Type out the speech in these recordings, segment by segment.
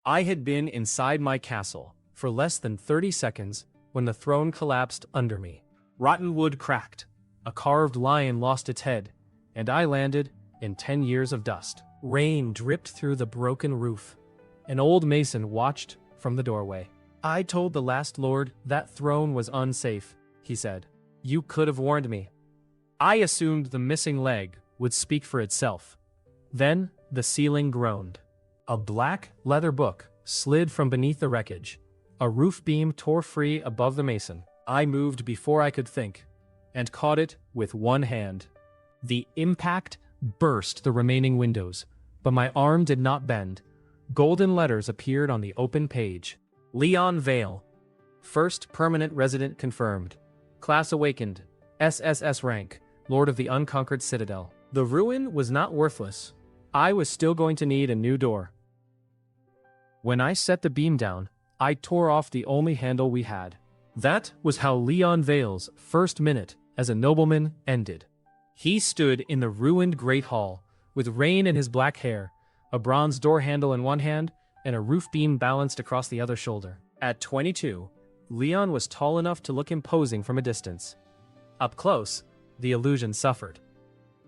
I had been inside my castle for less than 30 seconds when the throne collapsed under me. Rotten wood cracked, a carved lion lost its head, and I landed in 10 years of dust. Rain dripped through the broken roof. An old mason watched from the doorway. I told the last lord that throne was unsafe, he said. You could have warned me. I assumed the missing leg would speak for itself. Then the ceiling groaned. A black leather book slid from beneath the wreckage. A roof beam tore free above the mason. I moved before I could think, and caught it with one hand. The impact burst the remaining windows, but my arm did not bend. Golden letters appeared on the open page. Leon Vale. First permanent resident confirmed. Class awakened. SSS-rank. Lord of the Unconquered Citadel. The ruin was not worthless. I was still going to need a new door. When I set the beam down, I tore off the only handle we had. That was how Leon Vale's first minute as a nobleman ended. He stood in the ruined Great Hall, with rain in his black hair, a bronze door handle in one hand, and a roof beam balanced across the other shoulder. At 22, Leon was tall enough to look imposing from a distance. Up close, the illusion suffered.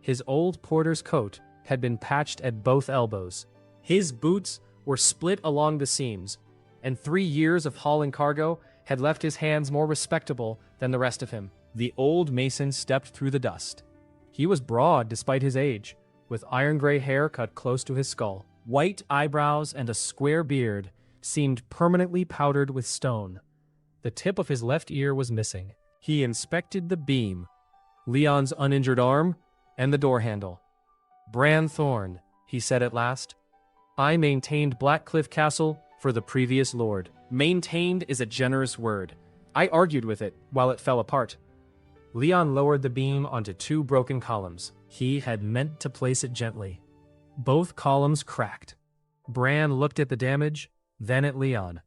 His old porter's coat had been patched at both elbows. His boots were split along the seams, and 3 years of hauling cargo had left his hands more respectable than the rest of him. The old mason stepped through the dust. He was broad despite his age, with iron-gray hair cut close to his skull. White eyebrows and a square beard seemed permanently powdered with stone. The tip of his left ear was missing. He inspected the beam, Leon's uninjured arm, and the door handle. Bran Thorn, he said at last. I maintained Blackcliff Castle for the previous lord. Maintained is a generous word. I argued with it while it fell apart. Leon lowered the beam onto 2 broken columns. He had meant to place it gently. Both columns cracked. Bran looked at the damage, then at Leon.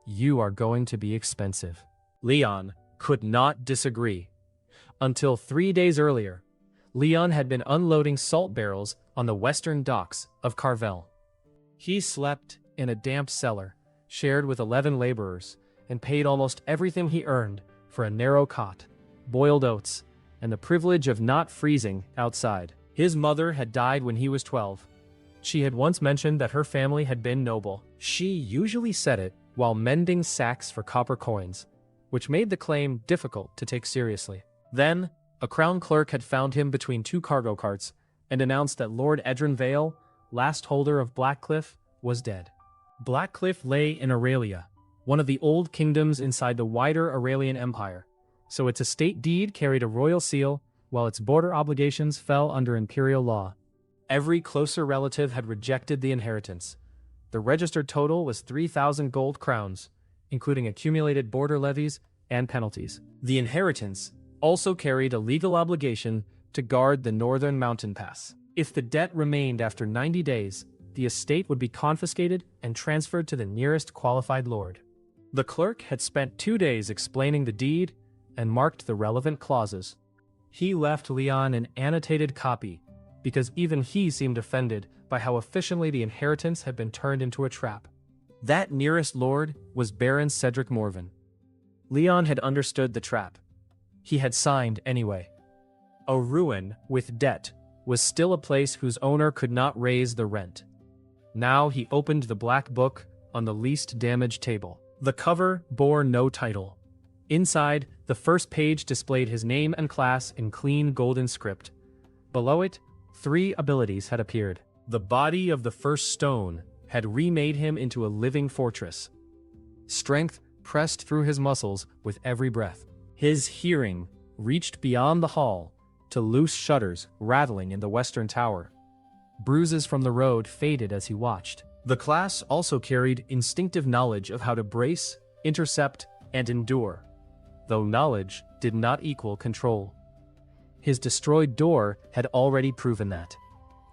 You are going to be expensive. Leon could not disagree. Until 3 days earlier, Leon had been unloading salt barrels on the western docks of Carvel. He slept in a damp cellar, shared with 11 laborers, and paid almost everything he earned for a narrow cot, boiled oats, and the privilege of not freezing outside. His mother had died when he was 12. She had once mentioned that her family had been noble. She usually said it while mending sacks for copper coins, which made the claim difficult to take seriously. Then, a crown clerk had found him between 2 cargo carts and announced that Lord Edrin Vale, last holder of Blackcliff, was dead. Blackcliff lay in Aurelia, one of the old kingdoms inside the wider Aurelian Empire, so its estate deed carried a royal seal, while its border obligations fell under imperial law. Every closer relative had rejected the inheritance. The registered total was 3,000 gold crowns, including accumulated border levies and penalties. The inheritance also carried a legal obligation to guard the northern mountain pass. If the debt remained after 90 days, the estate would be confiscated and transferred to the nearest qualified lord. The clerk had spent 2 days explaining the deed and marked the relevant clauses. He left Leon an annotated copy because even he seemed offended by how efficiently the inheritance had been turned into a trap. That nearest lord was Baron Cedric Morven. Leon had understood the trap. He had signed anyway. A ruin with debt was still a place whose owner could not raise the rent. Now he opened the black book on the least damaged table. The cover bore no title. Inside, the first page displayed his name and class in clean golden script. Below it, 3 abilities had appeared. The body of the first stone had remade him into a living fortress. Strength pressed through his muscles with every breath. His hearing reached beyond the hall to loose shutters rattling in the western tower. Bruises from the road faded as he watched. The class also carried instinctive knowledge of how to brace, intercept, and endure, though knowledge did not equal control. His destroyed door had already proven that.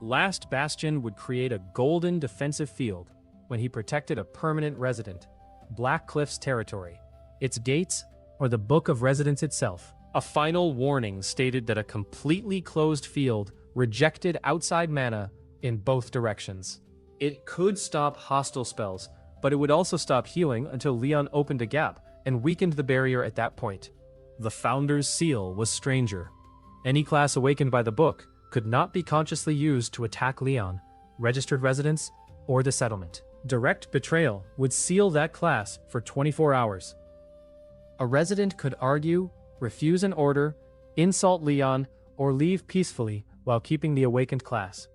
Last Bastion would create a golden defensive field when he protected a permanent resident, Blackcliff's territory, its gates, or the Book of Residence itself. A final warning stated that a completely closed field rejected outside mana in both directions. It could stop hostile spells, but it would also stop healing until Leon opened a gap and weakened the barrier at that point. The Founder's Seal was Stranger. Any class awakened by the book could not be consciously used to attack Leon, registered residents, or the settlement. Direct betrayal would seal that class for 24 hours. A resident could argue, refuse an order, insult Leon, or leave peacefully while keeping the awakened class.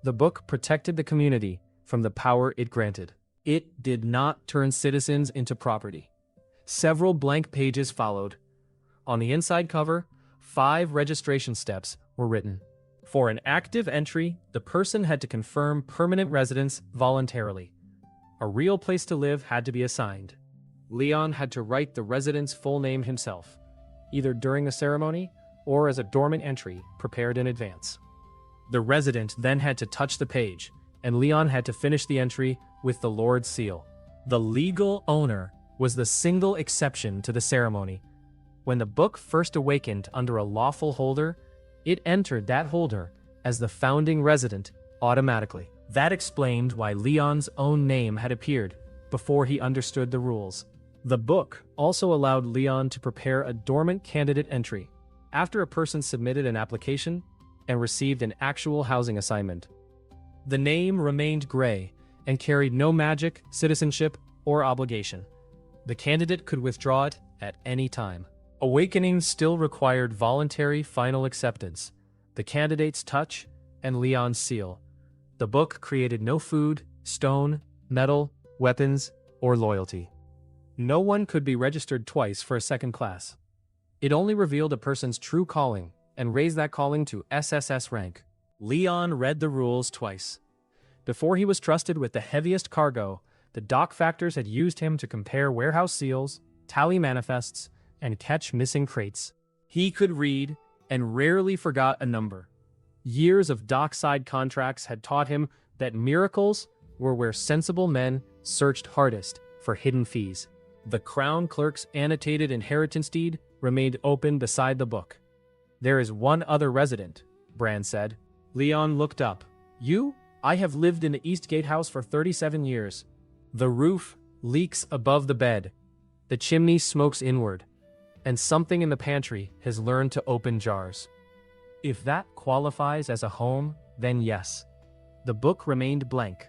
The book protected the community from the power it granted. It did not turn citizens into property. Several blank pages followed. On the inside cover, 5 registration steps were written. For an active entry, the person had to confirm permanent residence voluntarily. A real place to live had to be assigned. Leon had to write the resident's full name himself, either during the ceremony or as a dormant entry prepared in advance. The resident then had to touch the page, and Leon had to finish the entry with the Lord's seal. The legal owner was the single exception to the ceremony. When the book first awakened under a lawful holder, it entered that holder as the founding resident automatically. That explained why Leon's own name had appeared before he understood the rules. The book also allowed Leon to prepare a dormant candidate entry after a person submitted an application and received an actual housing assignment. The name remained gray and carried no magic, citizenship, or obligation. The candidate could withdraw it at any time. Awakening still required voluntary final acceptance, the candidate's touch, and Leon's seal. The book created no food, stone, metal, weapons, or loyalty. No one could be registered twice for a second class. It only revealed a person's true calling and raised that calling to SSS rank. Leon read the rules twice. Before he was trusted with the heaviest cargo, the dock factors had used him to compare warehouse seals, tally manifests, and catch missing crates. He could read and rarely forgot a number. Years of dockside contracts had taught him that miracles were where sensible men searched hardest for hidden fees. The crown clerk's annotated inheritance deed remained open beside the book. "There is one other resident," Bran said. Leon looked up. "You? I have lived in the East Gatehouse for 37 years. The roof leaks above the bed. The chimney smokes inward. And something in the pantry has learned to open jars. If that qualifies as a home, then yes." The book remained blank.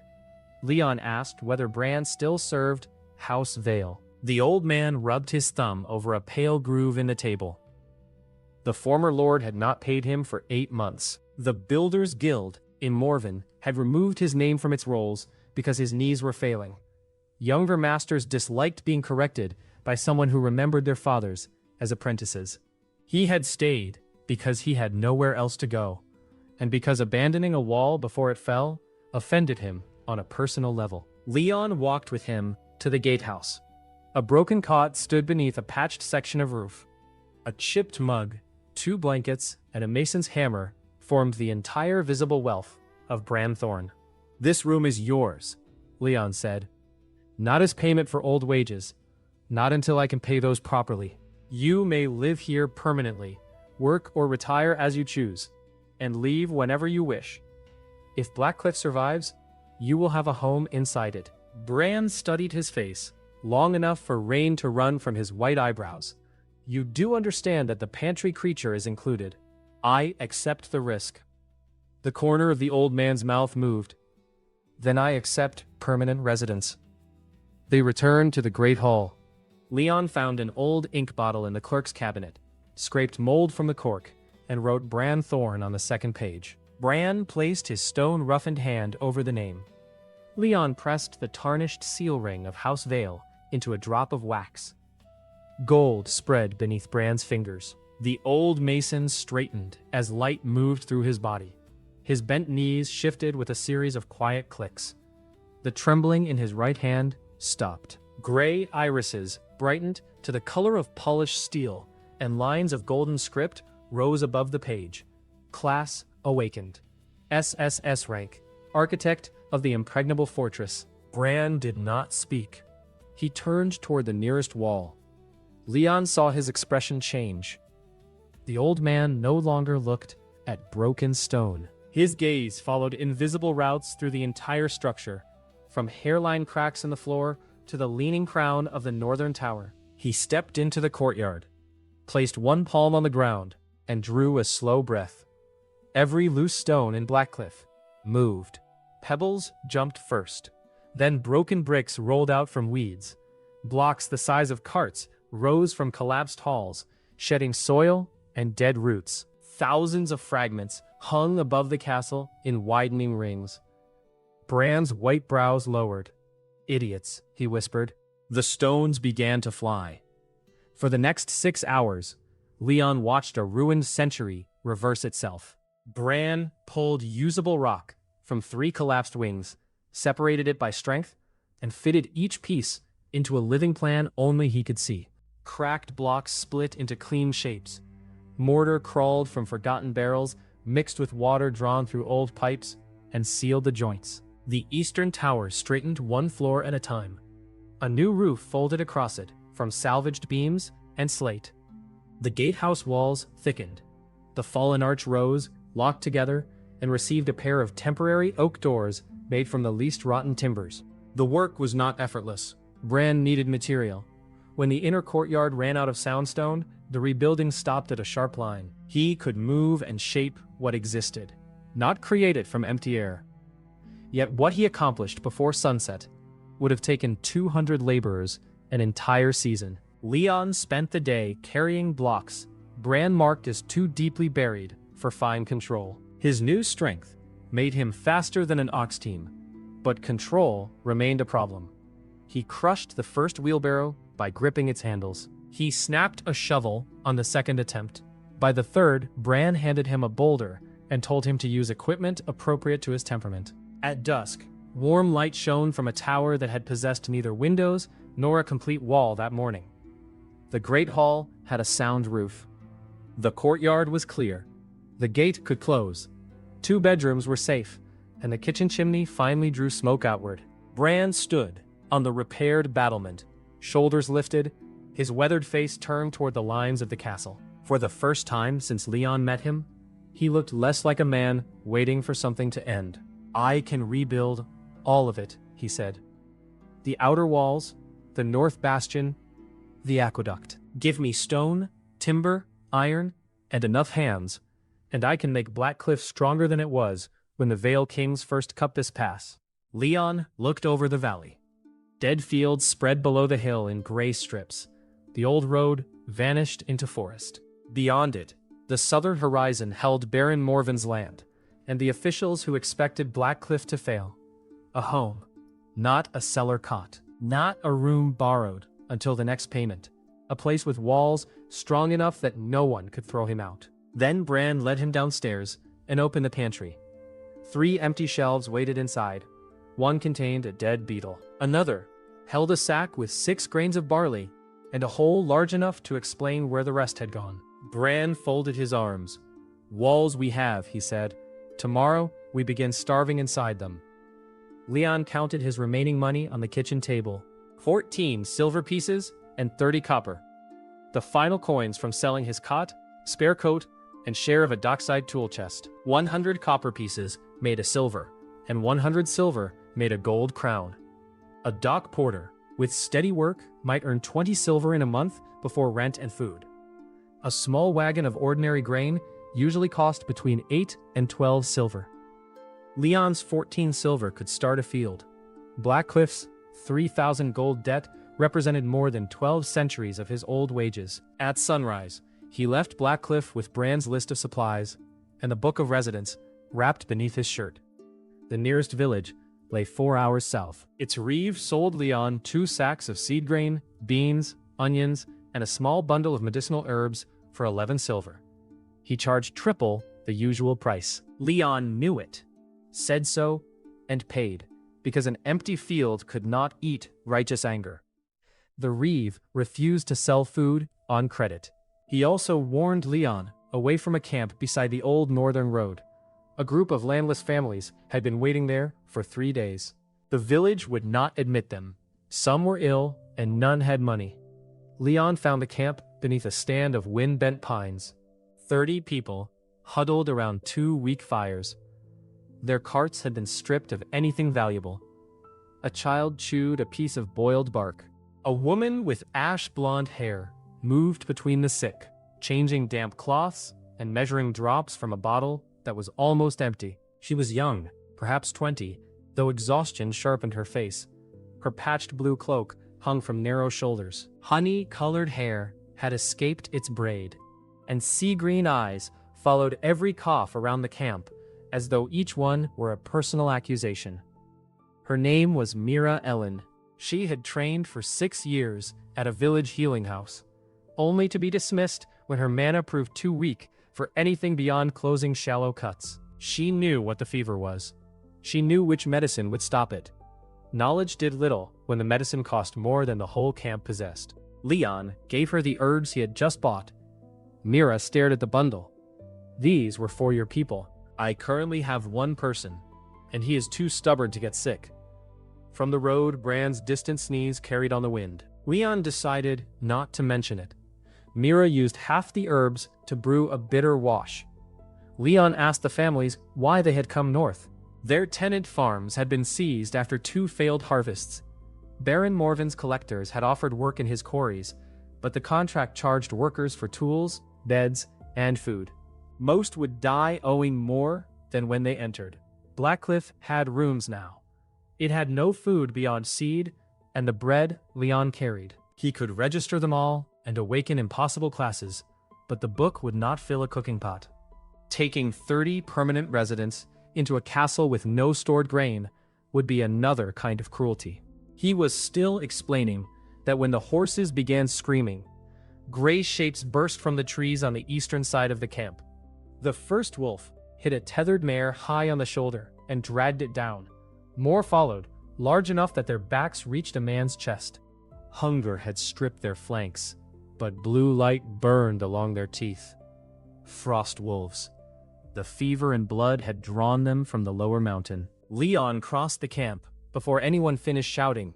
Leon asked whether Bran still served House Vale. The old man rubbed his thumb over a pale groove in the table. The former lord had not paid him for 8 months. The Builders Guild in Morven had removed his name from its rolls because his knees were failing. Younger masters disliked being corrected by someone who remembered their fathers as apprentices. He had stayed because he had nowhere else to go, and because abandoning a wall before it fell offended him on a personal level. Leon walked with him to the gatehouse. A broken cot stood beneath a patched section of roof. A chipped mug, 2 blankets, and a mason's hammer formed the entire visible wealth of Bran Thorne. "This room is yours," Leon said. "Not as payment for old wages. Not until I can pay those properly. You may live here permanently, work or retire as you choose, and leave whenever you wish. If Blackcliff survives, you will have a home inside it." Bran studied his face, long enough for rain to run from his white eyebrows. "You do understand that the pantry creature is included. I accept the risk." The corner of the old man's mouth moved. "Then I accept permanent residence." They returned to the great hall. Leon found an old ink bottle in the clerk's cabinet, scraped mold from the cork, and wrote Bran Thorne on the second page. Bran placed his stone-roughened hand over the name. Leon pressed the tarnished seal ring of House Vale into a drop of wax. Gold spread beneath Bran's fingers. The old mason straightened as light moved through his body. His bent knees shifted with a series of quiet clicks. The trembling in his right hand stopped. Gray irises brightened to the color of polished steel, and lines of golden script rose above the page. Class awakened. SSS rank. Architect of the impregnable fortress. Bran did not speak. He turned toward the nearest wall. Leon saw his expression change. The old man no longer looked at broken stone. His gaze followed invisible routes through the entire structure, from hairline cracks in the floor to the leaning crown of the northern tower. He stepped into the courtyard, placed one palm on the ground, and drew a slow breath. Every loose stone in Blackcliff moved. Pebbles jumped first. Then broken bricks rolled out from weeds. Blocks the size of carts rose from collapsed halls, shedding soil and dead roots. Thousands of fragments hung above the castle in widening rings. Bran's white brows lowered. "Idiots," he whispered. The stones began to fly. For the next 6 hours, Leon watched a ruined century reverse itself. Bran pulled usable rock from 3 collapsed wings, separated it by strength, and fitted each piece into a living plan only he could see. Cracked blocks split into clean shapes. Mortar crawled from forgotten barrels, mixed with water drawn through old pipes, and sealed the joints. The eastern tower straightened one floor at a time. A new roof folded across it from salvaged beams and slate. The gatehouse walls thickened. The fallen arch rose, locked together, and received a pair of temporary oak doors made from the least rotten timbers. The work was not effortless. Bran needed material. When the inner courtyard ran out of soundstone, the rebuilding stopped at a sharp line. He could move and shape what existed, not create it from empty air. Yet what he accomplished before sunset would have taken 200 laborers an entire season. Leon spent the day carrying blocks Bran marked as too deeply buried for fine control. His new strength made him faster than an ox team, but control remained a problem. He crushed the first wheelbarrow by gripping its handles. He snapped a shovel on the second attempt. By the third, Bran handed him a boulder and told him to use equipment appropriate to his temperament. At dusk, warm light shone from a tower that had possessed neither windows nor a complete wall that morning. The great hall had a sound roof. The courtyard was clear. The gate could close. 2 bedrooms were safe, and the kitchen chimney finally drew smoke outward. Bran stood on the repaired battlement, shoulders lifted, his weathered face turned toward the lines of the castle. For the first time since Leon met him, he looked less like a man waiting for something to end. "I can rebuild all of it," he said. "The outer walls, the north bastion, the aqueduct. Give me stone, timber, iron, and enough hands, and I can make Blackcliff stronger than it was when the Vale kings first cut this pass." Leon looked over the valley. Dead fields spread below the hill in gray strips. The old road vanished into forest. Beyond it, the southern horizon held Baron Morven's land, and the officials who expected Blackcliff to fail. A home, not a cellar cot, not a room borrowed until the next payment. A place with walls strong enough that no one could throw him out. Then Bran led him downstairs and opened the pantry. 3 empty shelves waited inside. One contained a dead beetle. Another held a sack with 6 grains of barley and a hole large enough to explain where the rest had gone. Bran folded his arms. "Walls we have," he said. "Tomorrow we begin starving inside them." Leon counted his remaining money on the kitchen table. 14 silver pieces and 30 copper. The final coins from selling his cot, spare coat, and share of a dockside tool chest. 100 copper pieces made a silver, and 100 silver made a gold crown. A dock porter, with steady work, might earn 20 silver in a month before rent and food. A small wagon of ordinary grain usually cost between 8 and 12 silver. Leon's 14 silver could start a field. Blackcliff's 3,000 gold debt represented more than 12 centuries of his old wages. At sunrise, he left Blackcliff with Bran's list of supplies and the book of residence wrapped beneath his shirt. The nearest village lay 4 hours south. Its reeve sold Leon 2 sacks of seed grain, beans, onions, and a small bundle of medicinal herbs for 11 silver. He charged triple the usual price. Leon knew it, said so, and paid, because an empty field could not eat righteous anger. The reeve refused to sell food on credit. He also warned Leon away from a camp beside the old northern road. A group of landless families had been waiting there for 3 days. The village would not admit them. Some were ill, and none had money. Leon found the camp beneath a stand of wind-bent pines. 30 people huddled around 2 weak fires. Their carts had been stripped of anything valuable. A child chewed a piece of boiled bark. A woman with ash blonde hair moved between the sick, changing damp cloths and measuring drops from a bottle that was almost empty. She was young, perhaps 20, though exhaustion sharpened her face. Her patched blue cloak hung from narrow shoulders. Honey-colored hair had escaped its braid, and sea-green eyes followed every cough around the camp, as though each one were a personal accusation. Her name was Mira Ellen. She had trained for 6 years at a village healing house, only to be dismissed when her mana proved too weak for anything beyond closing shallow cuts. She knew what the fever was. She knew which medicine would stop it. Knowledge did little when the medicine cost more than the whole camp possessed. Leon gave her the herbs he had just bought. Mira stared at the bundle. These were for your people. I currently have one person, and he is too stubborn to get sick. From the road, Bran's distant sneeze carried on the wind. Leon decided not to mention it. Mira used half the herbs to brew a bitter wash. Leon asked the families why they had come north. Their tenant farms had been seized after 2 failed harvests. Baron Morven's collectors had offered work in his quarries, but the contract charged workers for tools, beds, and food. Most would die owing more than when they entered. Blackcliff had rooms now. It had no food beyond seed and the bread Leon carried. He could register them all and awaken impossible classes, but the book would not fill a cooking pot. Taking 30 permanent residents into a castle with no stored grain would be another kind of cruelty. He was still explaining that when the horses began screaming, gray shapes burst from the trees on the eastern side of the camp. The first wolf hit a tethered mare high on the shoulder and dragged it down. More followed, large enough that their backs reached a man's chest. Hunger had stripped their flanks, but blue light burned along their teeth. Frost wolves. The fever and blood had drawn them from the lower mountain. Leon crossed the camp before anyone finished shouting.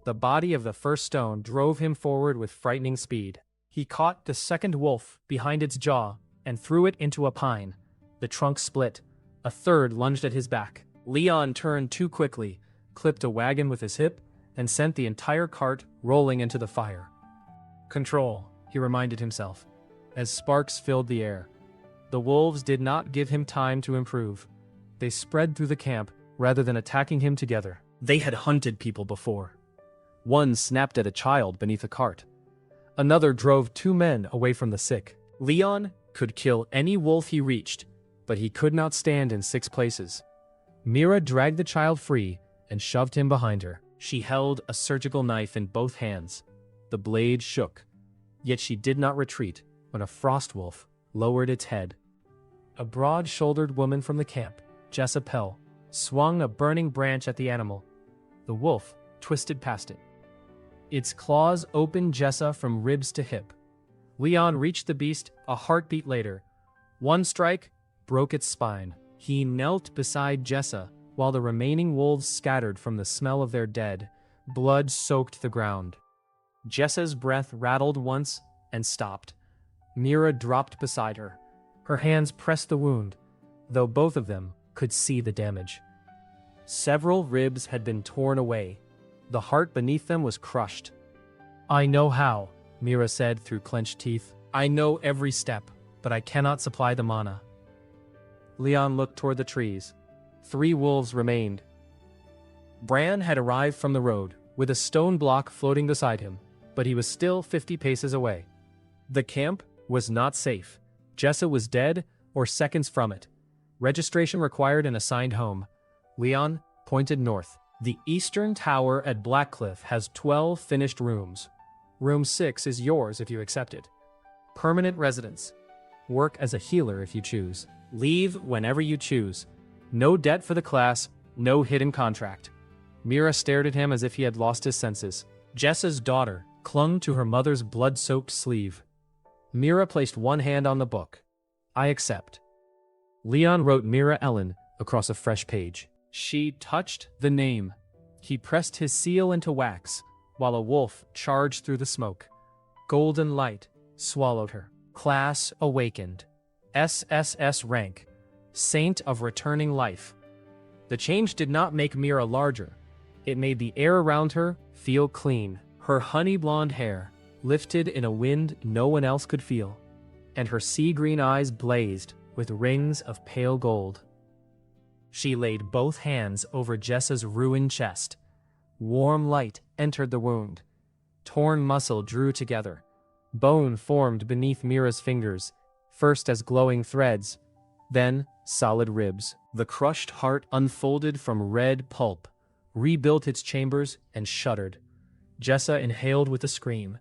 The body of the first stone drove him forward with frightening speed. He caught the second wolf behind its jaw and threw it into a pine. The trunk split. A third lunged at his back. Leon turned too quickly, clipped a wagon with his hip, and sent the entire cart rolling into the fire. Control, he reminded himself, as sparks filled the air. The wolves did not give him time to improve. They spread through the camp rather than attacking him together. They had hunted people before. One snapped at a child beneath a cart. Another drove 2 men away from the sick. Leon could kill any wolf he reached, but he could not stand in 6 places. Mira dragged the child free and shoved him behind her. She held a surgical knife in both hands. The blade shook, yet she did not retreat when a frost wolf lowered its head. A broad-shouldered woman from the camp, Jessa Pell, swung a burning branch at the animal. The wolf twisted past it. Its claws opened Jessa from ribs to hip. Leon reached the beast a heartbeat later. One strike broke its spine. He knelt beside Jessa while the remaining wolves scattered from the smell of their dead. Blood soaked the ground. Jessa's breath rattled once and stopped. Mira dropped beside her. Her hands pressed the wound, though both of them could see the damage. Several ribs had been torn away. The heart beneath them was crushed. I know how, Mira said through clenched teeth. I know every step, but I cannot supply the mana. Leon looked toward the trees. 3 wolves remained. Bran had arrived from the road, with a stone block floating beside him, but he was still 50 paces away. The camp was not safe. Jessa was dead or seconds from it. Registration required an assigned home. Leon pointed north. The eastern tower at Blackcliff has 12 finished rooms. Room 6 is yours if you accept it. Permanent residence. Work as a healer if you choose. Leave whenever you choose. No debt for the class, no hidden contract. Mira stared at him as if he had lost his senses. Jessa's daughter clung to her mother's blood-soaked sleeve. Mira placed one hand on the book. I accept. Leon wrote Mira Ellen across a fresh page. She touched the name. He pressed his seal into wax, while a wolf charged through the smoke. Golden light swallowed her. Class awakened. SSS-rank. Saint of returning life. The change did not make Mira larger. It made the air around her feel clean. Her honey blonde hair lifted in a wind no one else could feel, and her sea green eyes blazed with rings of pale gold. She laid both hands over Jessa's ruined chest. Warm light entered the wound. Torn muscle drew together. Bone formed beneath Mira's fingers, first as glowing threads, then solid ribs. The crushed heart unfolded from red pulp, rebuilt its chambers, and shuddered. Jessa inhaled with a scream.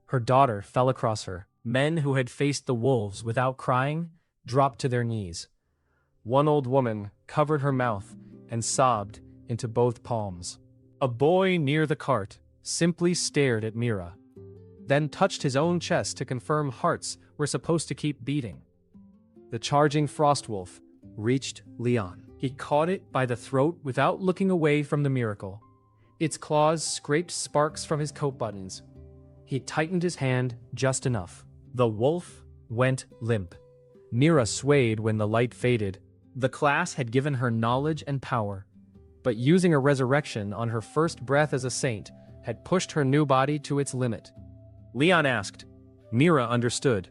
Her daughter fell across her. Men who had faced the wolves without crying dropped to their knees. One old woman covered her mouth and sobbed into both palms. A boy near the cart simply stared at Mira, then touched his own chest to confirm hearts were supposed to keep beating. The charging Frostwolf reached Leon. He caught it by the throat without looking away from the miracle. Its claws scraped sparks from his coat buttons. He tightened his hand just enough. The wolf went limp. Mira swayed when the light faded. The class had given her knowledge and power, but using a resurrection on her first breath as a saint had pushed her new body to its limit. Leon asked. Mira understood.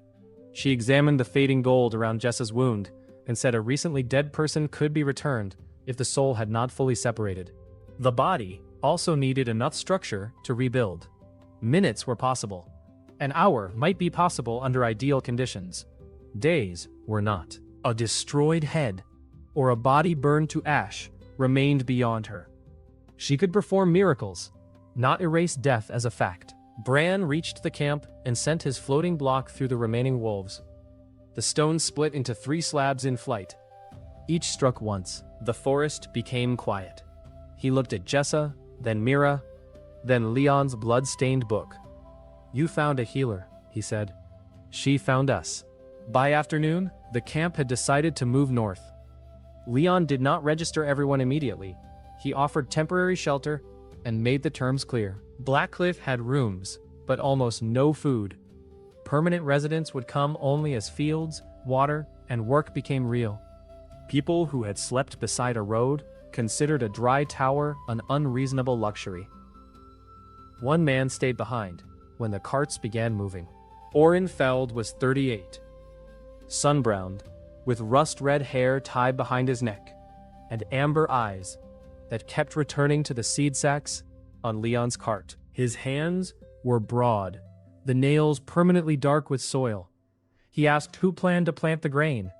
She examined the fading gold around Jessa's wound and said a recently dead person could be returned if the soul had not fully separated. The body also needed enough structure to rebuild. Minutes were possible. An hour might be possible under ideal conditions. Days were not. A destroyed head, or a body burned to ash, remained beyond her. She could perform miracles, not erase death as a fact. Bran reached the camp and sent his floating block through the remaining wolves. The stones split into 3 slabs in flight. Each struck once. The forest became quiet. He looked at Jessa, then Mira, then Leon's blood-stained book. "You found a healer," he said. "She found us." By afternoon, the camp had decided to move north. Leon did not register everyone immediately. He offered temporary shelter and made the terms clear. Blackcliff had rooms, but almost no food. Permanent residents would come only as fields, water, and work became real. People who had slept beside a road considered a dry tower an unreasonable luxury. One man stayed behind when the carts began moving. Oren Feld was 38. Sunbrowned, with rust-red hair tied behind his neck, and amber eyes that kept returning to the seed sacks on Leon's cart. His hands were broad, the nails permanently dark with soil. He asked who planned to plant the grain.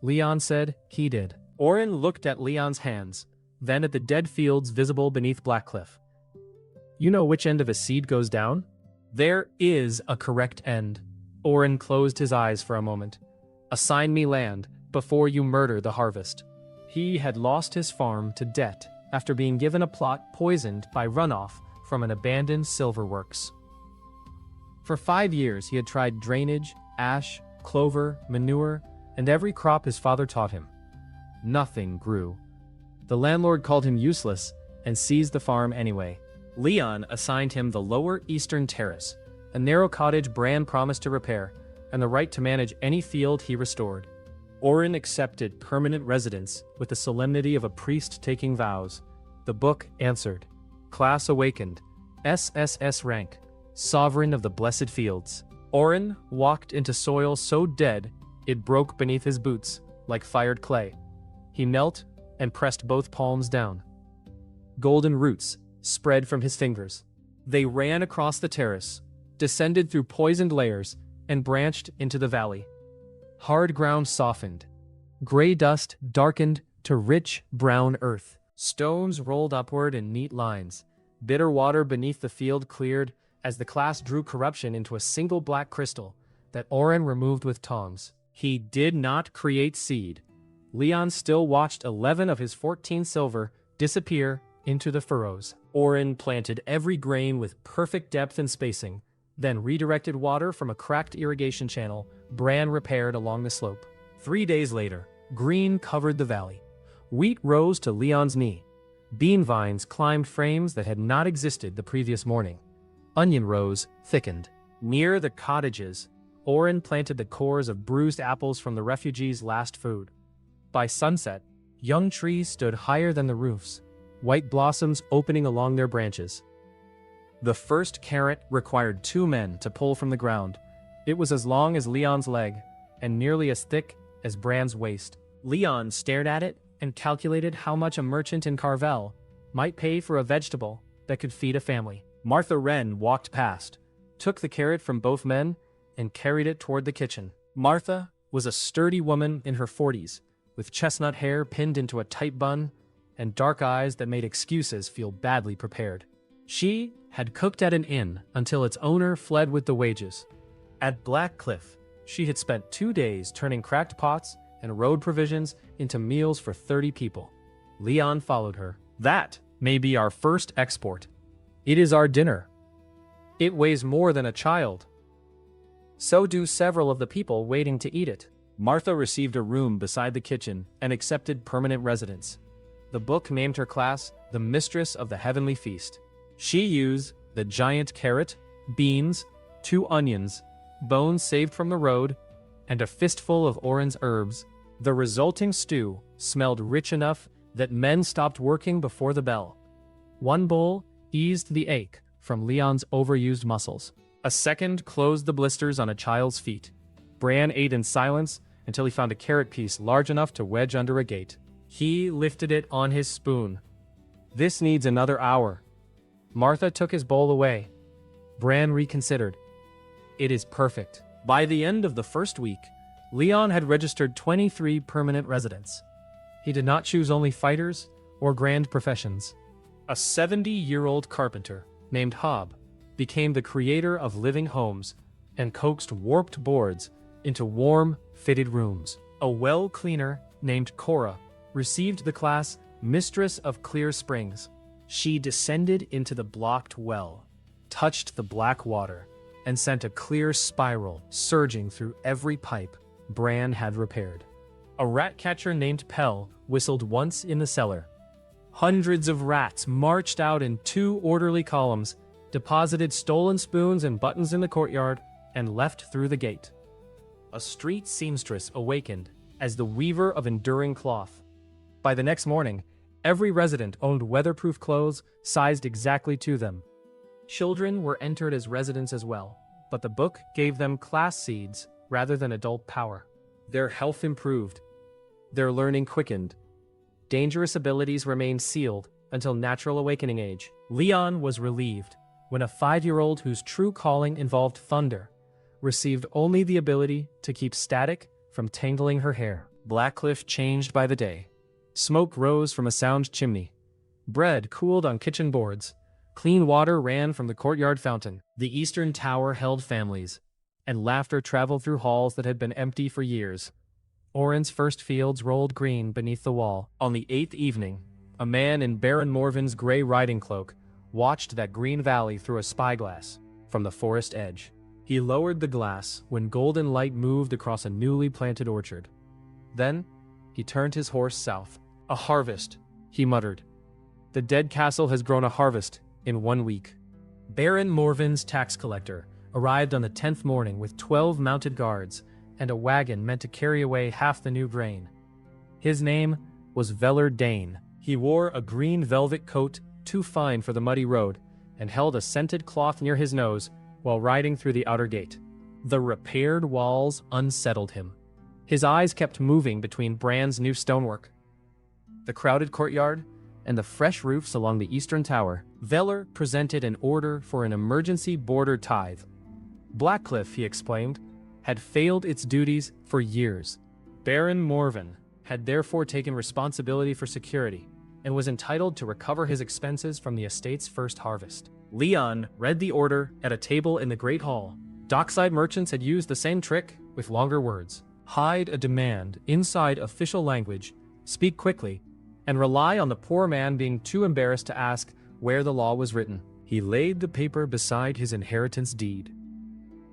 Leon said he did. Oren looked at Leon's hands, then at the dead fields visible beneath Blackcliff. "You know which end of a seed goes down?" "There is a correct end." Oren closed his eyes for a moment. "Assign me land before you murder the harvest." He had lost his farm to debt after being given a plot poisoned by runoff from an abandoned silver works. For 5 years he had tried drainage, ash, clover, manure, and every crop his father taught him. Nothing grew. The landlord called him useless and seized the farm anyway. Leon assigned him the lower eastern terrace, a narrow cottage Bran promised to repair, and the right to manage any field he restored. Oren accepted permanent residence with the solemnity of a priest taking vows. The book answered. Class awakened. SSS-rank. Sovereign of the blessed fields. Oren walked into soil so dead it broke beneath his boots like fired clay. He knelt and pressed both palms down. Golden roots spread from his fingers. They ran across the terrace, descended through poisoned layers, and branched into the valley. Hard ground softened. Gray dust darkened to rich brown earth. Stones rolled upward in neat lines. Bitter water beneath the field cleared as the class drew corruption into a single black crystal that Oren removed with tongs. He did not create seed. Leon still watched 11 of his 14 silver disappear into the furrows. Oren planted every grain with perfect depth and spacing, then redirected water from a cracked irrigation channel Bran repaired along the slope. 3 days later, green covered the valley. Wheat rose to Leon's knee. Bean vines climbed frames that had not existed the previous morning. Onion rows thickened. Near the cottages, Oren planted the cores of bruised apples from the refugees' last food. By sunset, young trees stood higher than the roofs, white blossoms opening along their branches. The first carrot required 2 men to pull from the ground. It was as long as Leon's leg, and nearly as thick as Bran's waist. Leon stared at it and calculated how much a merchant in Carvel might pay for a vegetable that could feed a family. Martha Wren walked past, took the carrot from both men, and carried it toward the kitchen. Martha was a sturdy woman in her 40s, with chestnut hair pinned into a tight bun and dark eyes that made excuses feel badly prepared. She had cooked at an inn until its owner fled with the wages. At Black Cliff, she had spent 2 days turning cracked pots and road provisions into meals for 30 people. Leon followed her. That may be our first export. It is our dinner. It weighs more than a child. So do several of the people waiting to eat it. Martha received a room beside the kitchen and accepted permanent residence. The book named her class the Mistress of the Heavenly Feast. She used the giant carrot, beans, 2 onions, bones saved from the road, and a fistful of orange herbs. The resulting stew smelled rich enough that men stopped working before the bell. 1 bowl eased the ache from Leon's overused muscles. A second closed the blisters on a child's feet. Bran ate in silence until he found a carrot piece large enough to wedge under a gate. He lifted it on his spoon. This needs another hour. Martha took his bowl away. Bran reconsidered. It is perfect. By the end of the first week, Leon had registered 23 permanent residents. He did not choose only fighters or grand professions. A 70-year-old carpenter named Hob became the creator of living homes and coaxed warped boards into warm, fitted rooms. A well cleaner named Cora received the class Mistress of Clear Springs. She descended into the blocked well, touched the black water, and sent a clear spiral surging through every pipe Bran had repaired. A rat catcher named Pell whistled once in the cellar. Hundreds of rats marched out in 2 orderly columns, deposited stolen spoons and buttons in the courtyard, and left through the gate. A street seamstress awakened as the weaver of enduring cloth. By the next morning, every resident owned weatherproof clothes sized exactly to them. Children were entered as residents as well, but the book gave them class seeds rather than adult power. Their health improved. Their learning quickened. Dangerous abilities remained sealed until natural awakening age. Leon was relieved when a 5-year-old whose true calling involved thunder received only the ability to keep static from tangling her hair. Blackcliff changed by the day. Smoke rose from a sound chimney. Bread cooled on kitchen boards. Clean water ran from the courtyard fountain. The eastern tower held families, and laughter traveled through halls that had been empty for years. Oren's first fields rolled green beneath the wall. On the 8th evening, a man in Baron Morven's gray riding cloak watched that green valley through a spyglass from the forest edge. He lowered the glass when golden light moved across a newly planted orchard. Then, he turned his horse south. A harvest, he muttered. The dead castle has grown a harvest in 1 week. Baron Morven's tax collector arrived on the 10th morning with 12 mounted guards and a wagon meant to carry away half the new grain. His name was Veller Dane. He wore a green velvet coat too fine for the muddy road and held a scented cloth near his nose while riding through the outer gate. The repaired walls unsettled him. His eyes kept moving between Bran's new stonework, the crowded courtyard, and the fresh roofs along the eastern tower. Veller presented an order for an emergency border tithe. Blackcliff, he explained, had failed its duties for years. Baron Morven had therefore taken responsibility for security and was entitled to recover his expenses from the estate's first harvest. Leon read the order at a table in the Great Hall. Dockside merchants had used the same trick with longer words. Hide a demand inside official language, speak quickly, and rely on the poor man being too embarrassed to ask where the law was written. He laid the paper beside his inheritance deed.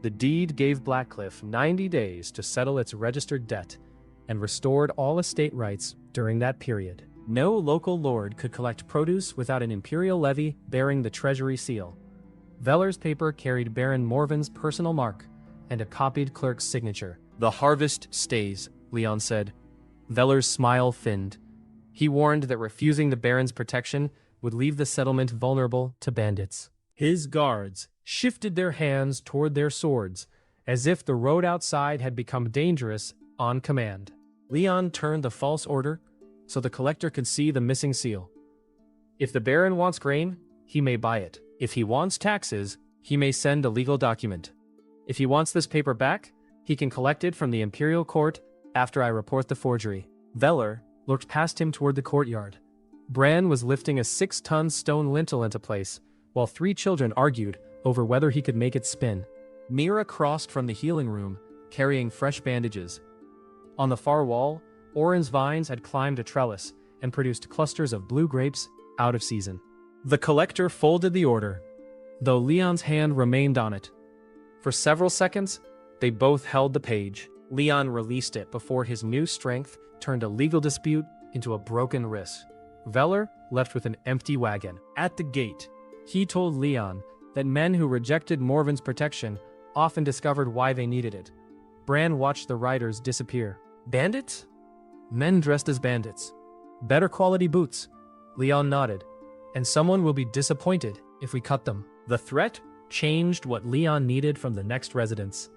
The deed gave Blackcliff 90 days to settle its registered debt and restored all estate rights during that period. No local lord could collect produce without an imperial levy bearing the treasury seal. Veller's paper carried Baron Morven's personal mark and a copied clerk's signature. The harvest stays, Leon said. Veller's smile thinned. He warned that refusing the Baron's protection would leave the settlement vulnerable to bandits. His guards shifted their hands toward their swords, as if the road outside had become dangerous on command. Leon turned the false order so the collector could see the missing seal. If the Baron wants grain, he may buy it. If he wants taxes, he may send a legal document. If he wants this paper back, he can collect it from the Imperial Court after I report the forgery. Vale looked past him toward the courtyard. Bran was lifting a 6-ton stone lintel into place, while 3 children argued over whether he could make it spin. Mira crossed from the healing room, carrying fresh bandages. On the far wall, orange vines had climbed a trellis and produced clusters of blue grapes out of season. The collector folded the order, though Leon's hand remained on it. For several seconds, they both held the page. Leon released it before his new strength turned a legal dispute into a broken wrist. Vale left with an empty wagon. At the gate, he told Leon that men who rejected Morven's protection often discovered why they needed it. Bran watched the riders disappear. Bandits? Men dressed as bandits. Better quality boots. Leon nodded. And someone will be disappointed if we cut them. The threat changed what Leon needed from the next residence.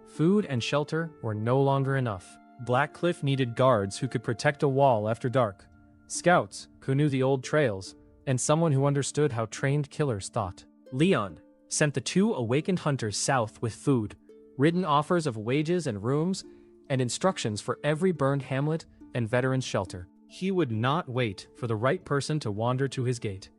Food and shelter were no longer enough. Blackcliff needed guards who could protect a wall after dark, scouts who knew the old trails, and someone who understood how trained killers thought. Leon sent the 2 awakened hunters south with food, written offers of wages and rooms, and instructions for every burned hamlet and veteran's shelter. He would not wait for the right person to wander to his gate.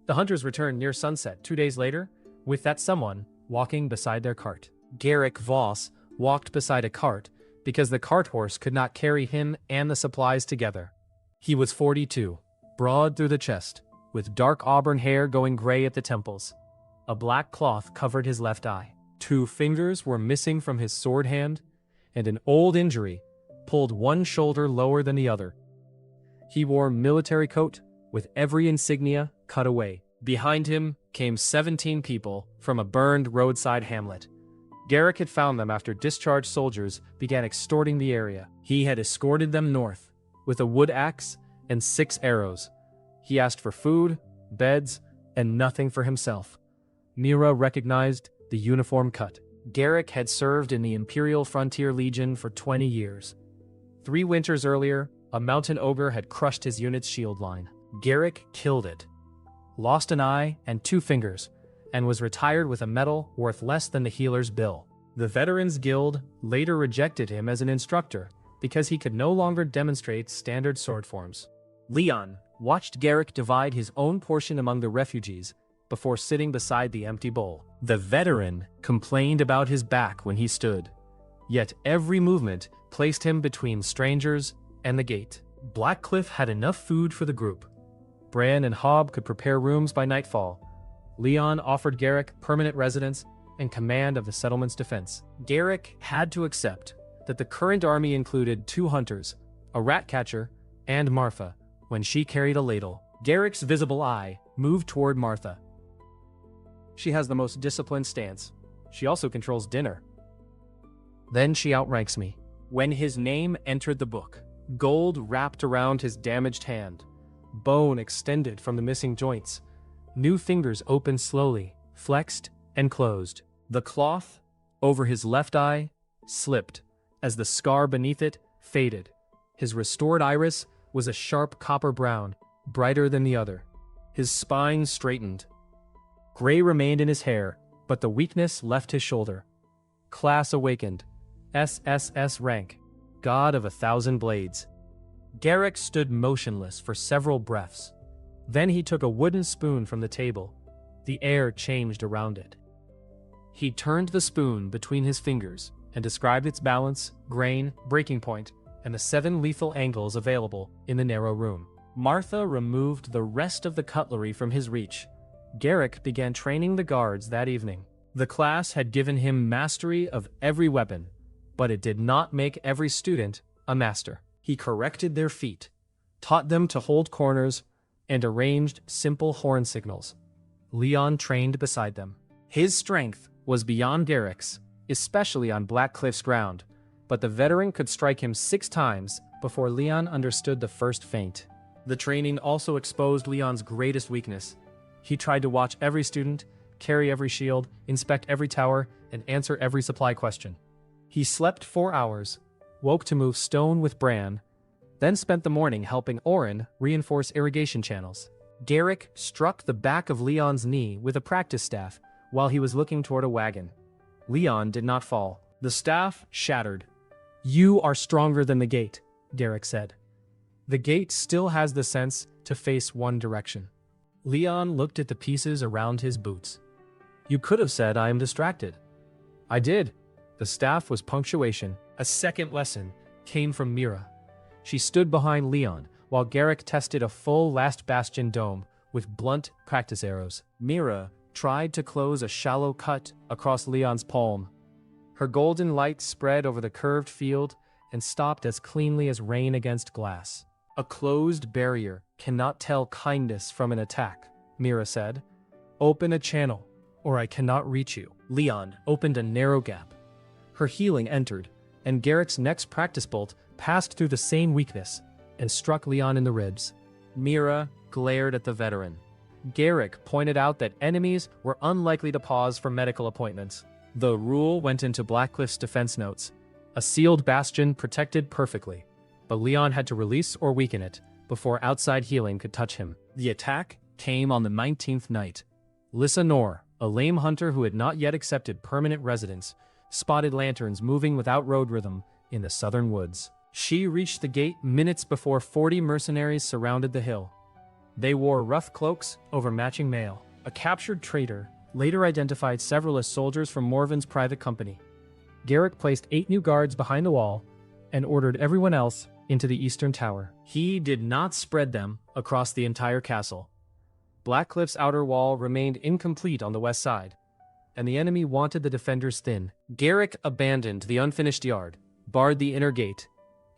The hunters returned near sunset 2 days later, with that someone walking beside their cart. Garrick Voss walked beside a cart because the cart horse could not carry him and the supplies together. He was 42, broad through the chest, with dark auburn hair going gray at the temples. A black cloth covered his left eye. 2 fingers were missing from his sword hand, and an old injury pulled one shoulder lower than the other. He wore a military coat with every insignia cut away. Behind him came 17 people from a burned roadside hamlet. Garrick had found them after discharged soldiers began extorting the area. He had escorted them north with a wood axe and 6 arrows. He asked for food, beds, and nothing for himself. Mira recognized the uniform cut. Garrick had served in the Imperial Frontier Legion for 20 years. 3 winters earlier, a mountain ogre had crushed his unit's shield line. Garrick killed it, lost an eye and 2 fingers, and was retired with a medal worth less than the healer's bill. The Veterans Guild later rejected him as an instructor because he could no longer demonstrate standard sword forms. Leon watched Garrick divide his own portion among the refugees before sitting beside the empty bowl. The veteran complained about his back when he stood, yet every movement placed him between strangers and the gate. Blackcliff had enough food for the group. Bran and Hobb could prepare rooms by nightfall. Leon offered Garrick permanent residence and command of the settlement's defense. Garrick had to accept that the current army included 2 hunters, a rat catcher, and Martha, when she carried a ladle. Garrick's visible eye moved toward Martha. She has the most disciplined stance. She also controls dinner. Then she outranks me. When his name entered the book, gold wrapped around his damaged hand, bone extended from the missing joints. New fingers opened slowly, flexed, and closed. The cloth over his left eye slipped as the scar beneath it faded. His restored iris was a sharp copper brown, brighter than the other. His spine straightened. Gray remained in his hair, but the weakness left his shoulder. Class awakened. SSS-rank. God of 1,000 blades. Garrick stood motionless for several breaths. Then he took a wooden spoon from the table. The air changed around it. He turned the spoon between his fingers and described its balance, grain, breaking point, and the 7 lethal angles available in the narrow room. Martha removed the rest of the cutlery from his reach. Garrick began training the guards that evening. The class had given him mastery of every weapon, but it did not make every student a master. He corrected their feet, taught them to hold corners, and arranged simple horn signals. Leon trained beside them. His strength was beyond Garrick's, especially on Blackcliff's ground, but the veteran could strike him 6 times before Leon understood the first feint. The training also exposed Leon's greatest weakness. He tried to watch every student, carry every shield, inspect every tower, and answer every supply question. He slept 4 hours, woke to move stone with Bran, then spent the morning helping Oren reinforce irrigation channels. Garrick struck the back of Leon's knee with a practice staff while he was looking toward a wagon. Leon did not fall. The staff shattered. "You are stronger than the gate," Garrick said. "The gate still has the sense to face one direction." Leon looked at the pieces around his boots. "You could have said I am distracted." "I did." The staff was punctuation. A second lesson came from Mira. She stood behind Leon while Garrick tested a full Last Bastion dome with blunt practice arrows. Mira tried to close a shallow cut across Leon's palm. Her golden light spread over the curved field and stopped as cleanly as rain against glass. "A closed barrier cannot tell kindness from an attack," Mira said. "Open a channel, or I cannot reach you." Leon opened a narrow gap. Her healing entered, and Garrick's next practice bolt passed through the same weakness and struck Leon in the ribs. Mira glared at the veteran. Garrick pointed out that enemies were unlikely to pause for medical appointments. The rule went into Blackcliff's defense notes. A sealed bastion protected perfectly, but Leon had to release or weaken it before outside healing could touch him. The attack came on the 19th night. Lissa Nor, a lame hunter who had not yet accepted permanent residence, spotted lanterns moving without road rhythm in the southern woods. She reached the gate minutes before 40 mercenaries surrounded the hill. They wore rough cloaks over matching mail. A captured traitor later identified several as soldiers from Morven's private company. Garrick placed 8 new guards behind the wall and ordered everyone else into the eastern tower. He did not spread them across the entire castle. Blackcliff's outer wall remained incomplete on the west side, and the enemy wanted the defenders thin. Garrick abandoned the unfinished yard, barred the inner gate,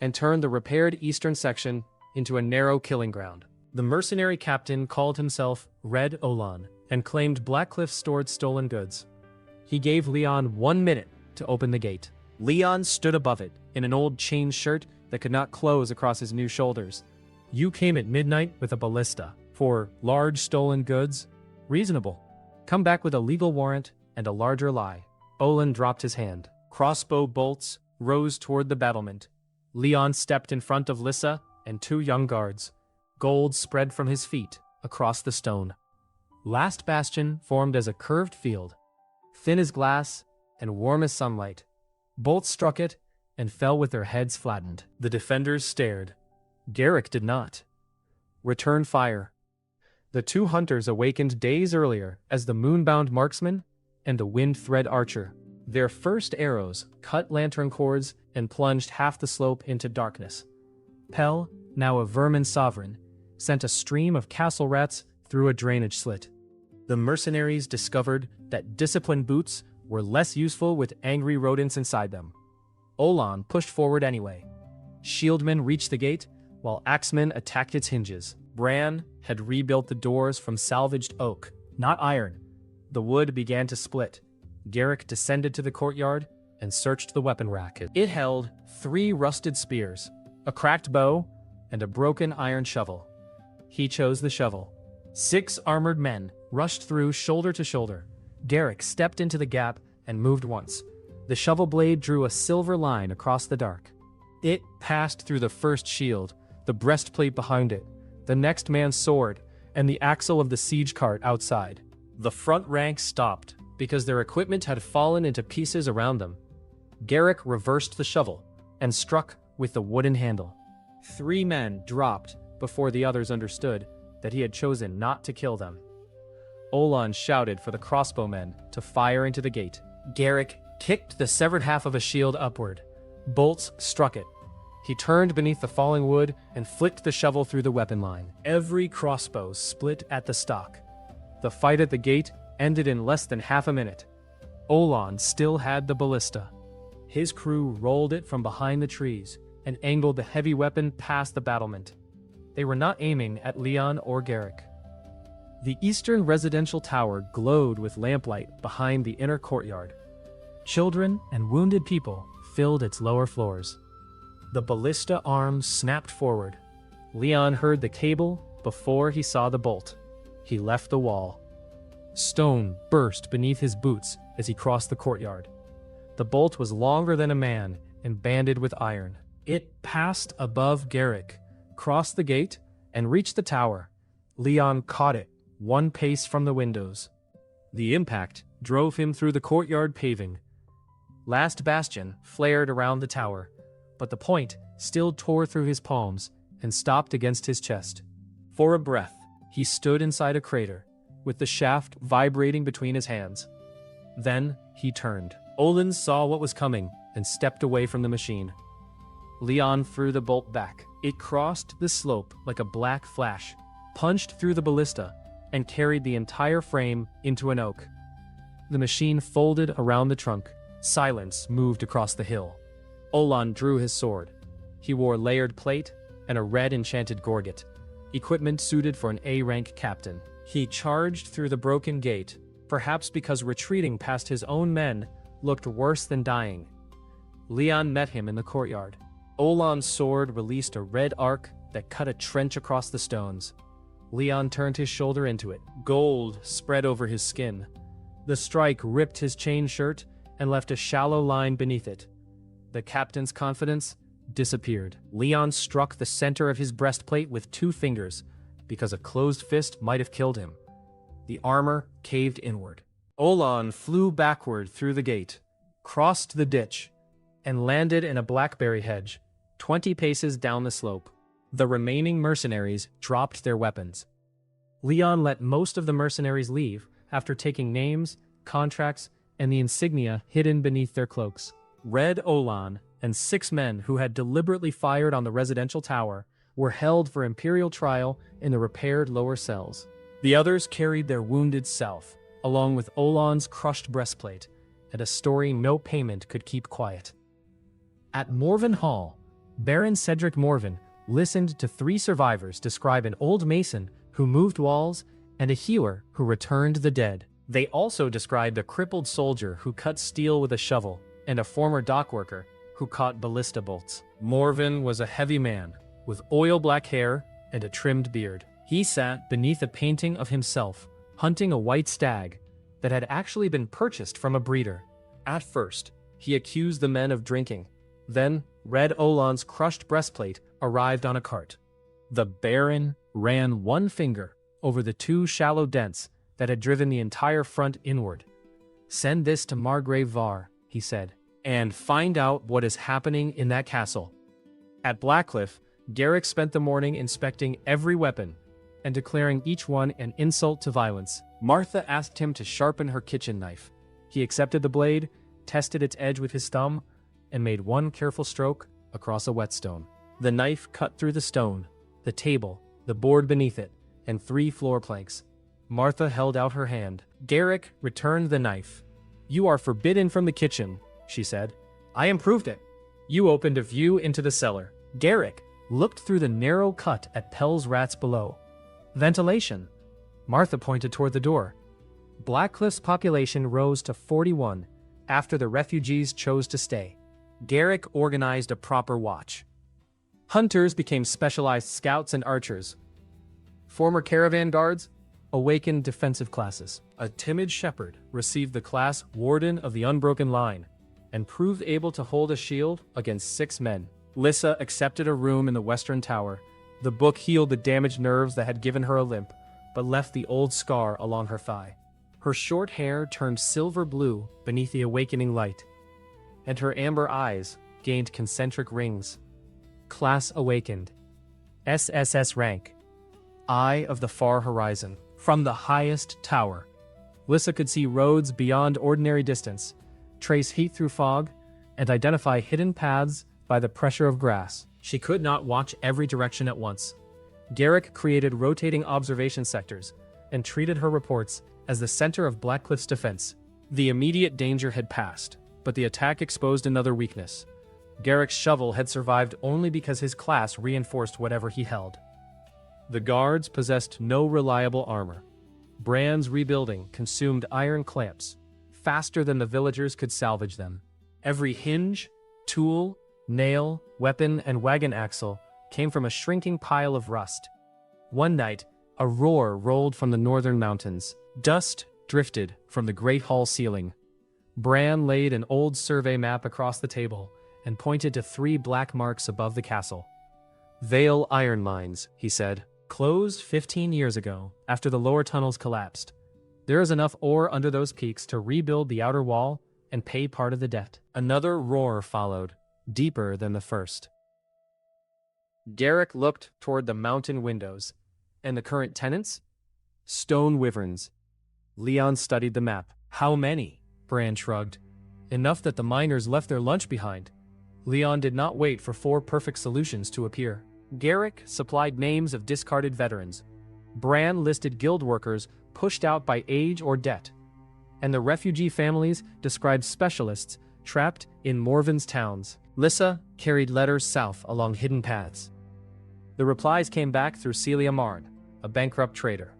and turned the repaired eastern section into a narrow killing ground. The mercenary captain called himself Red Olan and claimed Blackcliff stored stolen goods. He gave Leon 1 minute to open the gate. Leon stood above it in an old chain shirt that could not close across his new shoulders. "You came at midnight with a ballista for large stolen goods? Reasonable. Come back with a legal warrant and a larger lie." Olan dropped his hand. Crossbow bolts rose toward the battlement. Leon stepped in front of Lissa and 2 young guards. Gold spread from his feet across the stone. Last Bastion formed as a curved field, thin as glass and warm as sunlight. Bolts struck it and fell with their heads flattened. The defenders stared. Garrick did not. Return fire. The 2 hunters awakened days earlier as the moonbound marksman and the wind thread archer. Their first arrows cut lantern cords and plunged half the slope into darkness. Pell, now a vermin sovereign, sent a stream of castle rats through a drainage slit. The mercenaries discovered that disciplined boots were less useful with angry rodents inside them. Olan pushed forward anyway. Shieldmen reached the gate, while axemen attacked its hinges. Bran had rebuilt the doors from salvaged oak, not iron. The wood began to split. Garrick descended to the courtyard and searched the weapon rack. It held 3 rusted spears, a cracked bow, and a broken iron shovel. He chose the shovel. 6 armored men rushed through shoulder to shoulder. Garrick stepped into the gap and moved once. The shovel blade drew a silver line across the dark. It passed through the first shield, the breastplate behind it, the next man's sword, and the axle of the siege cart outside. The front rank stopped because their equipment had fallen into pieces around them. Garrick reversed the shovel and struck with the wooden handle. 3 men dropped before the others understood that he had chosen not to kill them. Olan shouted for the crossbowmen to fire into the gate. Garrick kicked the severed half of a shield upward. Bolts struck it. He turned beneath the falling wood and flicked the shovel through the weapon line. Every crossbow split at the stock. The fight at the gate ended in less than half a minute. Olan still had the ballista. His crew rolled it from behind the trees and angled the heavy weapon past the battlement. They were not aiming at Leon or Garrick. The eastern residential tower glowed with lamplight behind the inner courtyard. Children and wounded people filled its lower floors. The ballista arms snapped forward. Leon heard the cable before he saw the bolt. He left the wall. Stone burst beneath his boots as he crossed the courtyard. The bolt was longer than a man and banded with iron. It passed above Garrick, crossed the gate, and reached the tower. Leon caught it, one pace from the windows. The impact drove him through the courtyard paving. Last bastion flared around the tower, but the point still tore through his palms and stopped against his chest. For a breath, he stood inside a crater, with the shaft vibrating between his hands. Then he turned. Olin saw what was coming and stepped away from the machine. Leon threw the bolt back. It crossed the slope like a black flash, punched through the ballista, and carried the entire frame into an oak. The machine folded around the trunk. Silence moved across the hill. Olin drew his sword. He wore layered plate and a red enchanted gorget, equipment suited for an A-rank captain. He charged through the broken gate, perhaps because retreating past his own men looked worse than dying. Leon met him in the courtyard. Olin's sword released a red arc that cut a trench across the stones. Leon turned his shoulder into it. Gold spread over his skin. The strike ripped his chain shirt and left a shallow line beneath it. The captain's confidence disappeared. Leon struck the center of his breastplate with 2 fingers, because a closed fist might have killed him. The armor caved inward. Olin flew backward through the gate, crossed the ditch, and landed in a blackberry hedge, 20 paces down the slope. The remaining mercenaries dropped their weapons. Leon let most of the mercenaries leave after taking names, contracts, and the insignia hidden beneath their cloaks. Red Olin and 6 men who had deliberately fired on the residential tower were held for imperial trial in the repaired lower cells. The others carried their wounded south, along with Olin's crushed breastplate, and a story no payment could keep quiet. At Morven Hall, Baron Cedric Morven listened to 3 survivors describe an old mason who moved walls and a healer who returned the dead. They also described a crippled soldier who cut steel with a shovel and a former dock worker who caught ballista bolts. Morven was a heavy man with oil-black hair and a trimmed beard. He sat beneath a painting of himself hunting a white stag that had actually been purchased from a breeder. At first, he accused the men of drinking. Then, Red Olin's crushed breastplate arrived on a cart. The Baron ran one finger over the 2 shallow dents that had driven the entire front inward. "Send this to Margrave Var," he said, "and find out what is happening in that castle." At Blackcliff, Garrick spent the morning inspecting every weapon and declaring each one an insult to violence. Martha asked him to sharpen her kitchen knife. He accepted the blade, tested its edge with his thumb, and made one careful stroke across a whetstone. The knife cut through the stone, the table, the board beneath it, and 3 floor planks. Martha held out her hand. Garrick returned the knife. "You are forbidden from the kitchen," she said. "I improved it." You opened a view into the cellar. Garrick looked through the narrow cut at Pell's rats below. "Ventilation." Martha pointed toward the door. Blackcliff's population rose to 41 after the refugees chose to stay. Garrick organized a proper watch. Hunters became specialized scouts and archers. Former caravan guards awakened defensive classes. A timid shepherd received the class Warden of the Unbroken Line and proved able to hold a shield against 6 men. Lissa accepted a room in the Western Tower. The book healed the damaged nerves that had given her a limp, but left the old scar along her thigh. Her short hair turned silver blue beneath the awakening light, and her amber eyes gained concentric rings. Class awakened. SSS-rank. Eye of the far horizon. From the highest tower, Lissa could see roads beyond ordinary distance, trace heat through fog, and identify hidden paths by the pressure of grass. She could not watch every direction at once. Garrick created rotating observation sectors and treated her reports as the center of Blackcliff's defense. The immediate danger had passed, but the attack exposed another weakness. Garrick's shovel had survived only because his class reinforced whatever he held. The guards possessed no reliable armor. Brand's rebuilding consumed iron clamps, faster than the villagers could salvage them. Every hinge, tool, nail, weapon, and wagon axle came from a shrinking pile of rust. One night, a roar rolled from the northern mountains. Dust drifted from the great hall ceiling. Bran laid an old survey map across the table and pointed to 3 black marks above the castle. Vale iron mines, he said, closed 15 years ago after the lower tunnels collapsed. There is enough ore under those peaks to rebuild the outer wall and pay part of the debt. Another roar followed, deeper than the first. Garrick looked toward the mountain windows. And the current tenants? Stone wyverns. Leon studied the map. How many? Bran shrugged. Enough that the miners left their lunch behind. Leon did not wait for 4 perfect solutions to appear. Garrick supplied names of discarded veterans. Bran listed guild workers pushed out by age or debt. And the refugee families described specialists trapped in Morven's towns. Lyssa carried letters south along hidden paths. The replies came back through Celia Marn, a bankrupt trader.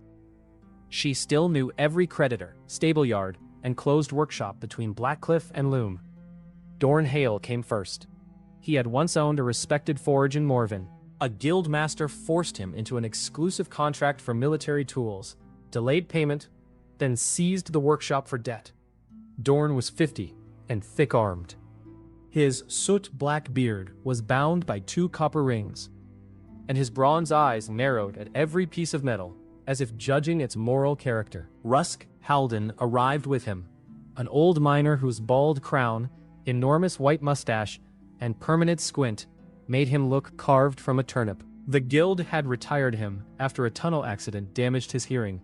She still knew every creditor, stableyard, and closed workshop between Blackcliff and Loom. Dorn Hale came first. He had once owned a respected forge in Morven. A guild master forced him into an exclusive contract for military tools, delayed payment, then seized the workshop for debt. Dorn was 50 and thick-armed. His soot-black beard was bound by 2 copper rings, and his bronze eyes narrowed at every piece of metal, as if judging its moral character. Rusk Halden arrived with him, an old miner whose bald crown, enormous white mustache, and permanent squint made him look carved from a turnip. The guild had retired him after a tunnel accident damaged his hearing.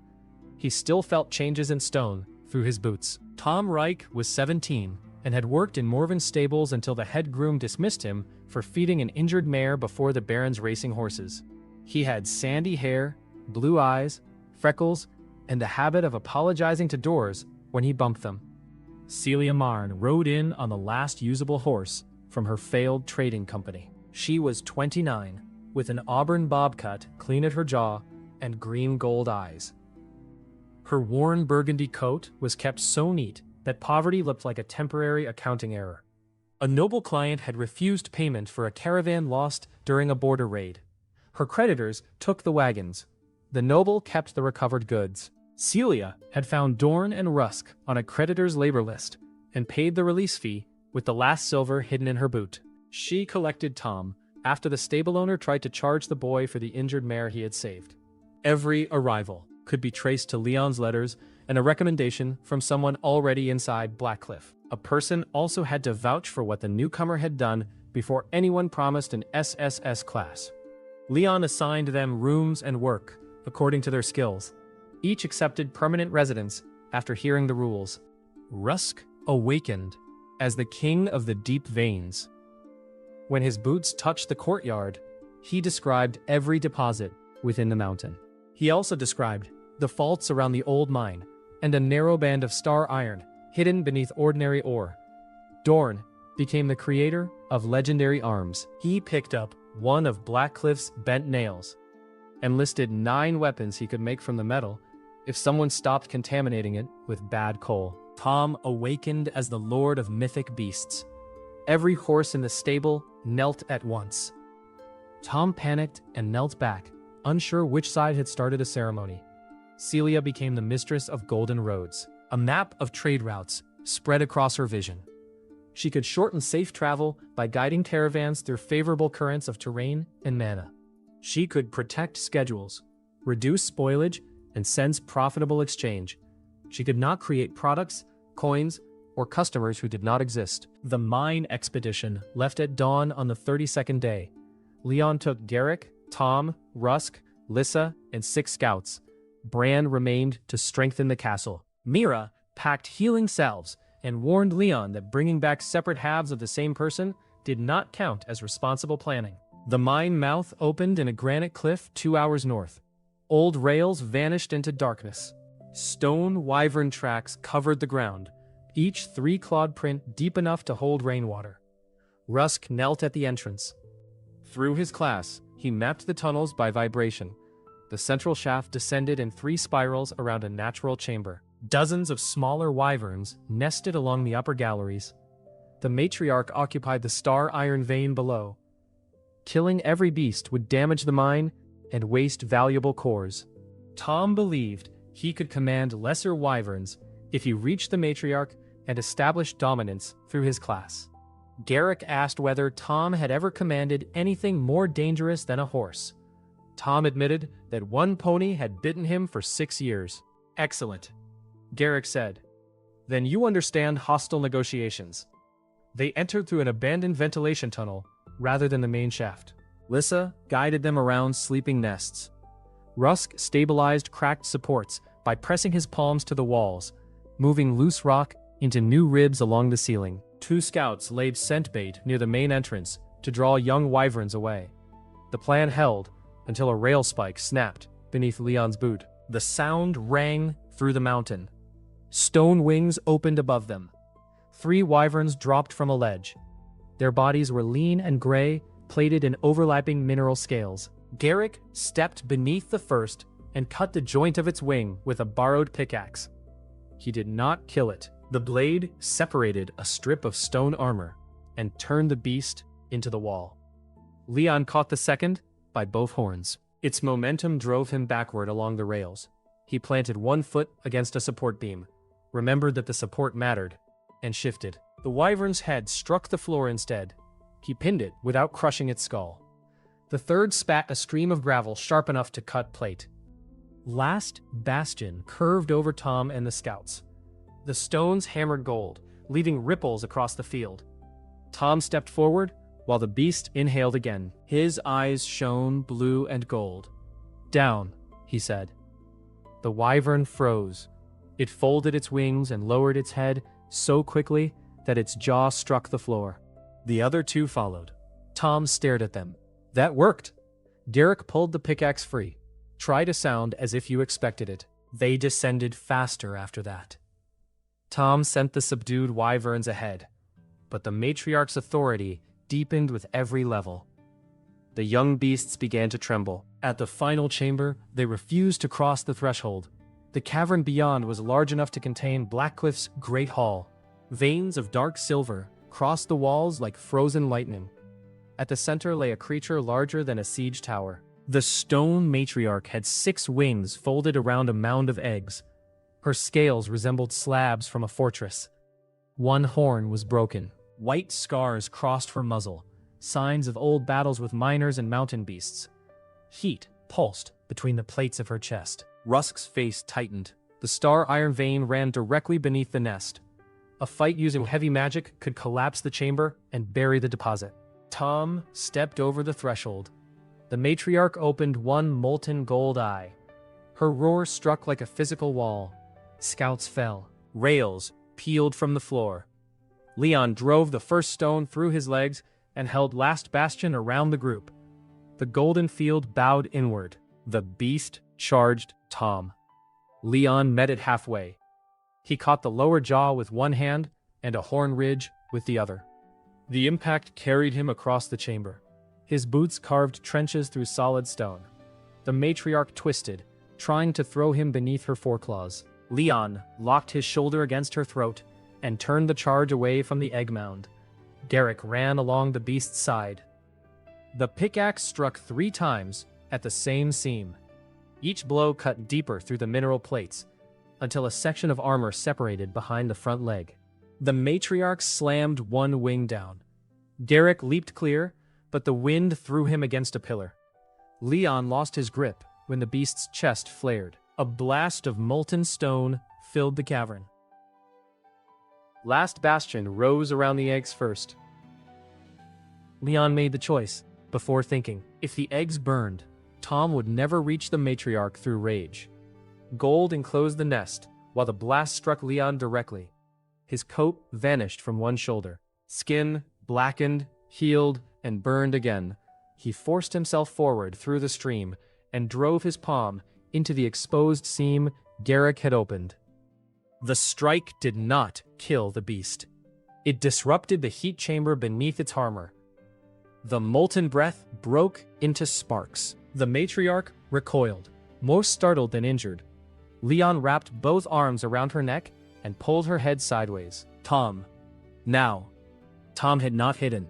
He still felt changes in stone through his boots. Tom Reich was 17 and had worked in Morven's stables until the head groom dismissed him for feeding an injured mare before the Baron's racing horses. He had sandy hair, blue eyes, freckles, and the habit of apologizing to doors when he bumped them. Celia Marn rode in on the last usable horse from her failed trading company. She was 29, with an auburn bob cut clean at her jaw and green gold eyes. Her worn burgundy coat was kept so neat that poverty looked like a temporary accounting error. A noble client had refused payment for a caravan lost during a border raid. Her creditors took the wagons. The noble kept the recovered goods. Celia had found Dorn and Rusk on a creditor's labor list and paid the release fee with the last silver hidden in her boot. She collected Tom after the stable owner tried to charge the boy for the injured mare he had saved. Every arrival could be traced to Leon's letters and a recommendation from someone already inside Blackcliff. A person also had to vouch for what the newcomer had done before anyone promised an SSS class. Leon assigned them rooms and work according to their skills. Each accepted permanent residence after hearing the rules. Rusk awakened as the king of the deep veins. When his boots touched the courtyard, he described every deposit within the mountain. He also described the faults around the old mine and a narrow band of star iron hidden beneath ordinary ore. Dorn became the creator of legendary arms. He picked up one of Blackcliff's bent nails and listed 9 weapons he could make from the metal if someone stopped contaminating it with bad coal. Tom awakened as the lord of mythic beasts. Every horse in the stable knelt at once. Tom panicked and knelt back, unsure which side had started a ceremony. Celia became the mistress of Golden Roads. A map of trade routes spread across her vision. She could shorten safe travel by guiding caravans through favorable currents of terrain and mana. She could protect schedules, reduce spoilage, and sense profitable exchange. She could not create products, coins, or customers who did not exist. The mine expedition left at dawn on the 32nd day. Leon took Garrick, Tom, Rusk, Lyssa, and 6 scouts. Bran remained to strengthen the castle. Mira packed healing salves and warned Leon that bringing back separate halves of the same person did not count as responsible planning. The mine mouth opened in a granite cliff 2 hours north. Old rails vanished into darkness. Stone wyvern tracks covered the ground, each 3-clawed print deep enough to hold rainwater. Rusk knelt at the entrance. Through his class, he mapped the tunnels by vibration. The central shaft descended in 3 spirals around a natural chamber. Dozens of smaller wyverns nested along the upper galleries. The matriarch occupied the star iron vein below. Killing every beast would damage the mine and waste valuable cores. Tom believed he could command lesser wyverns if he reached the matriarch and established dominance through his class. Garrick asked whether Tom had ever commanded anything more dangerous than a horse. Tom admitted that one pony had bitten him for 6 years. Excellent, Garrick said. Then you understand hostile negotiations. They entered through an abandoned ventilation tunnel rather than the main shaft. Lissa guided them around sleeping nests. Rusk stabilized cracked supports by pressing his palms to the walls, moving loose rock into new ribs along the ceiling. 2 scouts laid scent bait near the main entrance to draw young wyverns away. The plan held until a rail spike snapped beneath Leon's boot. The sound rang through the mountain. Stone wings opened above them. 3 wyverns dropped from a ledge. Their bodies were lean and gray, plated in overlapping mineral scales. Garrick stepped beneath the first and cut the joint of its wing with a borrowed pickaxe. He did not kill it. The blade separated a strip of stone armor and turned the beast into the wall. Leon caught the second by both horns. Its momentum drove him backward along the rails. He planted one foot against a support beam, remembered that the support mattered, and shifted. The wyvern's head struck the floor instead. He pinned it without crushing its skull. The third spat a stream of gravel sharp enough to cut plate. Last bastion curved over Tom and the scouts. The stones hammered gold, leaving ripples across the field. Tom stepped forward, while the beast inhaled again. His eyes shone blue and gold. "Down," he said. The wyvern froze. It folded its wings and lowered its head so quickly that its jaw struck the floor. The other 2 followed. Tom stared at them. That worked. Garrick pulled the pickaxe free. Try to sound as if you expected it. They descended faster after that. Tom sent the subdued wyverns ahead, but the matriarch's authority deepened with every level. The young beasts began to tremble. At the final chamber, they refused to cross the threshold. The cavern beyond was large enough to contain Blackcliff's great hall. Veins of dark silver crossed the walls like frozen lightning. At the center lay a creature larger than a siege tower. The stone matriarch had 6 wings folded around a mound of eggs. Her scales resembled slabs from a fortress. One horn was broken. White scars crossed her muzzle, signs of old battles with miners and mountain beasts. Heat pulsed between the plates of her chest. Rusk's face tightened. The star iron vein ran directly beneath the nest. A fight using heavy magic could collapse the chamber and bury the deposit. Tom stepped over the threshold. The matriarch opened one molten gold eye. Her roar struck like a physical wall. Scouts fell. Rails peeled from the floor. Leon drove the first stone through his legs and held last bastion around the group. The golden field bowed inward. The beast charged Tom. Leon met it halfway. He caught the lower jaw with one hand and a horn ridge with the other. The impact carried him across the chamber. His boots carved trenches through solid stone. The matriarch twisted, trying to throw him beneath her foreclaws. Leon locked his shoulder against her throat and turned the charge away from the egg mound. Garrick ran along the beast's side. The pickaxe struck 3 times at the same seam. Each blow cut deeper through the mineral plates until a section of armor separated behind the front leg. The matriarch slammed one wing down. Garrick leaped clear, but the wind threw him against a pillar. Leon lost his grip when the beast's chest flared. A blast of molten stone filled the cavern. Last bastion rose around the eggs first. Leon made the choice, before thinking. If the eggs burned, Tom would never reach the matriarch through rage. Gold enclosed the nest, while the blast struck Leon directly. His coat vanished from one shoulder. Skin blackened, healed, and burned again. He forced himself forward through the stream and drove his palm into the exposed seam Garrick had opened. The strike did not kill the beast. It disrupted the heat chamber beneath its armor. The molten breath broke into sparks. The matriarch recoiled, more startled than injured. Leon wrapped both arms around her neck and pulled her head sideways. Tom. Now. Tom had not hidden.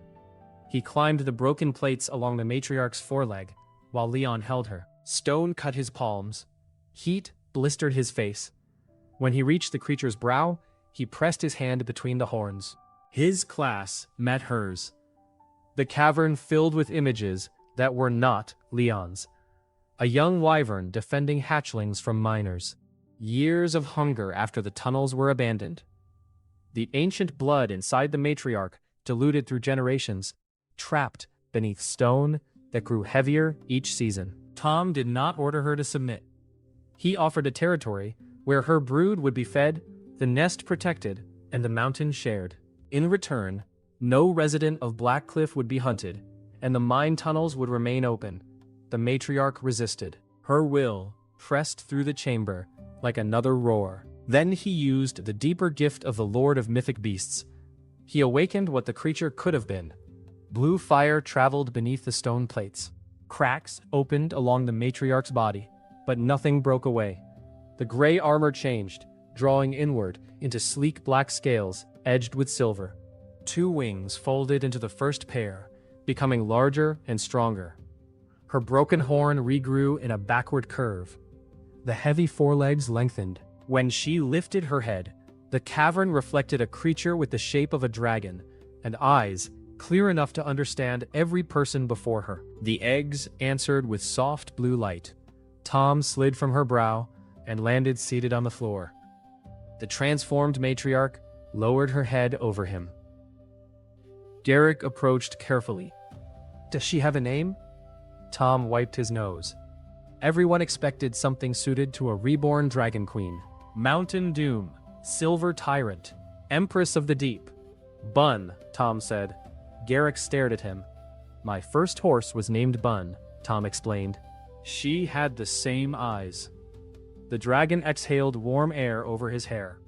He climbed the broken plates along the matriarch's foreleg, while Leon held her. Stone cut his palms. Heat blistered his face. When he reached the creature's brow, he pressed his hand between the horns. His class met hers. The cavern filled with images that were not Leon's. A young wyvern defending hatchlings from miners. Years of hunger after the tunnels were abandoned. The ancient blood inside the matriarch, diluted through generations, trapped beneath stone that grew heavier each season. Tom did not order her to submit. He offered a territory where her brood would be fed, the nest protected, and the mountain shared. In return, no resident of Black Cliff would be hunted, and the mine tunnels would remain open. The matriarch resisted. Her will pressed through the chamber like another roar. Then he used the deeper gift of the Lord of Mythic Beasts. He awakened what the creature could have been. Blue fire traveled beneath the stone plates. Cracks opened along the matriarch's body, but nothing broke away. The gray armor changed, drawing inward into sleek black scales edged with silver. 2 wings folded into the first pair, becoming larger and stronger. Her broken horn regrew in a backward curve. The heavy forelegs lengthened. When she lifted her head, the cavern reflected a creature with the shape of a dragon, and eyes clear enough to understand every person before her. The eggs answered with soft blue light. Tom slid from her brow and landed seated on the floor. The transformed matriarch lowered her head over him. Derek approached carefully. "Does she have a name?" Tom wiped his nose. Everyone expected something suited to a reborn dragon queen. Mountain Doom, Silver Tyrant, Empress of the Deep. Bun, Tom said. Garrick stared at him. "My first horse was named Bun," Tom explained. She had the same eyes. The dragon exhaled warm air over his hair.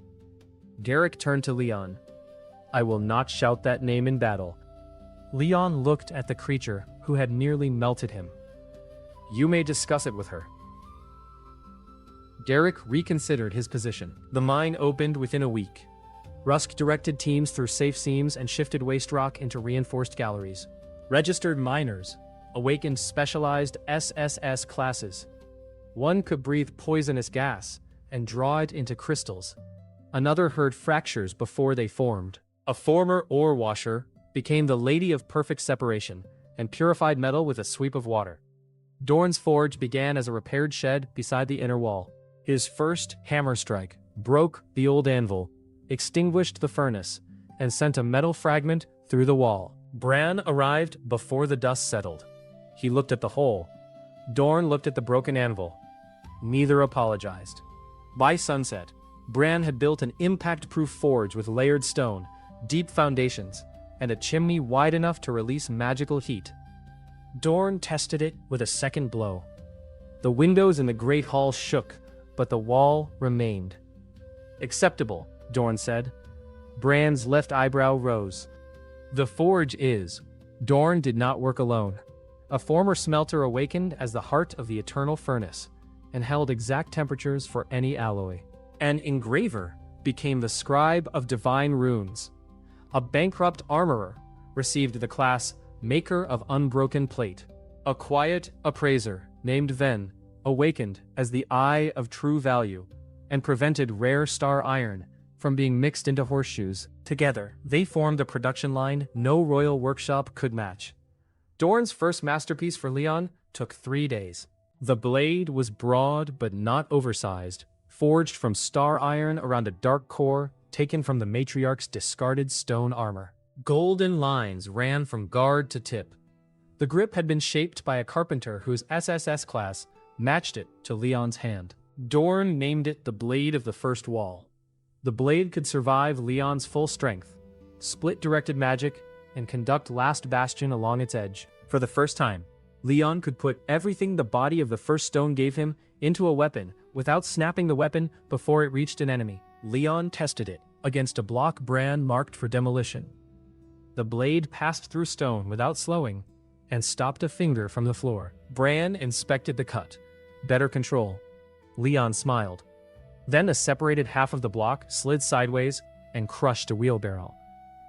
Derek turned to Leon. "I will not shout that name in battle." Leon looked at the creature who had nearly melted him. "You may discuss it with her." Derek reconsidered his position. The mine opened within a week. Rusk directed teams through safe seams and shifted waste rock into reinforced galleries. Registered miners awakened specialized SSS classes. One could breathe poisonous gas and draw it into crystals. Another heard fractures before they formed. A former ore washer became the Lady of Perfect Separation and purified metal with a sweep of water. Dorn's forge began as a repaired shed beside the inner wall. His first hammer strike broke the old anvil, extinguished the furnace, and sent a metal fragment through the wall. Bran arrived before the dust settled. He looked at the hole. Dorn looked at the broken anvil. Neither apologized. By sunset, Bran had built an impact-proof forge with layered stone, deep foundations, and a chimney wide enough to release magical heat. Dorn tested it with a second blow. The windows in the great hall shook, but the wall remained. "Acceptable," Dorn said. Bran's left eyebrow rose. "The forge is." Dorn did not work alone. A former smelter awakened as the heart of the eternal furnace, and held exact temperatures for any alloy. An engraver became the scribe of divine runes. A bankrupt armorer received the class Maker of Unbroken Plate. A quiet appraiser named Ven awakened as the Eye of True Value, and prevented rare star iron from being mixed into horseshoes. Together, they formed a production line no royal workshop could match. Dorn's first masterpiece for Leon took 3 days. The blade was broad but not oversized, forged from star iron around a dark core taken from the matriarch's discarded stone armor. Golden lines ran from guard to tip. The grip had been shaped by a carpenter whose SSS class matched it to Leon's hand. Dorn named it the Blade of the First Wall. The blade could survive Leon's full strength, split directed magic, and conduct Last Bastion along its edge. For the first time, Leon could put everything the body of the first stone gave him into a weapon without snapping the weapon before it reached an enemy. Leon tested it against a block Bran marked for demolition. The blade passed through stone without slowing and stopped a finger from the floor. Bran inspected the cut. Better control. Leon smiled. Then a separated half of the block slid sideways and crushed a wheelbarrow.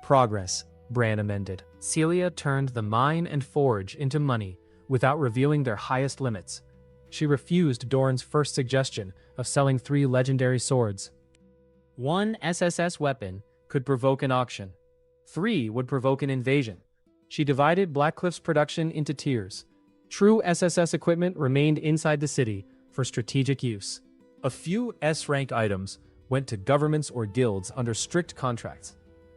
Progress. Bran amended. Celia turned the mine and forge into money without revealing their highest limits. She refused Doran's first suggestion of selling 3 legendary swords. 1 SSS weapon could provoke an auction. 3 would provoke an invasion. She divided Blackcliff's production into tiers. True SSS equipment remained inside the city for strategic use. A few S-rank items went to governments or guilds under strict contracts.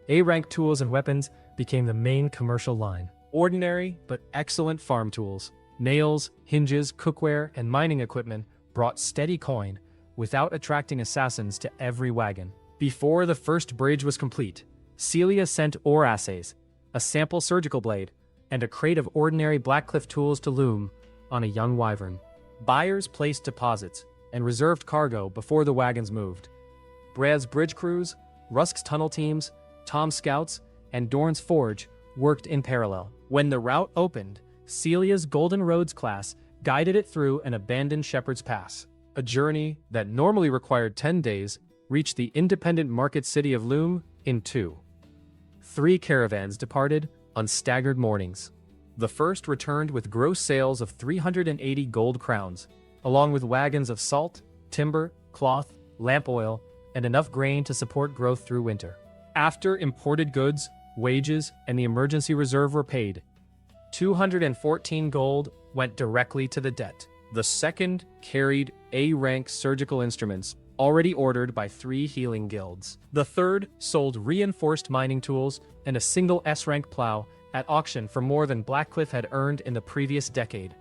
A-rank tools and weapons became the main commercial line. Ordinary but excellent farm tools, nails, hinges, cookware, and mining equipment brought steady coin without attracting assassins to every wagon. Before the first bridge was complete, Celia sent ore assays, a sample surgical blade, and a crate of ordinary Blackcliff tools to loom on a young wyvern. Buyers placed deposits and reserved cargo before the wagons moved. Brad's bridge crews, Rusk's tunnel teams, Tom's scouts, and Dorn's forge worked in parallel. When the route opened, Celia's Golden Roads class guided it through an abandoned Shepherd's Pass. A journey that normally required 10 days reached the independent market city of Loom in 2. 3 caravans departed on staggered mornings. The first returned with gross sales of 380 gold crowns, along with wagons of salt, timber, cloth, lamp oil, and enough grain to support growth through winter. After imported goods, wages, and the emergency reserve were paid, 214 gold went directly to the debt. The second carried A-rank surgical instruments, already ordered by 3 healing guilds. The third sold reinforced mining tools and a single S-rank plow at auction for more than Blackcliff had earned in the previous decade.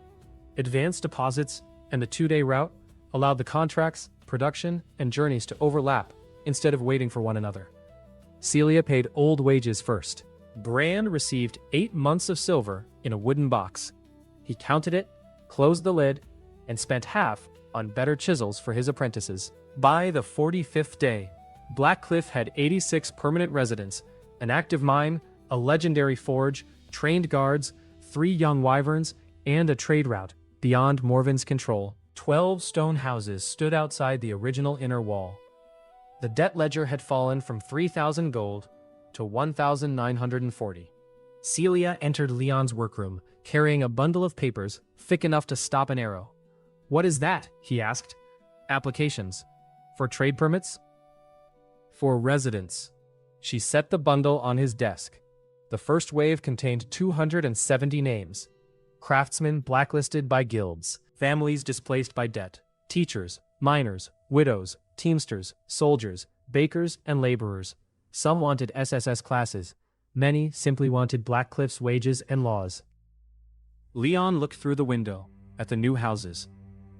Advanced deposits and the 2-day route allowed the contracts, production, and journeys to overlap instead of waiting for one another. Celia paid old wages first. Bran received 8 months of silver in a wooden box. He counted it, closed the lid, and spent half on better chisels for his apprentices. By the 45th day, Blackcliff had 86 permanent residents, an active mine, a legendary forge, trained guards, 3 young wyverns, and a trade route beyond Morven's control. 12 stone houses stood outside the original inner wall. The debt ledger had fallen from 3,000 gold to 1,940. Celia entered Leon's workroom, carrying a bundle of papers thick enough to stop an arrow. "What is that?" he asked. "Applications. For trade permits?" "For residents." She set the bundle on his desk. The first wave contained 270 names. Craftsmen blacklisted by guilds, families displaced by debt, teachers, miners, widows, teamsters, soldiers, bakers, and laborers. Some wanted SSS classes. Many simply wanted Blackcliff's wages and laws. Leon looked through the window, at the new houses,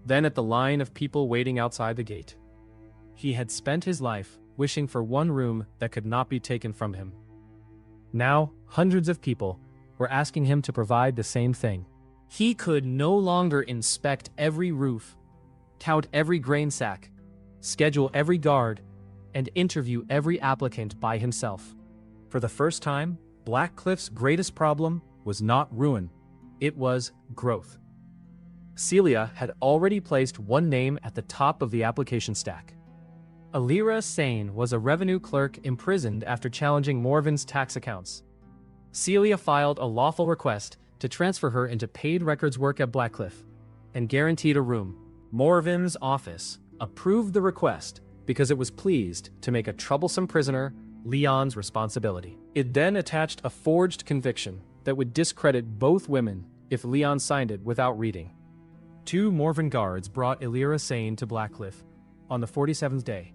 then at the line of people waiting outside the gate. He had spent his life wishing for one room that could not be taken from him. Now, hundreds of people were asking him to provide the same thing. He could no longer inspect every roof, count every grain sack, schedule every guard, and interview every applicant by himself. For the first time, Blackcliff's greatest problem was not ruin. It was growth. Celia had already placed one name at the top of the application stack. Alira Sane was a revenue clerk imprisoned after challenging Morven's tax accounts. Celia filed a lawful request to transfer her into paid records work at Blackcliff and guaranteed a room. Morven's office approved the request because it was pleased to make a troublesome prisoner Leon's responsibility. It then attached a forged conviction that would discredit both women if Leon signed it without reading. 2 Morven guards brought Alira Sane to Blackcliff on the 47th day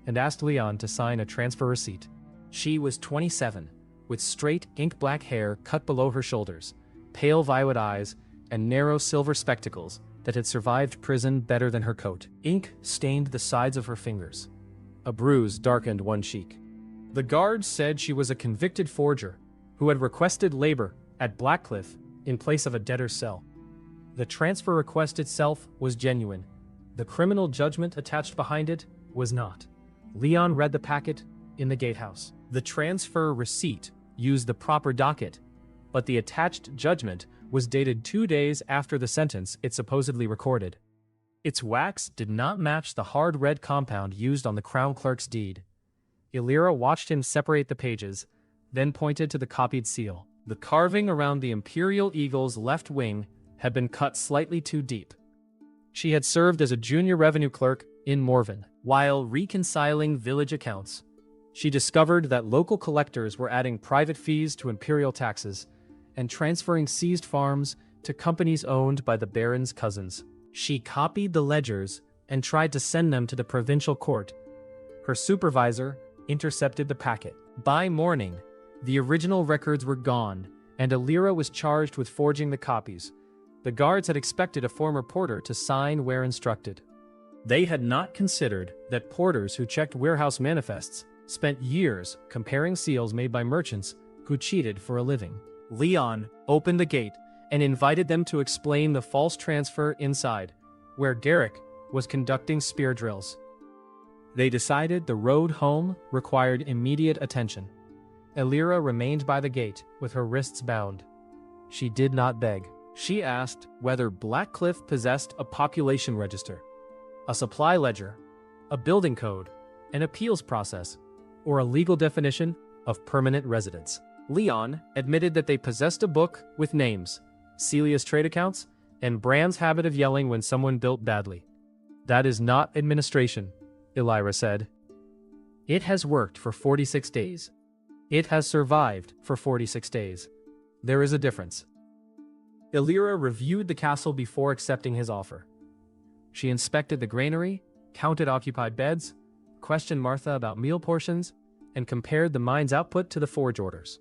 and asked Leon to sign a transfer receipt. She was 27, with straight ink-black hair cut below her shoulders, pale violet eyes, and narrow silver spectacles that had survived prison better than her coat. Ink stained the sides of her fingers. A bruise darkened one cheek. The guards said she was a convicted forger who had requested labor at Blackcliff in place of a debtor's cell. The transfer request itself was genuine. The criminal judgment attached behind it was not. Leon read the packet in the gatehouse. The transfer receipt used the proper docket, but the attached judgment was dated 2 days after the sentence it supposedly recorded. Its wax did not match the hard red compound used on the crown clerk's deed. Illyra watched him separate the pages, then pointed to the copied seal. The carving around the imperial eagle's left wing had been cut slightly too deep. She had served as a junior revenue clerk in Morven. While reconciling village accounts, she discovered that local collectors were adding private fees to imperial taxes and transferring seized farms to companies owned by the baron's cousins. She copied the ledgers and tried to send them to the provincial court. Her supervisor intercepted the packet. By morning, the original records were gone, and Alira was charged with forging the copies. The guards had expected a former porter to sign where instructed. They had not considered that porters who checked warehouse manifests spent years comparing seals made by merchants who cheated for a living. Leon opened the gate and invited them to explain the false transfer inside, where Garrick was conducting spear drills. They decided the road home required immediate attention. Alira remained by the gate with her wrists bound. She did not beg. She asked whether Blackcliff possessed a population register, a supply ledger, a building code, an appeals process, or a legal definition of permanent residence. Leon admitted that they possessed a book with names, Celia's trade accounts, and Bran's habit of yelling when someone built badly. That is not administration, Elira said. It has worked for 46 days. It has survived for 46 days. There is a difference. Elira reviewed the castle before accepting his offer. She inspected the granary, counted occupied beds, questioned Martha about meal portions, and compared the mine's output to the forge orders.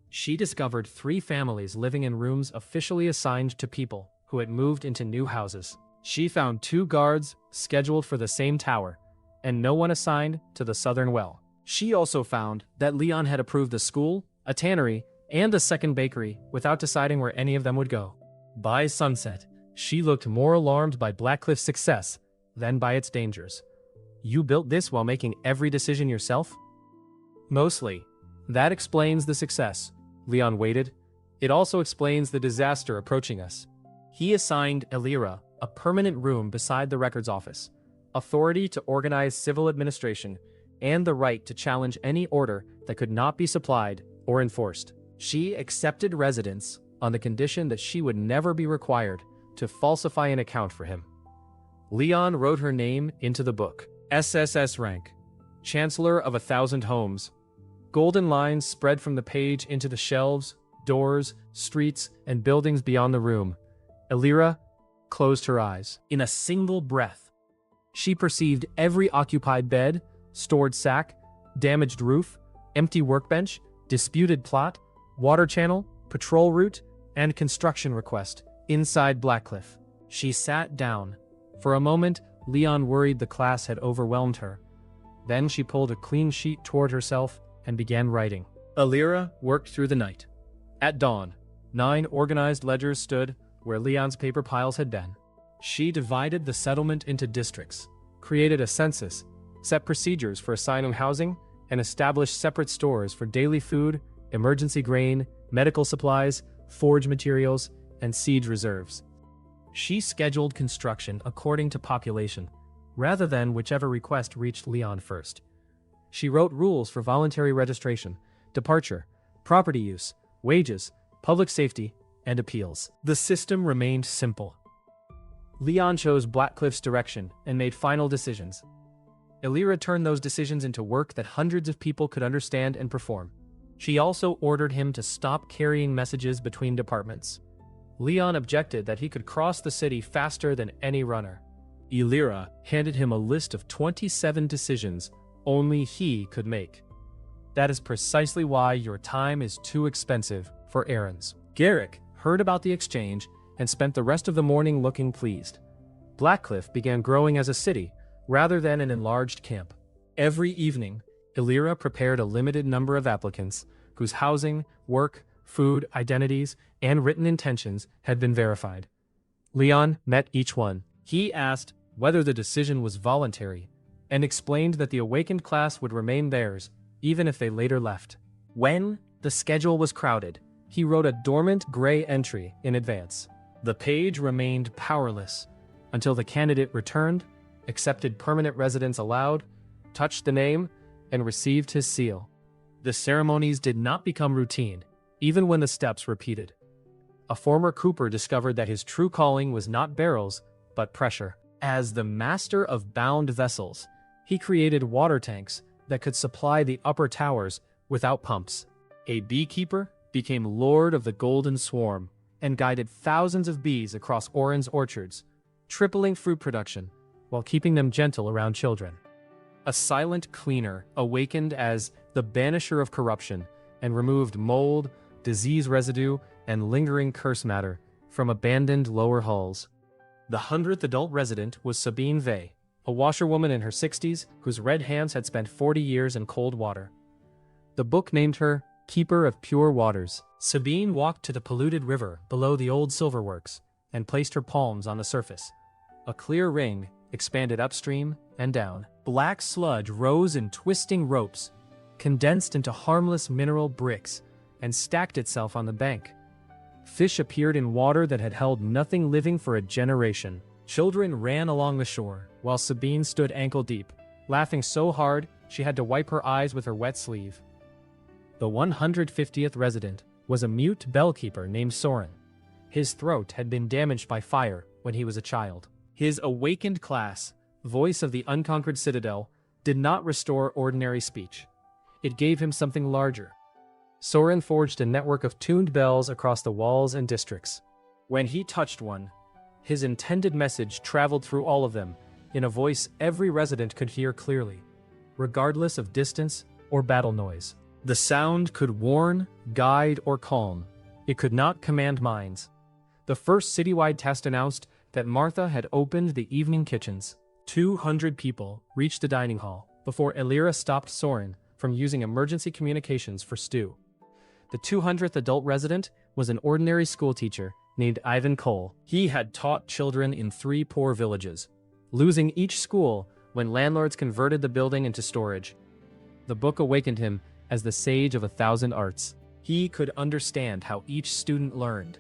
She discovered 3 families living in rooms officially assigned to people who had moved into new houses. She found 2 guards scheduled for the same tower, and no one assigned to the southern well. She also found that Leon had approved a school, a tannery, and a second bakery without deciding where any of them would go. By sunset, she looked more alarmed by Blackcliff's success than by its dangers. You built this while making every decision yourself? Mostly. That explains the success. Leon waited. It also explains the disaster approaching us. He assigned Elira a permanent room beside the records office, authority to organize civil administration, and the right to challenge any order that could not be supplied or enforced. She accepted residence on the condition that she would never be required to falsify an account for him. Leon wrote her name into the book. SSS-rank, Chancellor of 1,000 homes. Golden lines spread from the page into the shelves, doors, streets, and buildings beyond the room. Elira closed her eyes. In a single breath, she perceived every occupied bed, stored sack, damaged roof, empty workbench, disputed plot, water channel, patrol route, and construction request inside Blackcliff. She sat down. For a moment, Leon worried the class had overwhelmed her. Then she pulled a clean sheet toward herself and began writing. Elira worked through the night. At dawn, 9 organized ledgers stood where Leon's paper piles had been. She divided the settlement into districts, created a census, set procedures for assigning housing, and established separate stores for daily food, emergency grain, medical supplies, forge materials, and siege reserves. She scheduled construction according to population, rather than whichever request reached Leon first. She wrote rules for voluntary registration, departure, property use, wages, public safety, and appeals. The system remained simple. Leon chose Blackcliff's direction and made final decisions. Elira turned those decisions into work that hundreds of people could understand and perform. She also ordered him to stop carrying messages between departments. Leon objected that he could cross the city faster than any runner. Elira handed him a list of 27 decisions only he could make. That is precisely why your time is too expensive for errands. Garrick heard about the exchange and spent the rest of the morning looking pleased. Blackcliff began growing as a city rather than an enlarged camp. Every evening, Elira prepared a limited number of applicants whose housing, work, food, identities, and written intentions had been verified. Leon met each one. He asked whether the decision was voluntary and explained that the awakened class would remain theirs even if they later left. When the schedule was crowded, he wrote a dormant gray entry in advance. The page remained powerless until the candidate returned, accepted permanent residence allowed, touched the name, and received his seal. The ceremonies did not become routine, even when the steps repeated. A former cooper discovered that his true calling was not barrels, but pressure. As the master of bound vessels, he created water tanks that could supply the upper towers without pumps. A beekeeper became lord of the golden swarm and guided thousands of bees across Oren's orchards, tripling fruit production while keeping them gentle around children. A silent cleaner awakened as the banisher of corruption and removed mold, disease residue, and lingering curse matter from abandoned lower halls. The 100th adult resident was Sabine Vale, a washerwoman in her 60s whose red hands had spent 40 years in cold water. The book named her Keeper of Pure Waters. Sabine walked to the polluted river below the old silverworks and placed her palms on the surface. A clear ring expanded upstream and down. Black sludge rose in twisting ropes, condensed into harmless mineral bricks, and stacked itself on the bank. Fish appeared in water that had held nothing living for a generation. Children ran along the shore, while Sabine stood ankle-deep, laughing so hard she had to wipe her eyes with her wet sleeve. The 150th resident was a mute bellkeeper named Soren. His throat had been damaged by fire when he was a child. His awakened class, voice of the unconquered citadel, did not restore ordinary speech. It gave him something larger. Soren forged a network of tuned bells across the walls and districts. When he touched one, his intended message traveled through all of them in a voice every resident could hear clearly, regardless of distance or battle noise. The sound could warn, guide, or calm. It could not command minds. The first citywide test announced that Martha had opened the evening kitchens. 200 people reached the dining hall before Elira stopped Soren from using emergency communications for stew. The 200th adult resident was an ordinary schoolteacher named Ivan Cole. He had taught children in 3 poor villages, losing each school when landlords converted the building into storage. The book awakened him as the sage of 1,000 arts. He could understand how each student learned,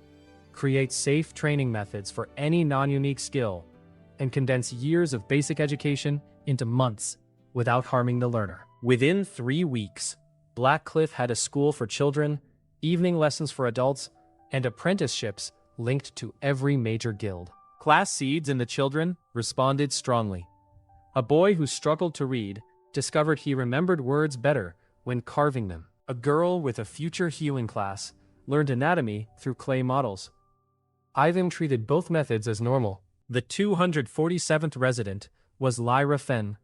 create safe training methods for any non-unique skill, and condense years of basic education into months without harming the learner. Within 3 weeks, Blackcliff had a school for children, evening lessons for adults, and apprenticeships linked to every major guild. Class seeds in the children responded strongly. A boy who struggled to read discovered he remembered words better when carving them. A girl with a future healing class learned anatomy through clay models. Ivan treated both methods as normal. The 247th resident was Lyra Fenn,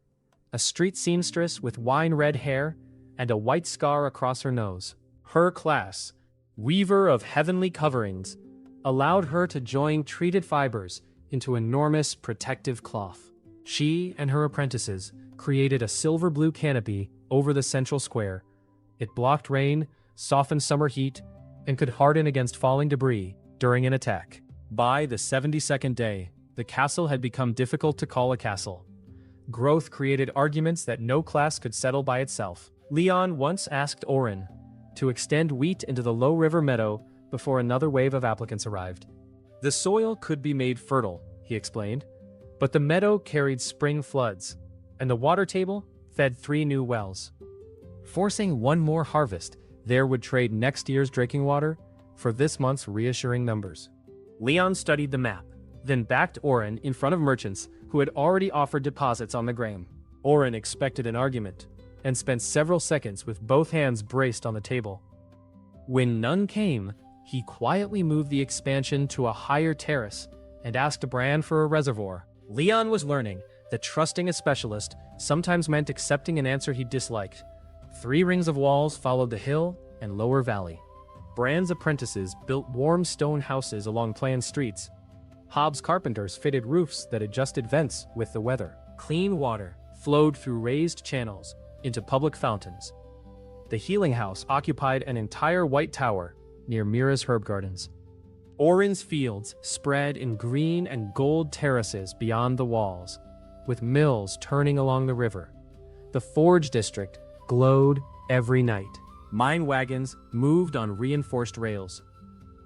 a street seamstress with wine-red hair and a white scar across her nose. Her class, Weaver of Heavenly Coverings, allowed her to join treated fibers into enormous protective cloth. She and her apprentices created a silver-blue canopy over the central square. It blocked rain, softened summer heat, and could harden against falling debris during an attack. By the 72nd day, the castle had become difficult to call a castle. Growth created arguments that no class could settle by itself. Leon once asked Oren to extend wheat into the low river meadow before another wave of applicants arrived. The soil could be made fertile, he explained, but the meadow carried spring floods, and the water table fed 3 new wells. Forcing one more harvest, there would trade next year's drinking water for this month's reassuring numbers. Leon studied the map, then backed Oren in front of merchants who had already offered deposits on the grain. Oren expected an argument, and spent several seconds with both hands braced on the table. When none came, he quietly moved the expansion to a higher terrace and asked Bran for a reservoir. Leon was learning that trusting a specialist sometimes meant accepting an answer he disliked. 3 rings of walls followed the hill and lower valley. Bran's apprentices built warm stone houses along planned streets. Hobbs carpenters fitted roofs that adjusted vents with the weather. Clean water flowed through raised channels into public fountains. The healing house occupied an entire white tower near Mira's herb gardens. Oren's fields spread in green and gold terraces beyond the walls, with mills turning along the river. The Forge district glowed every night. Mine wagons moved on reinforced rails.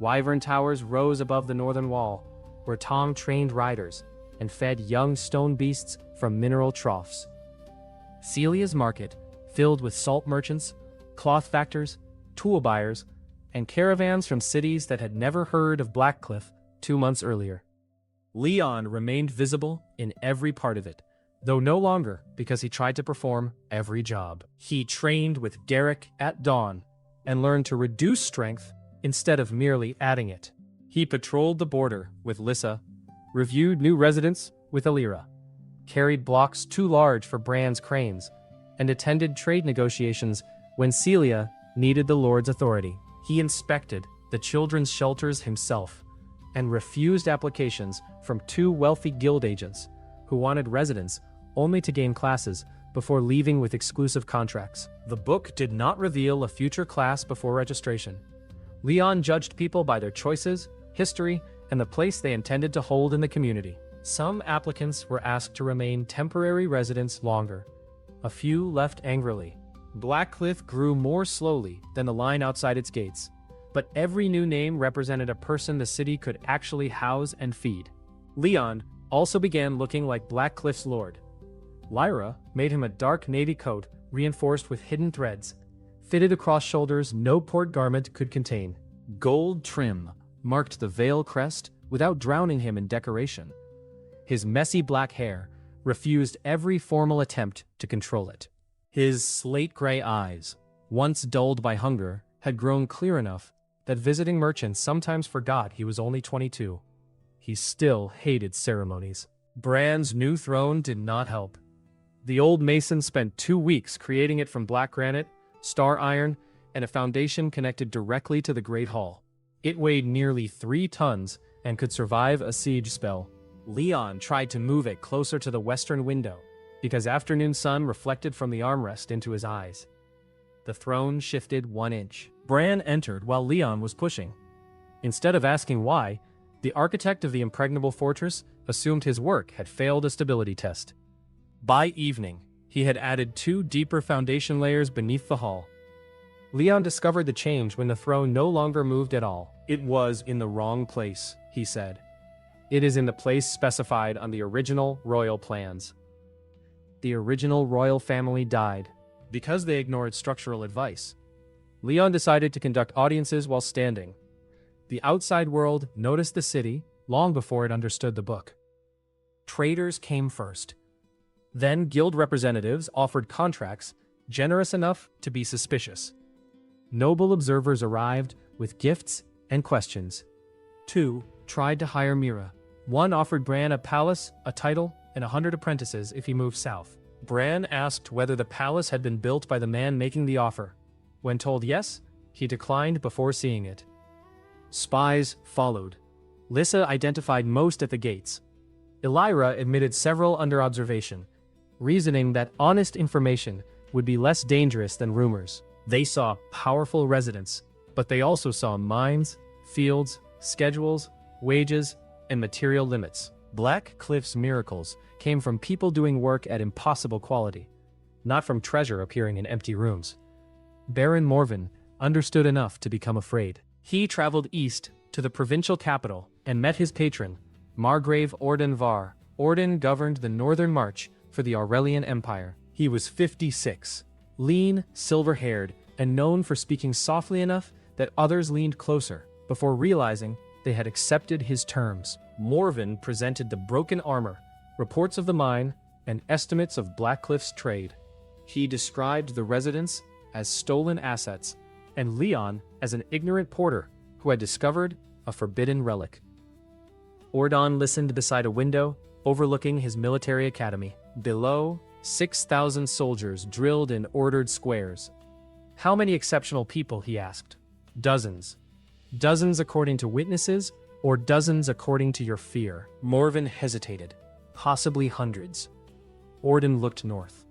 Wyvern towers rose above the northern wall, where Tom trained riders and fed young stone beasts from mineral troughs. Celia's market, filled with salt merchants, cloth factors, tool buyers, and caravans from cities that had never heard of Blackcliff 2 months earlier. Leon remained visible in every part of it, though no longer because he tried to perform every job. He trained with Derek at dawn and learned to reduce strength instead of merely adding it. He patrolled the border with Lissa, reviewed new residents with Alira, carried blocks too large for Bran's cranes, and attended trade negotiations when Celia needed the Lord's authority. He inspected the children's shelters himself and refused applications from 2 wealthy guild agents who wanted residents only to gain classes before leaving with exclusive contracts. The book did not reveal a future class before registration. Leon judged people by their choices, history, and the place they intended to hold in the community. Some applicants were asked to remain temporary residents longer. A few left angrily. Blackcliff grew more slowly than the line outside its gates, but every new name represented a person the city could actually house and feed. Leon also began looking like Blackcliff's lord. Lyra made him a dark navy coat reinforced with hidden threads, fitted across shoulders no port garment could contain. Gold trim marked the Vale crest without drowning him in decoration. His messy black hair refused every formal attempt to control it. His slate-gray eyes, once dulled by hunger, had grown clear enough that visiting merchants sometimes forgot he was only 22. He still hated ceremonies. Bran's new throne did not help. The old mason spent 2 weeks creating it from black granite, star iron, and a foundation connected directly to the Great Hall. It weighed nearly 3 tons and could survive a siege spell. Leon tried to move it closer to the western window, because afternoon sun reflected from the armrest into his eyes. The throne shifted 1 inch. Bran entered while Leon was pushing. Instead of asking why, the architect of the impregnable fortress assumed his work had failed a stability test. By evening, he had added 2 deeper foundation layers beneath the hall. Leon discovered the change when the throne no longer moved at all. It was in the wrong place, he said. It is in the place specified on the original royal plans. The original royal family died because they ignored structural advice. Leon decided to conduct audiences while standing. The outside world noticed the city long before it understood the book. Traders came first. Then guild representatives offered contracts generous enough to be suspicious. Noble observers arrived with gifts and questions. 2 tried to hire Mira. 1 offered Bran a palace, a title, and 100 apprentices if he moved south. Bran asked whether the palace had been built by the man making the offer. When told yes, he declined before seeing it. Spies followed. Lissa identified most at the gates. Elira admitted several under observation, reasoning that honest information would be less dangerous than rumors. They saw powerful residents, but they also saw mines, fields, schedules, wages, and material limits. Blackcliff's miracles came from people doing work at impossible quality, not from treasure appearing in empty rooms. Baron Morven understood enough to become afraid. He traveled east to the provincial capital and met his patron, Margrave Orden Var. Orden governed the northern march for the Aurelian Empire. He was 56, lean, silver-haired, and known for speaking softly enough that others leaned closer before realizing they had accepted his terms. Morven presented the broken armor, reports of the mine, and estimates of Blackcliff's trade. He described the residents as stolen assets, and Leon as an ignorant porter who had discovered a forbidden relic. Ordon listened beside a window overlooking his military academy. Below, 6,000 soldiers drilled in ordered squares. How many exceptional people, he asked. Dozens. Dozens according to witnesses, or dozens according to your fear? Morven hesitated. Possibly hundreds. Orden looked north.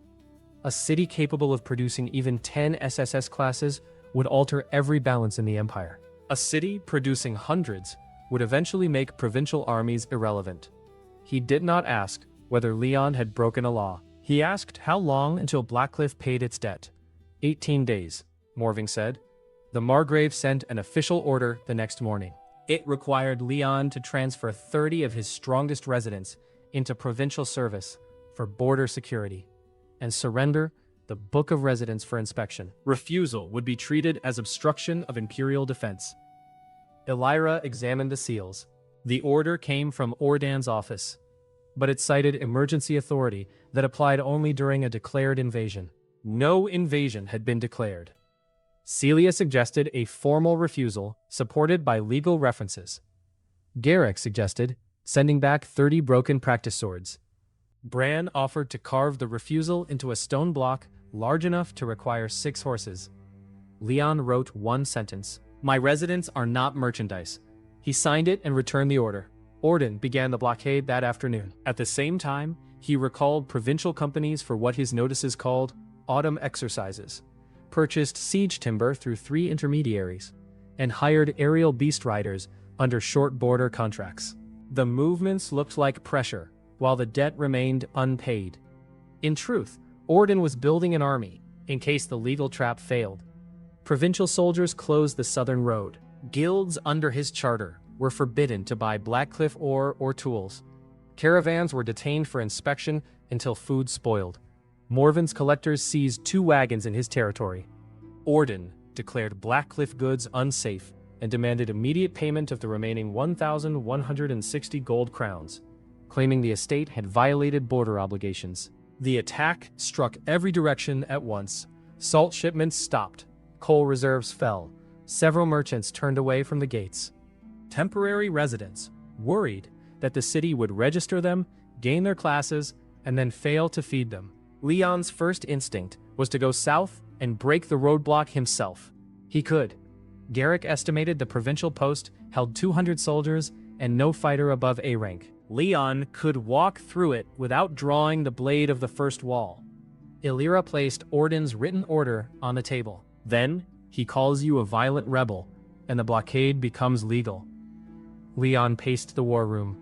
A city capable of producing even 10 SSS classes would alter every balance in the Empire. A city producing hundreds would eventually make provincial armies irrelevant. He did not ask whether Leon had broken a law. He asked how long until Blackcliff paid its debt. 18 days, Morven said. The Margrave sent an official order the next morning. It required Leon to transfer 30 of his strongest residents into provincial service for border security and surrender the Book of Residence for inspection. Refusal would be treated as obstruction of imperial defense. Elira examined the seals. The order came from Ordan's office, but it cited emergency authority that applied only during a declared invasion. No invasion had been declared. Celia suggested a formal refusal supported by legal references. Garrick suggested sending back 30 broken practice swords. Bran offered to carve the refusal into a stone block large enough to require 6 horses. Leon wrote one sentence: "My residents are not merchandise." He signed it and returned the order. Ordan began the blockade that afternoon. At the same time, he recalled provincial companies for what his notices called autumn exercises, purchased siege timber through 3 intermediaries, and hired aerial beast riders under short border contracts. The movements looked like pressure, while the debt remained unpaid. In truth, Ordan was building an army in case the legal trap failed. Provincial soldiers closed the southern road. Guilds under his charter were forbidden to buy Blackcliff ore or tools. Caravans were detained for inspection until food spoiled. Morven's collectors seized 2 wagons in his territory. Ordan declared Blackcliff goods unsafe and demanded immediate payment of the remaining 1,160 gold crowns, claiming the estate had violated border obligations. The attack struck every direction at once. Salt shipments stopped. Coal reserves fell. Several merchants turned away from the gates. Temporary residents, worried that the city would register them, gain their classes, and then fail to feed them. Leon's first instinct was to go south and break the roadblock himself. He could. Garrick estimated the provincial post held 200 soldiers and no fighter above A rank. Leon could walk through it without drawing the blade of the first wall. Elira placed Ordan's written order on the table. Then, he calls you a violent rebel, and the blockade becomes legal. Leon paced the war room.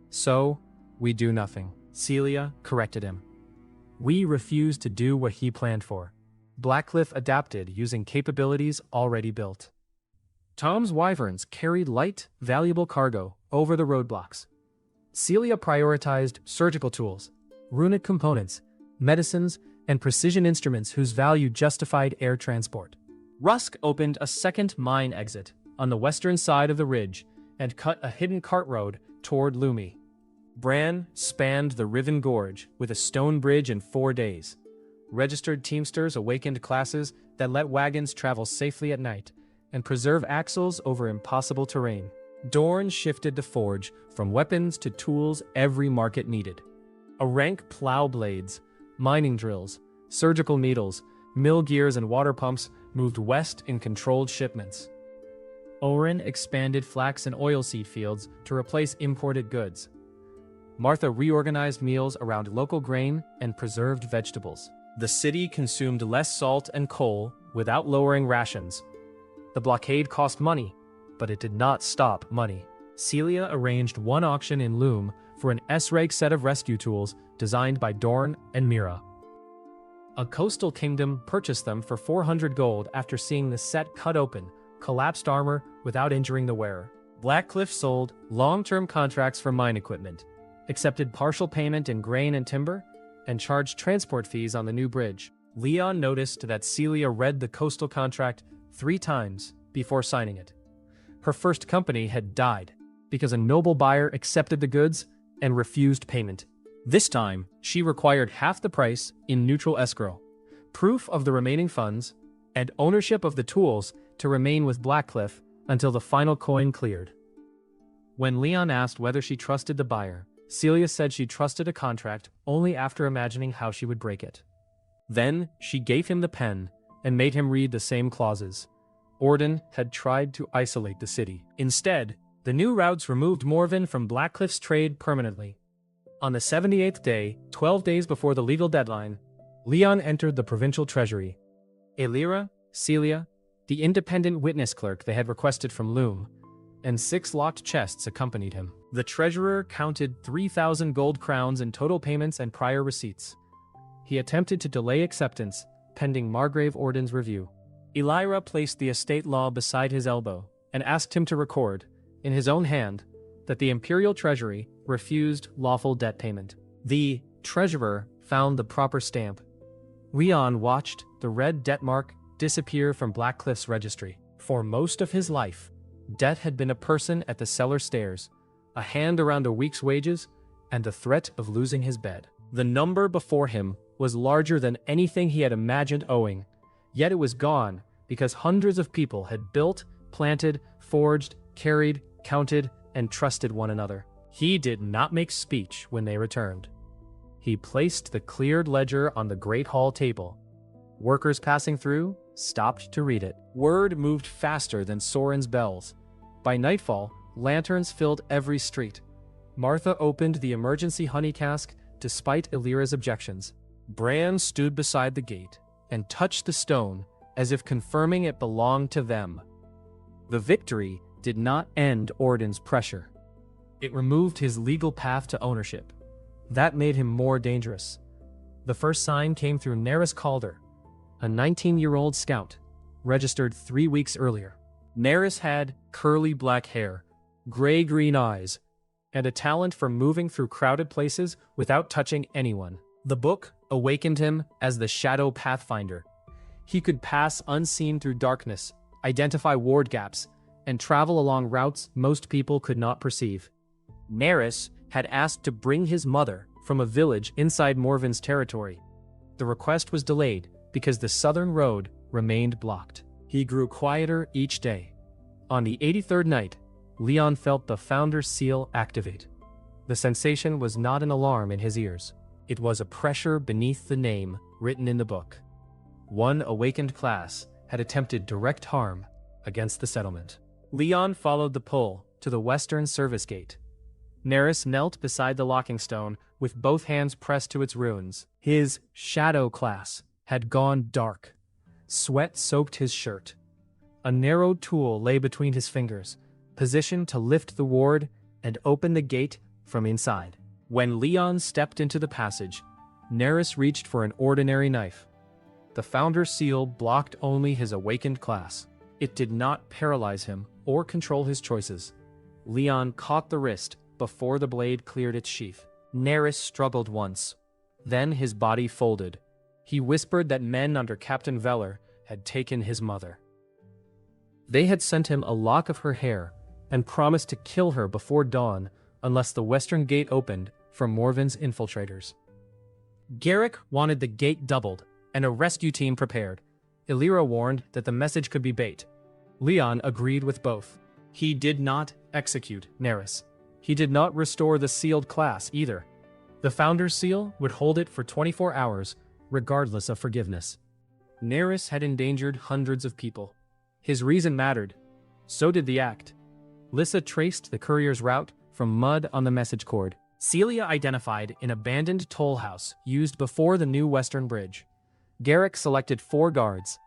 So, we do nothing. Celia corrected him. We refuse to do what he planned for. Blackcliff adapted using capabilities already built. Tom's wyverns carried light, valuable cargo over the roadblocks. Celia prioritized surgical tools, runic components, medicines, and precision instruments whose value justified air transport. Rusk opened a second mine exit on the western side of the ridge and cut a hidden cart road toward Lumi. Bran spanned the Riven Gorge with a stone bridge in 4 days. Registered teamsters awakened classes that let wagons travel safely at night and preserve axles over impossible terrain. Dorne shifted the forge from weapons to tools every market needed. A rank plow blades, mining drills, surgical needles, mill gears, and water pumps moved west in controlled shipments. Oren expanded flax and oilseed fields to replace imported goods. Martha reorganized meals around local grain and preserved vegetables. The city consumed less salt and coal without lowering rations. The blockade cost money, but it did not stop money. Celia arranged one auction in Loom for an S-rank set of rescue tools designed by Dorne and Mira. A coastal kingdom purchased them for 400 gold after seeing the set cut open, collapsed armor without injuring the wearer. Blackcliff sold long-term contracts for mine equipment, accepted partial payment in grain and timber, and charged transport fees on the new bridge. Leon noticed that Celia read the coastal contract 3 times before signing it. Her first company had died because a noble buyer accepted the goods and refused payment. This time, she required half the price in neutral escrow, proof of the remaining funds, and ownership of the tools to remain with Blackcliff until the final coin cleared. When Leon asked whether she trusted the buyer, Celia said she trusted a contract only after imagining how she would break it. Then, she gave him the pen and made him read the same clauses. Ordan had tried to isolate the city. Instead, the new routes removed Morven from Blackcliff's trade permanently. On the 78th day, 12 days before the legal deadline, Leon entered the provincial treasury. Elira, Celia, the independent witness clerk they had requested from Loom, and 6 locked chests accompanied him. The treasurer counted 3,000 gold crowns in total payments and prior receipts. He attempted to delay acceptance, pending Margrave Ordan's review. Elira placed the estate law beside his elbow and asked him to record, in his own hand, that the imperial treasury refused lawful debt payment. The treasurer found the proper stamp. Leon watched the red debt mark disappear from Blackcliff's registry. For most of his life, debt had been a person at the cellar stairs, a hand around a week's wages, and the threat of losing his bed. The number before him was larger than anything he had imagined owing, yet it was gone because hundreds of people had built, planted, forged, carried, counted, and trusted one another. He did not make speech when they returned. He placed the cleared ledger on the Great Hall table. Workers passing through stopped to read it. Word moved faster than Soren's bells. By nightfall, lanterns filled every street. Martha opened the emergency honey cask despite Elira's objections. Bran stood beside the gate and touched the stone as if confirming it belonged to them. The victory did not end Orden's pressure. It removed his legal path to ownership. That made him more dangerous. The first sign came through Neris Calder, a 19-year-old scout, registered 3 weeks earlier. Neris had curly black hair, gray-green eyes, and a talent for moving through crowded places without touching anyone. The book awakened him as the Shadow Pathfinder. He could pass unseen through darkness, identify ward gaps, and travel along routes most people could not perceive. Neris had asked to bring his mother from a village inside Morven's territory. The request was delayed because the southern road remained blocked. He grew quieter each day. On the 83rd night, Leon felt the Founder's seal activate. The sensation was not an alarm in his ears. It was a pressure beneath the name written in the book. One awakened class had attempted direct harm against the settlement. Leon followed the pull to the western service gate. Neris knelt beside the locking stone with both hands pressed to its runes. His shadow class had gone dark. Sweat soaked his shirt. A narrow tool lay between his fingers, positioned to lift the ward and open the gate from inside. When Leon stepped into the passage, Neris reached for an ordinary knife. The Founder's seal blocked only his awakened class. It did not paralyze him or control his choices. Leon caught the wrist before the blade cleared its sheath. Neris struggled once. Then his body folded. He whispered that men under Captain Vale had taken his mother. They had sent him a lock of her hair and promised to kill her before dawn unless the western gate opened for Morven's infiltrators. Garrick wanted the gate doubled and a rescue team prepared. Elira warned that the message could be bait. Leon agreed with both. He did not execute Neris. He did not restore the sealed class either. The Founder's seal would hold it for 24 hours, regardless of forgiveness. Neris had endangered hundreds of people. His reason mattered. So did the act. Lissa traced the courier's route from mud on the message cord. Celia identified an abandoned toll house used before the new Western Bridge. Garrick selected 4 guards.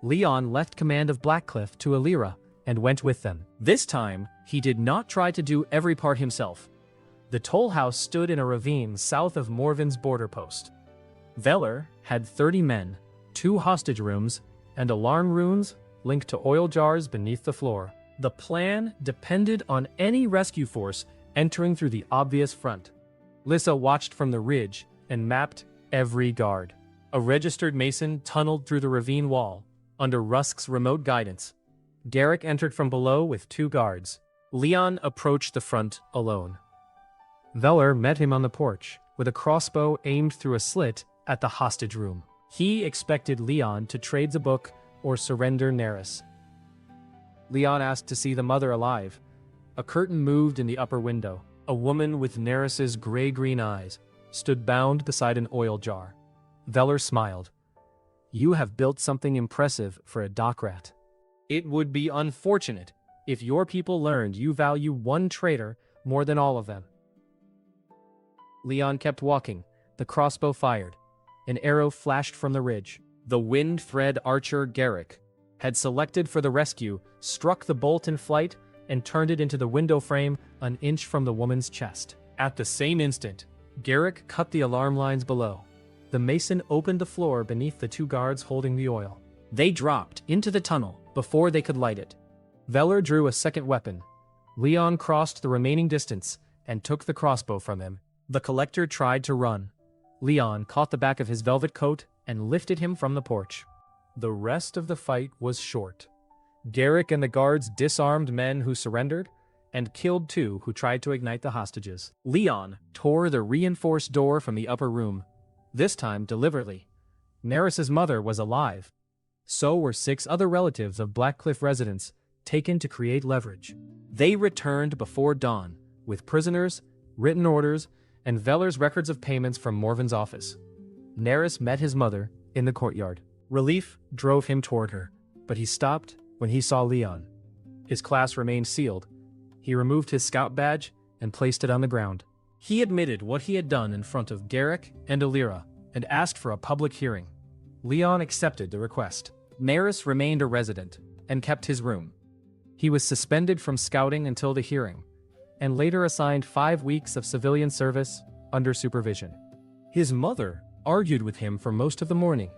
Leon left command of Blackcliff to Elira and went with them. This time, he did not try to do every part himself. The toll house stood in a ravine south of Morven's border post. Vale had 30 men, 2 hostage rooms, and alarm runes linked to oil jars beneath the floor. The plan depended on any rescue force entering through the obvious front. Lissa watched from the ridge and mapped every guard. A registered mason tunneled through the ravine wall, under Rusk's remote guidance. Garrick entered from below with 2 guards. Leon approached the front alone. Vale met him on the porch, with a crossbow aimed through a slit at the hostage room. He expected Leon to trade the book or surrender Neris. Leon asked to see the mother alive. A curtain moved in the upper window. A woman with Neris's gray-green eyes stood bound beside an oil jar. Vale smiled. "You have built something impressive for a dock rat. It would be unfortunate if your people learned you value one traitor more than all of them." Leon kept walking. The crossbow fired. An arrow flashed from the ridge. The wind-thread archer Garrick had selected for the rescue struck the bolt in flight and turned it into the window frame an inch from the woman's chest. At the same instant, Garrick cut the alarm lines below. The mason opened the floor beneath the 2 guards holding the oil. They dropped into the tunnel before they could light it. Vale drew a second weapon. Leon crossed the remaining distance and took the crossbow from him. The collector tried to run. Leon caught the back of his velvet coat and lifted him from the porch. The rest of the fight was short. Garrick and the guards disarmed men who surrendered and killed 2 who tried to ignite the hostages. Leon tore the reinforced door from the upper room, this time deliberately. Neris's mother was alive. So were 6 other relatives of Blackcliff residents, taken to create leverage. They returned before dawn, with prisoners, written orders, and Veller's records of payments from Morven's office. Neris met his mother in the courtyard. Relief drove him toward her, but he stopped when he saw Leon. His class remained sealed. He removed his scout badge and placed it on the ground. He admitted what he had done in front of Garrick and Illyra and asked for a public hearing. Leon accepted the request. Neris remained a resident and kept his room. He was suspended from scouting until the hearing, and later assigned 5 weeks of civilian service under supervision. His mother argued with him for most of the morning,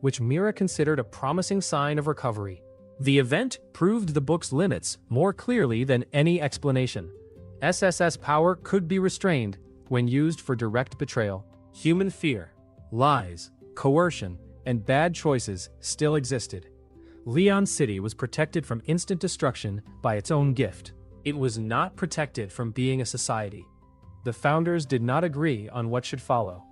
which Mira considered a promising sign of recovery. The event proved the book's limits more clearly than any explanation. SSS power could be restrained when used for direct betrayal. Human fear, lies, coercion, and bad choices still existed. Leon City was protected from instant destruction by its own gift. It was not protected from being a society. The founders did not agree on what should follow.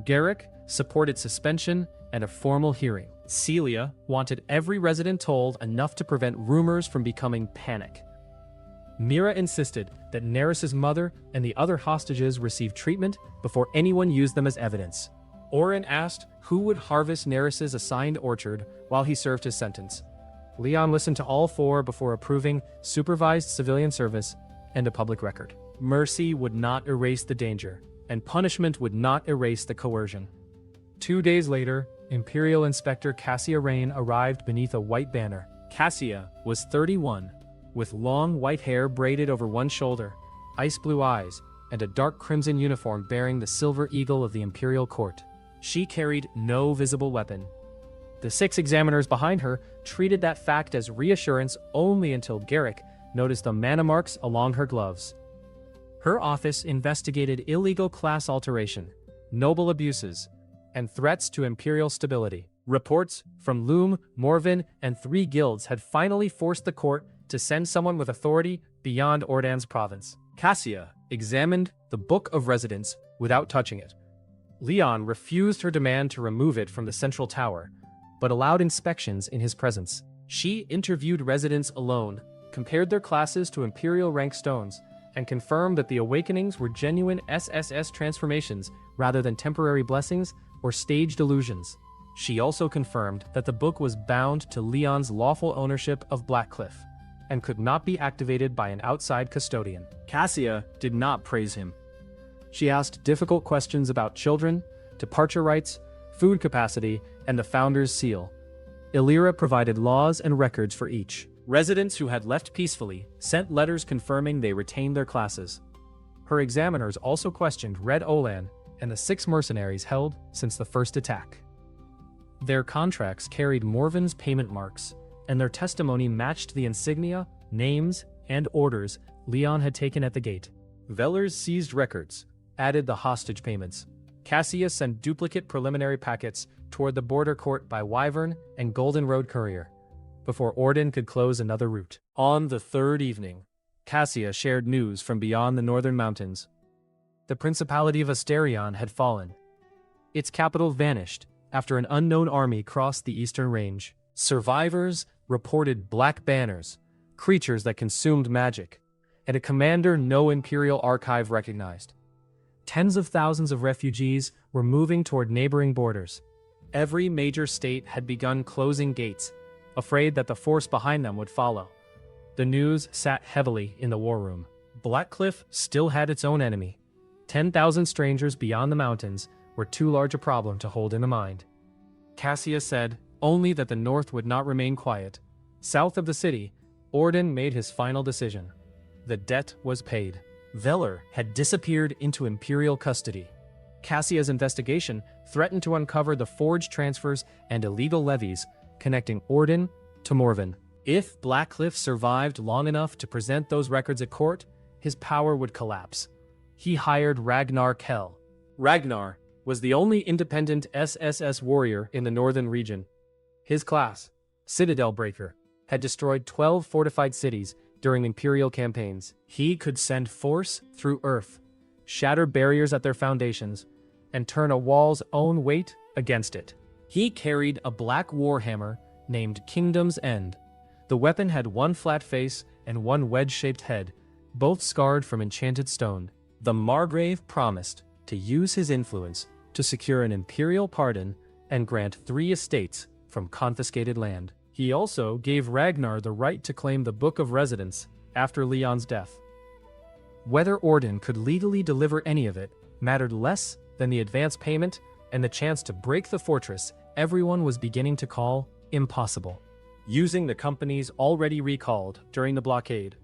Garrick supported suspension and a formal hearing. Celia wanted every resident told enough to prevent rumors from becoming panic. Mira insisted that Neris's mother and the other hostages receive treatment before anyone used them as evidence. Oren asked who would harvest Neris's assigned orchard while he served his sentence. Leon listened to all 4 before approving supervised civilian service and a public record. Mercy would not erase the danger, and punishment would not erase the coercion. 2 days later, Imperial Inspector Cassia Rain arrived beneath a white banner. Cassia was 31, with long white hair braided over one shoulder, ice blue eyes, and a dark crimson uniform bearing the silver eagle of the Imperial Court. She carried no visible weapon. The 6 examiners behind her treated that fact as reassurance only until Garrick noticed the mana marks along her gloves. Her office investigated illegal class alteration, noble abuses, and threats to Imperial stability. Reports from Loom, Morven, and 3 guilds had finally forced the court to send someone with authority beyond Ordan's province. Cassia examined the Book of Residence without touching it. Leon refused her demand to remove it from the central tower, but allowed inspections in his presence. She interviewed residents alone, compared their classes to Imperial rank stones, and confirmed that the awakenings were genuine SSS transformations rather than temporary blessings or staged illusions. She also confirmed that the book was bound to Leon's lawful ownership of Blackcliff, and could not be activated by an outside custodian. Cassia did not praise him. She asked difficult questions about children, departure rights, food capacity, and the founder's seal. Illyra provided laws and records for each. Residents who had left peacefully sent letters confirming they retained their classes. Her examiners also questioned Red Olan and the 6 mercenaries held since the first attack. Their contracts carried Morven's payment marks, and their testimony matched the insignia, names, and orders Leon had taken at the gate. Veller's seized records added the hostage payments. Cassia sent duplicate preliminary packets toward the border court by Wyvern and Golden Road Courier, before Orden could close another route. On the 3rd evening, Cassia shared news from beyond the northern mountains. The Principality of Asterion had fallen. Its capital vanished after an unknown army crossed the eastern range. Survivors reported black banners, creatures that consumed magic, and a commander no Imperial archive recognized. Tens of thousands of refugees were moving toward neighboring borders. Every major state had begun closing gates, afraid that the force behind them would follow. The news sat heavily in the war room. Blackcliff still had its own enemy. 10,000 strangers beyond the mountains were too large a problem to hold in the mind. Cassia said only that the north would not remain quiet. South of the city, Orden made his final decision. The debt was paid. Veller had disappeared into Imperial custody. Cassia's investigation threatened to uncover the forged transfers and illegal levies connecting Orden to Morven. If Blackcliff survived long enough to present those records at court, his power would collapse. He hired Ragnar Kell. Ragnar was the only independent SSS warrior in the northern region. His class, Citadel Breaker, had destroyed 12 fortified cities during imperial campaigns. He could send force through earth, shatter barriers at their foundations, and turn a wall's own weight against it. He carried a black warhammer named Kingdom's End. The weapon had one flat face and one wedge-shaped head, both scarred from enchanted stone. The Margrave promised to use his influence to secure an imperial pardon and grant 3 estates from confiscated land. He also gave Ragnar the right to claim the Book of Residence after Leon's death. Whether Orden could legally deliver any of it mattered less than the advance payment and the chance to break the fortress everyone was beginning to call impossible. Using the companies already recalled during the blockade,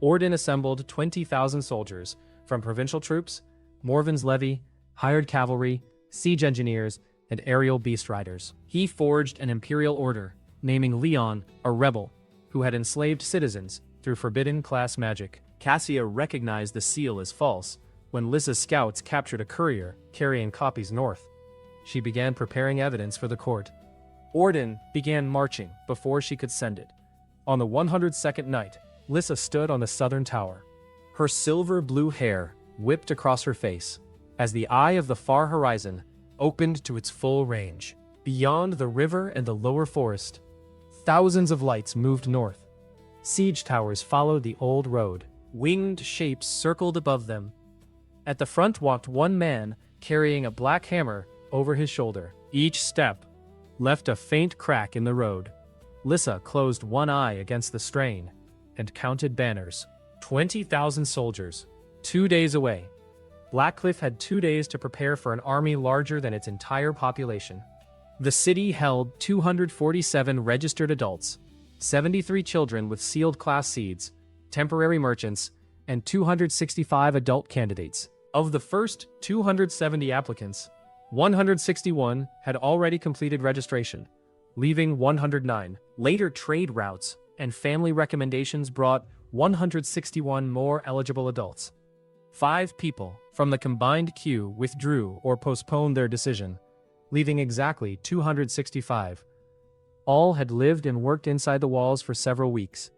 Orden assembled 20,000 soldiers from provincial troops, Morven's levy, hired cavalry, siege engineers, and aerial beast riders. He forged an imperial order, naming Leon a rebel who had enslaved citizens through forbidden class magic. Cassia recognized the seal as false when Lissa's scouts captured a courier carrying copies north. She began preparing evidence for the court. Orden began marching before she could send it. On the 102nd night, Lissa stood on the southern tower. Her silver-blue hair whipped across her face as the eye of the far horizon opened to its full range. Beyond the river and the lower forest, thousands of lights moved north. Siege towers followed the old road. Winged shapes circled above them. At the front walked one man carrying a black hammer over his shoulder. Each step left a faint crack in the road. Lissa closed one eye against the strain and counted banners. 20,000 soldiers, 2 days away. Blackcliff had 2 days to prepare for an army larger than its entire population. The city held 247 registered adults, 73 children with sealed class seeds, temporary merchants, and 265 adult candidates. Of the first 270 applicants, 161 had already completed registration, leaving 109. Later trade routes and family recommendations brought 161 more eligible adults. 5 people from the combined queue withdrew or postponed their decision, leaving exactly 265. All had lived and worked inside the walls for several weeks.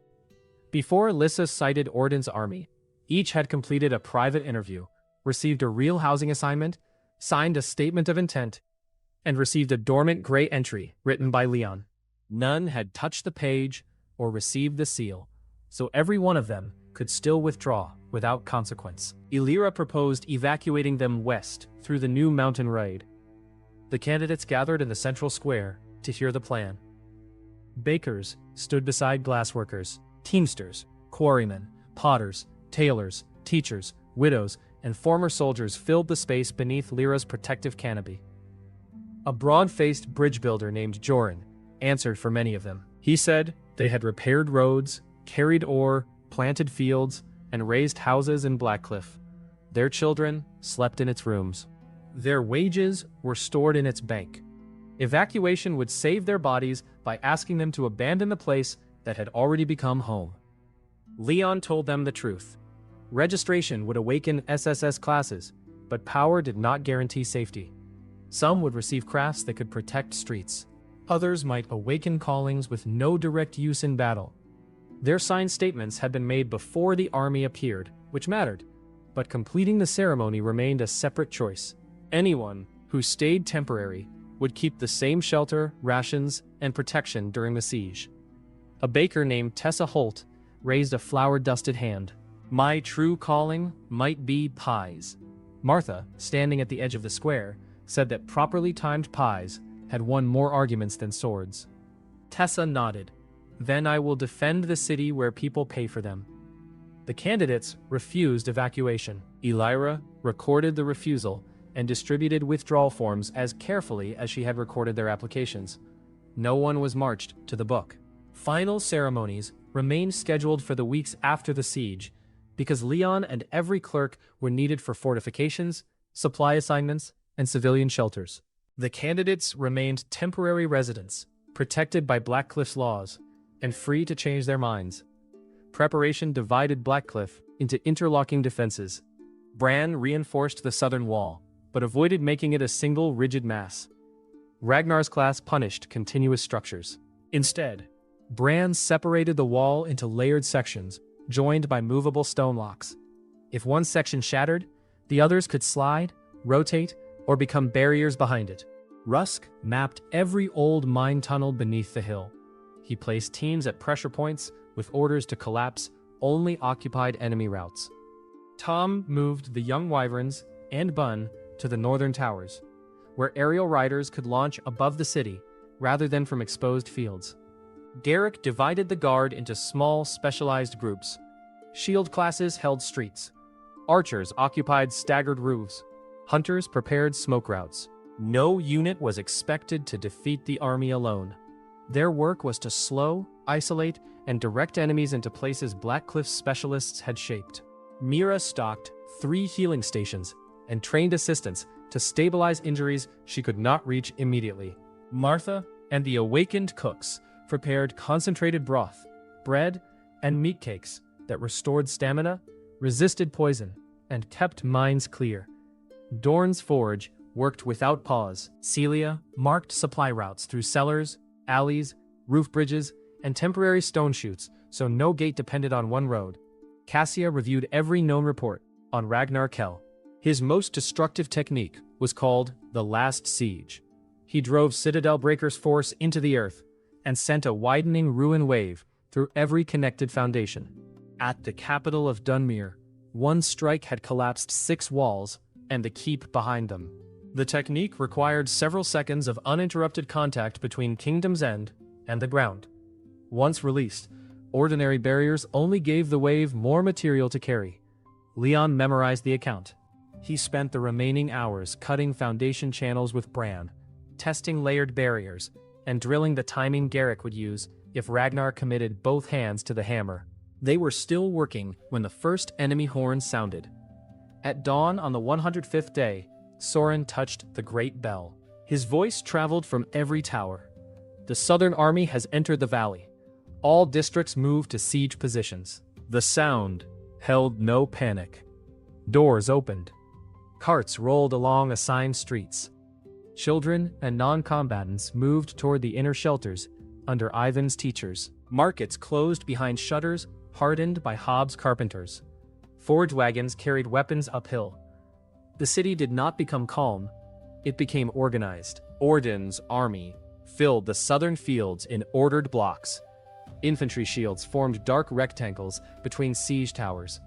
Before Lissa sighted Orden's army, each had completed a private interview, received a real housing assignment, signed a statement of intent, and received a dormant gray entry written by Leon. None had touched the page or received the seal, so every one of them could still withdraw without consequence. Illyra proposed evacuating them west through the new mountain raid. The candidates gathered in the central square to hear the plan. Bakers stood beside glassworkers, teamsters, quarrymen, potters, tailors, teachers, widows, and former soldiers filled the space beneath Lyra's protective canopy. A broad-faced bridge builder named Joran answered for many of them. He said they had repaired roads, carried ore, planted fields, and raised houses in Blackcliff. Their children slept in its rooms. Their wages were stored in its bank. Evacuation would save their bodies by asking them to abandon the place that had already become home. Leon told them the truth. Registration would awaken SSS classes, but power did not guarantee safety. Some would receive crafts that could protect streets. Others might awaken callings with no direct use in battle. Their signed statements had been made before the army appeared, which mattered, but completing the ceremony remained a separate choice. Anyone who stayed temporary would keep the same shelter, rations, and protection during the siege. A baker named Tessa Holt raised a flour-dusted hand. My true calling might be pies. Martha, standing at the edge of the square, said that properly timed pies had won more arguments than swords. Tessa nodded. Then I will defend the city where people pay for them. The candidates refused evacuation. Illyra recorded the refusal and distributed withdrawal forms as carefully as she had recorded their applications. No one was marched to the book. Final ceremonies remained scheduled for the weeks after the siege, because Leon and every clerk were needed for fortifications, supply assignments, and civilian shelters. The candidates remained temporary residents, protected by Blackcliff's laws, and free to change their minds. Preparation divided Blackcliff into interlocking defenses. Bran reinforced the southern wall, but avoided making it a single rigid mass. Ragnar's class punished continuous structures. Instead, Bran separated the wall into layered sections, joined by movable stone locks. If one section shattered, the others could slide, rotate, or become barriers behind it. Rusk mapped every old mine tunnel beneath the hill. He placed teams at pressure points with orders to collapse only occupied enemy routes. Tom moved the young wyverns and Bun to the northern towers, where aerial riders could launch above the city rather than from exposed fields. Garrick divided the guard into small, specialized groups. Shield classes held streets. Archers occupied staggered roofs. Hunters prepared smoke routes. No unit was expected to defeat the army alone. Their work was to slow, isolate, and direct enemies into places Blackcliff's specialists had shaped. Mira stocked 3 healing stations and trained assistants to stabilize injuries she could not reach immediately. Martha and the awakened cooks prepared concentrated broth, bread, and meat cakes that restored stamina, resisted poison, and kept minds clear. Dorn's forge worked without pause. Celia marked supply routes through cellars, alleys, roof bridges, and temporary stone chutes, so no gate depended on one road. Cassia reviewed every known report on Ragnar Kell. His most destructive technique was called the Last Siege. He drove Citadel Breaker's force into the earth and sent a widening ruin wave through every connected foundation. At the capital of Dunmere, one strike had collapsed 6 walls and the keep behind them. The technique required several seconds of uninterrupted contact between Kingdom's End and the ground. Once released, ordinary barriers only gave the wave more material to carry. Leon memorized the account. He spent the remaining hours cutting foundation channels with Bran, testing layered barriers, and drilling the timing Garrick would use if Ragnar committed both hands to the hammer. They were still working when the first enemy horn sounded. At dawn on the 105th day, Soren touched the great bell. His voice traveled from every tower. The Southern Army has entered the valley. All districts moved to siege positions. The sound held no panic. Doors opened. Carts rolled along assigned streets. Children and non-combatants moved toward the inner shelters under Ivan's teachers. Markets closed behind shutters hardened by Hobbs carpenters. Forge wagons carried weapons uphill. The city did not become calm. It became organized. Orden's army filled the southern fields in ordered blocks. Infantry shields formed dark rectangles between siege towers.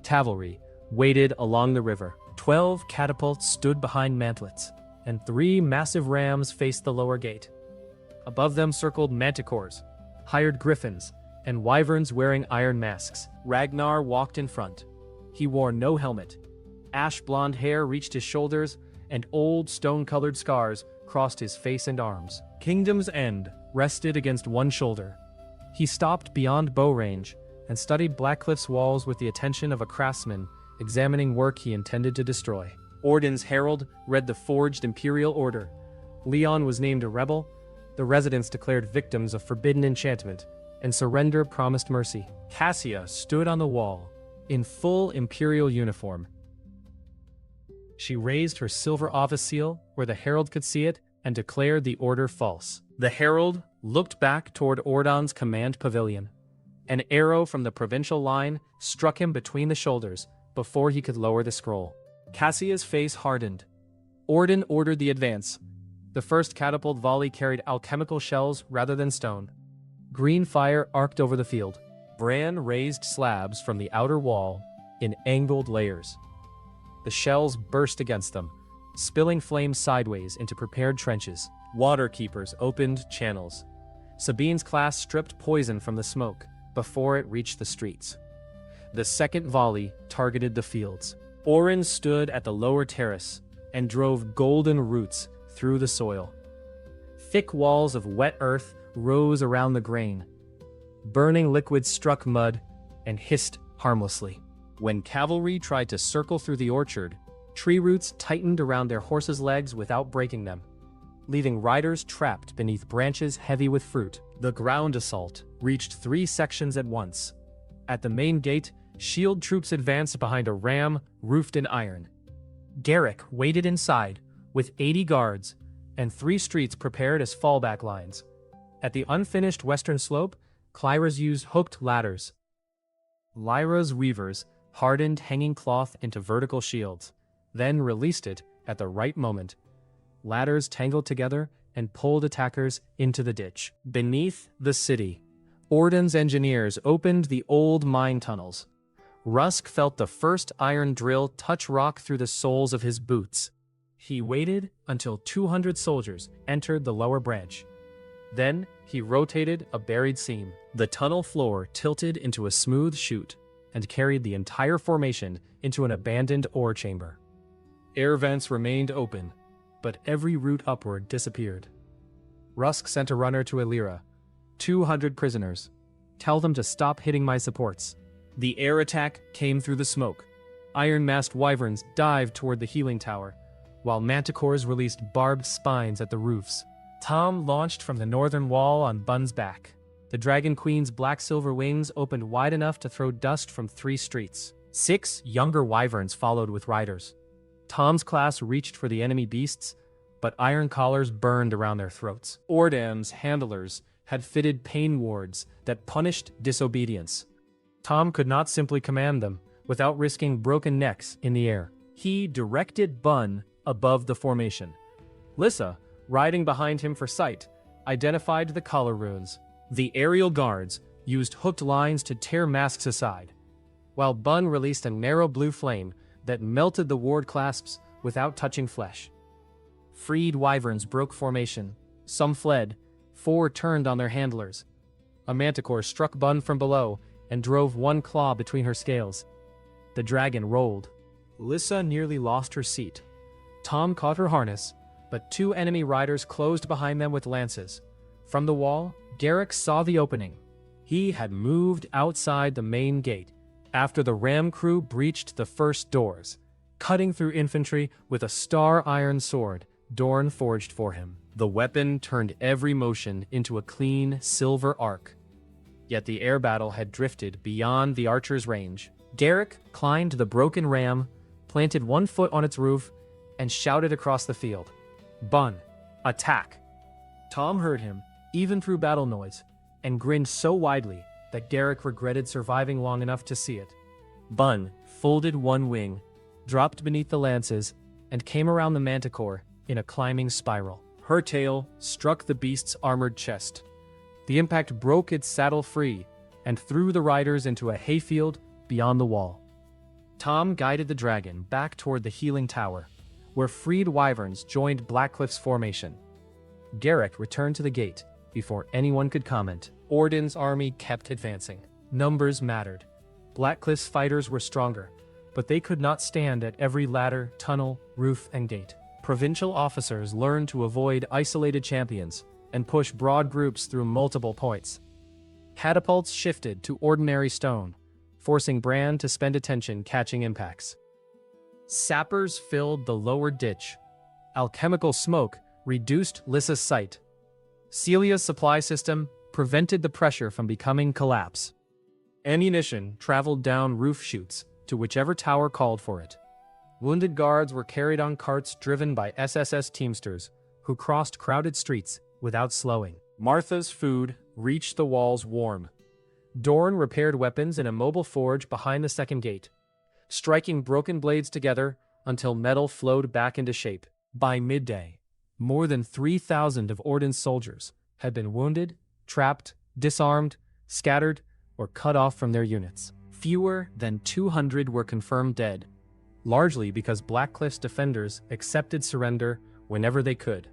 Cavalry waited along the river. 12 catapults stood behind mantlets, and 3 massive rams faced the lower gate. Above them circled manticores, hired griffins, and wyverns wearing iron masks. Ragnar walked in front. He wore no helmet. Ash blonde hair reached his shoulders, and old stone-colored scars crossed his face and arms. Kingdom's End rested against one shoulder. He stopped beyond bow range and studied Blackcliff's walls with the attention of a craftsman examining work he intended to destroy. Orden's herald read the forged imperial order. Leon was named a rebel. The residents declared victims of forbidden enchantment, and surrender promised mercy. Cassia stood on the wall, in full imperial uniform. She raised her silver office seal where the herald could see it and declared the order false. The herald looked back toward Ordon's command pavilion. An arrow from the provincial line struck him between the shoulders before he could lower the scroll. Cassia's face hardened. Orden ordered the advance. The first catapult volley carried alchemical shells rather than stone. Green fire arced over the field. Bran raised slabs from the outer wall in angled layers. The shells burst against them, spilling flames sideways into prepared trenches. Water keepers opened channels. Sabine's class stripped poison from the smoke before it reached the streets. The second volley targeted the fields. Oren stood at the lower terrace and drove golden roots through the soil. Thick walls of wet earth rose around the grain. Burning liquid struck mud and hissed harmlessly. When cavalry tried to circle through the orchard, tree roots tightened around their horses' legs without breaking them, leaving riders trapped beneath branches heavy with fruit. The ground assault reached 3 sections at once. At the main gate, shield troops advanced behind a ram roofed in iron. Garrick waited inside, with 80 guards, and 3 streets prepared as fallback lines. At the unfinished western slope, Clyra's used hooked ladders. Lyra's weavers hardened hanging cloth into vertical shields, then released it at the right moment. Ladders tangled together and pulled attackers into the ditch. Beneath the city, Orden's engineers opened the old mine tunnels. Rusk felt the first iron drill touch rock through the soles of his boots. He waited until 200 soldiers entered the lower branch. Then he rotated a buried seam. The tunnel floor tilted into a smooth chute and carried the entire formation into an abandoned ore chamber. Air vents remained open, but every route upward disappeared. Rusk sent a runner to Illyra. 200 prisoners. Tell them to stop hitting my supports. The air attack came through the smoke. Iron-masked wyverns dived toward the healing tower, while manticores released barbed spines at the roofs. Tom launched from the northern wall on Bun's back. The Dragon Queen's black-silver wings opened wide enough to throw dust from 3 streets. 6 younger wyverns followed with riders. Tom's class reached for the enemy beasts, but iron collars burned around their throats. Ordam's handlers had fitted pain wards that punished disobedience. Tom could not simply command them without risking broken necks in the air. He directed Bun above the formation. Lissa, riding behind him for sight, identified the collar runes. The aerial guards used hooked lines to tear masks aside, while Bun released a narrow blue flame that melted the ward clasps without touching flesh. Freed wyverns broke formation. Some fled. 4 turned on their handlers. A manticore struck Bun from below and drove one claw between her scales. The dragon rolled. Lissa nearly lost her seat. Tom caught her harness, but 2 enemy riders closed behind them with lances. From the wall, Garrick saw the opening. He had moved outside the main gate after the ram crew breached the first doors, cutting through infantry with a star iron sword Dorn forged for him. The weapon turned every motion into a clean silver arc. Yet the air battle had drifted beyond the archer's range. Garrick climbed the broken ram, planted 1 foot on its roof, and shouted across the field, "Bun, attack!" Tom heard him, even through battle noise, and grinned so widely that Garrick regretted surviving long enough to see it. Bun folded 1 wing, dropped beneath the lances, and came around the manticore in a climbing spiral. Her tail struck the beast's armored chest. The impact broke its saddle free and threw the riders into a hayfield beyond the wall. Tom guided the dragon back toward the healing tower, where freed wyverns joined Blackcliff's formation. Garrick returned to the gate before anyone could comment. Orden's army kept advancing. Numbers mattered. Blackcliff's fighters were stronger, but they could not stand at every ladder, tunnel, roof, and gate. Provincial officers learned to avoid isolated champions and push broad groups through multiple points. Catapults shifted to ordinary stone, forcing Bran to spend attention catching impacts. Sappers filled the lower ditch. Alchemical smoke reduced Lissa's sight. Celia's supply system prevented the pressure from becoming collapse. Ammunition traveled down roof chutes to whichever tower called for it. Wounded guards were carried on carts driven by SSS teamsters who crossed crowded streets without slowing. Martha's food reached the walls warm. Dorn repaired weapons in a mobile forge behind the second gate, striking broken blades together until metal flowed back into shape. By midday, more than 3,000 of Orden's soldiers had been wounded, trapped, disarmed, scattered, or cut off from their units. Fewer than 200 were confirmed dead, largely because Blackcliff's defenders accepted surrender whenever they could.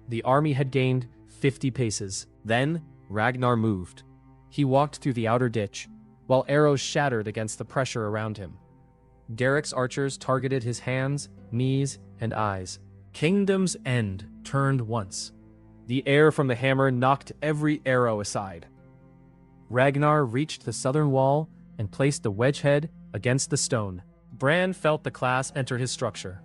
The army had gained 50 paces. Then, Ragnar moved. He walked through the outer ditch, while arrows shattered against the pressure around him. Garrick's archers targeted his hands, knees, and eyes. Kingdom's End turned once. The air from the hammer knocked every arrow aside. Ragnar reached the southern wall and placed the wedgehead against the stone. Bran felt the class enter his structure.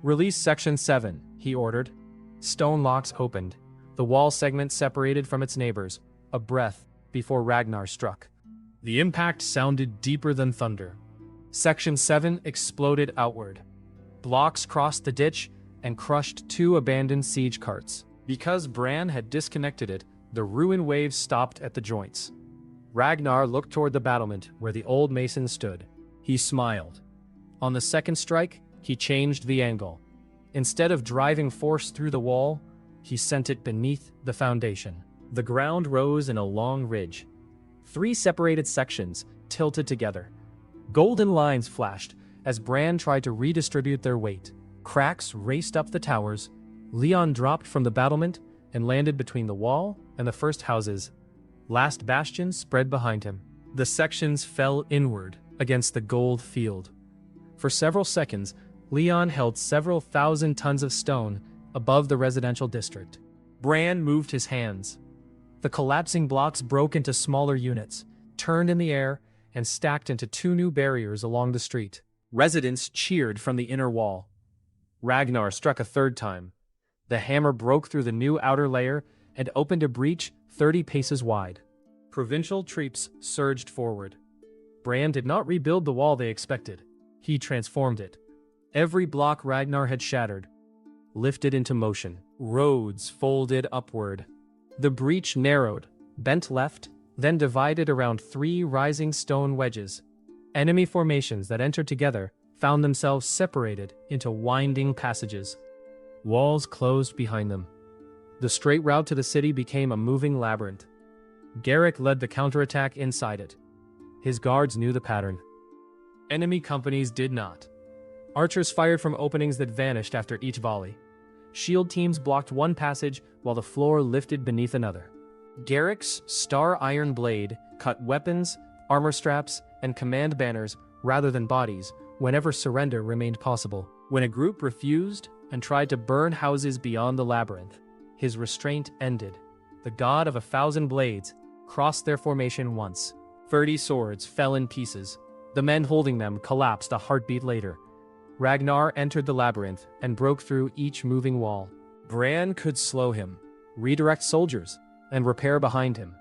"Release Section 7, he ordered. Stone locks opened. The wall segment separated from its neighbors, a breath before Ragnar struck. The impact sounded deeper than thunder. Section 7 exploded outward. Blocks crossed the ditch and crushed 2 abandoned siege carts. Because Bran had disconnected it, the ruin waves stopped at the joints. Ragnar looked toward the battlement where the old mason stood. He smiled. On the second strike, he changed the angle. Instead of driving force through the wall, he sent it beneath the foundation. The ground rose in a long ridge. 3 separated sections tilted together. Golden lines flashed as Bran tried to redistribute their weight. Cracks raced up the towers. Leon dropped from the battlement and landed between the wall and the first houses. Last bastions spread behind him. The sections fell inward against the gold field. For several seconds, Leon held several thousand tons of stone above the residential district. Bran moved his hands. The collapsing blocks broke into smaller units, turned in the air, and stacked into 2 new barriers along the street. Residents cheered from the inner wall. Ragnar struck a third time. The hammer broke through the new outer layer and opened a breach 30 paces wide. Provincial troops surged forward. Bran did not rebuild the wall they expected. He transformed it. Every block Ragnar had shattered lifted into motion. Roads folded upward. The breach narrowed, bent left, then divided around 3 rising stone wedges. Enemy formations that entered together found themselves separated into winding passages. Walls closed behind them. The straight route to the city became a moving labyrinth. Garrick led the counterattack inside it. His guards knew the pattern. Enemy companies did not. Archers fired from openings that vanished after each volley. Shield teams blocked one passage while the floor lifted beneath another. Garrick's star iron blade cut weapons, armor straps, and command banners rather than bodies whenever surrender remained possible. When a group refused and tried to burn houses beyond the labyrinth, his restraint ended. The god of 1,000 blades crossed their formation once. 30 swords fell in pieces. The men holding them collapsed a heartbeat later. Ragnar entered the labyrinth and broke through each moving wall. Bran could slow him, redirect soldiers, and repair behind him.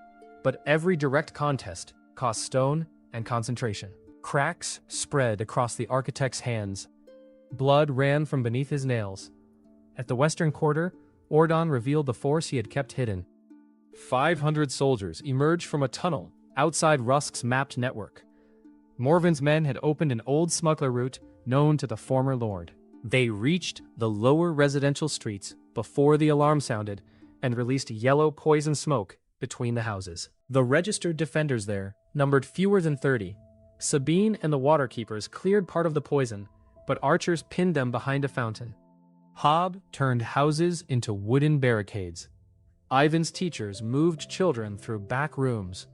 But every direct contest cost stone and concentration. Cracks spread across the architect's hands. Blood ran from beneath his nails. At the western quarter, Ordon revealed the force he had kept hidden. 500 soldiers emerged from a tunnel outside Rusk's mapped network. Morven's men had opened an old smuggler route known to the former lord. They reached the lower residential streets before the alarm sounded and released yellow poison smoke between the houses. The registered defenders there numbered fewer than 30. Sabine and the Waterkeepers cleared part of the poison, but archers pinned them behind a fountain. Hob turned houses into wooden barricades. Ivan's teachers moved children through back rooms.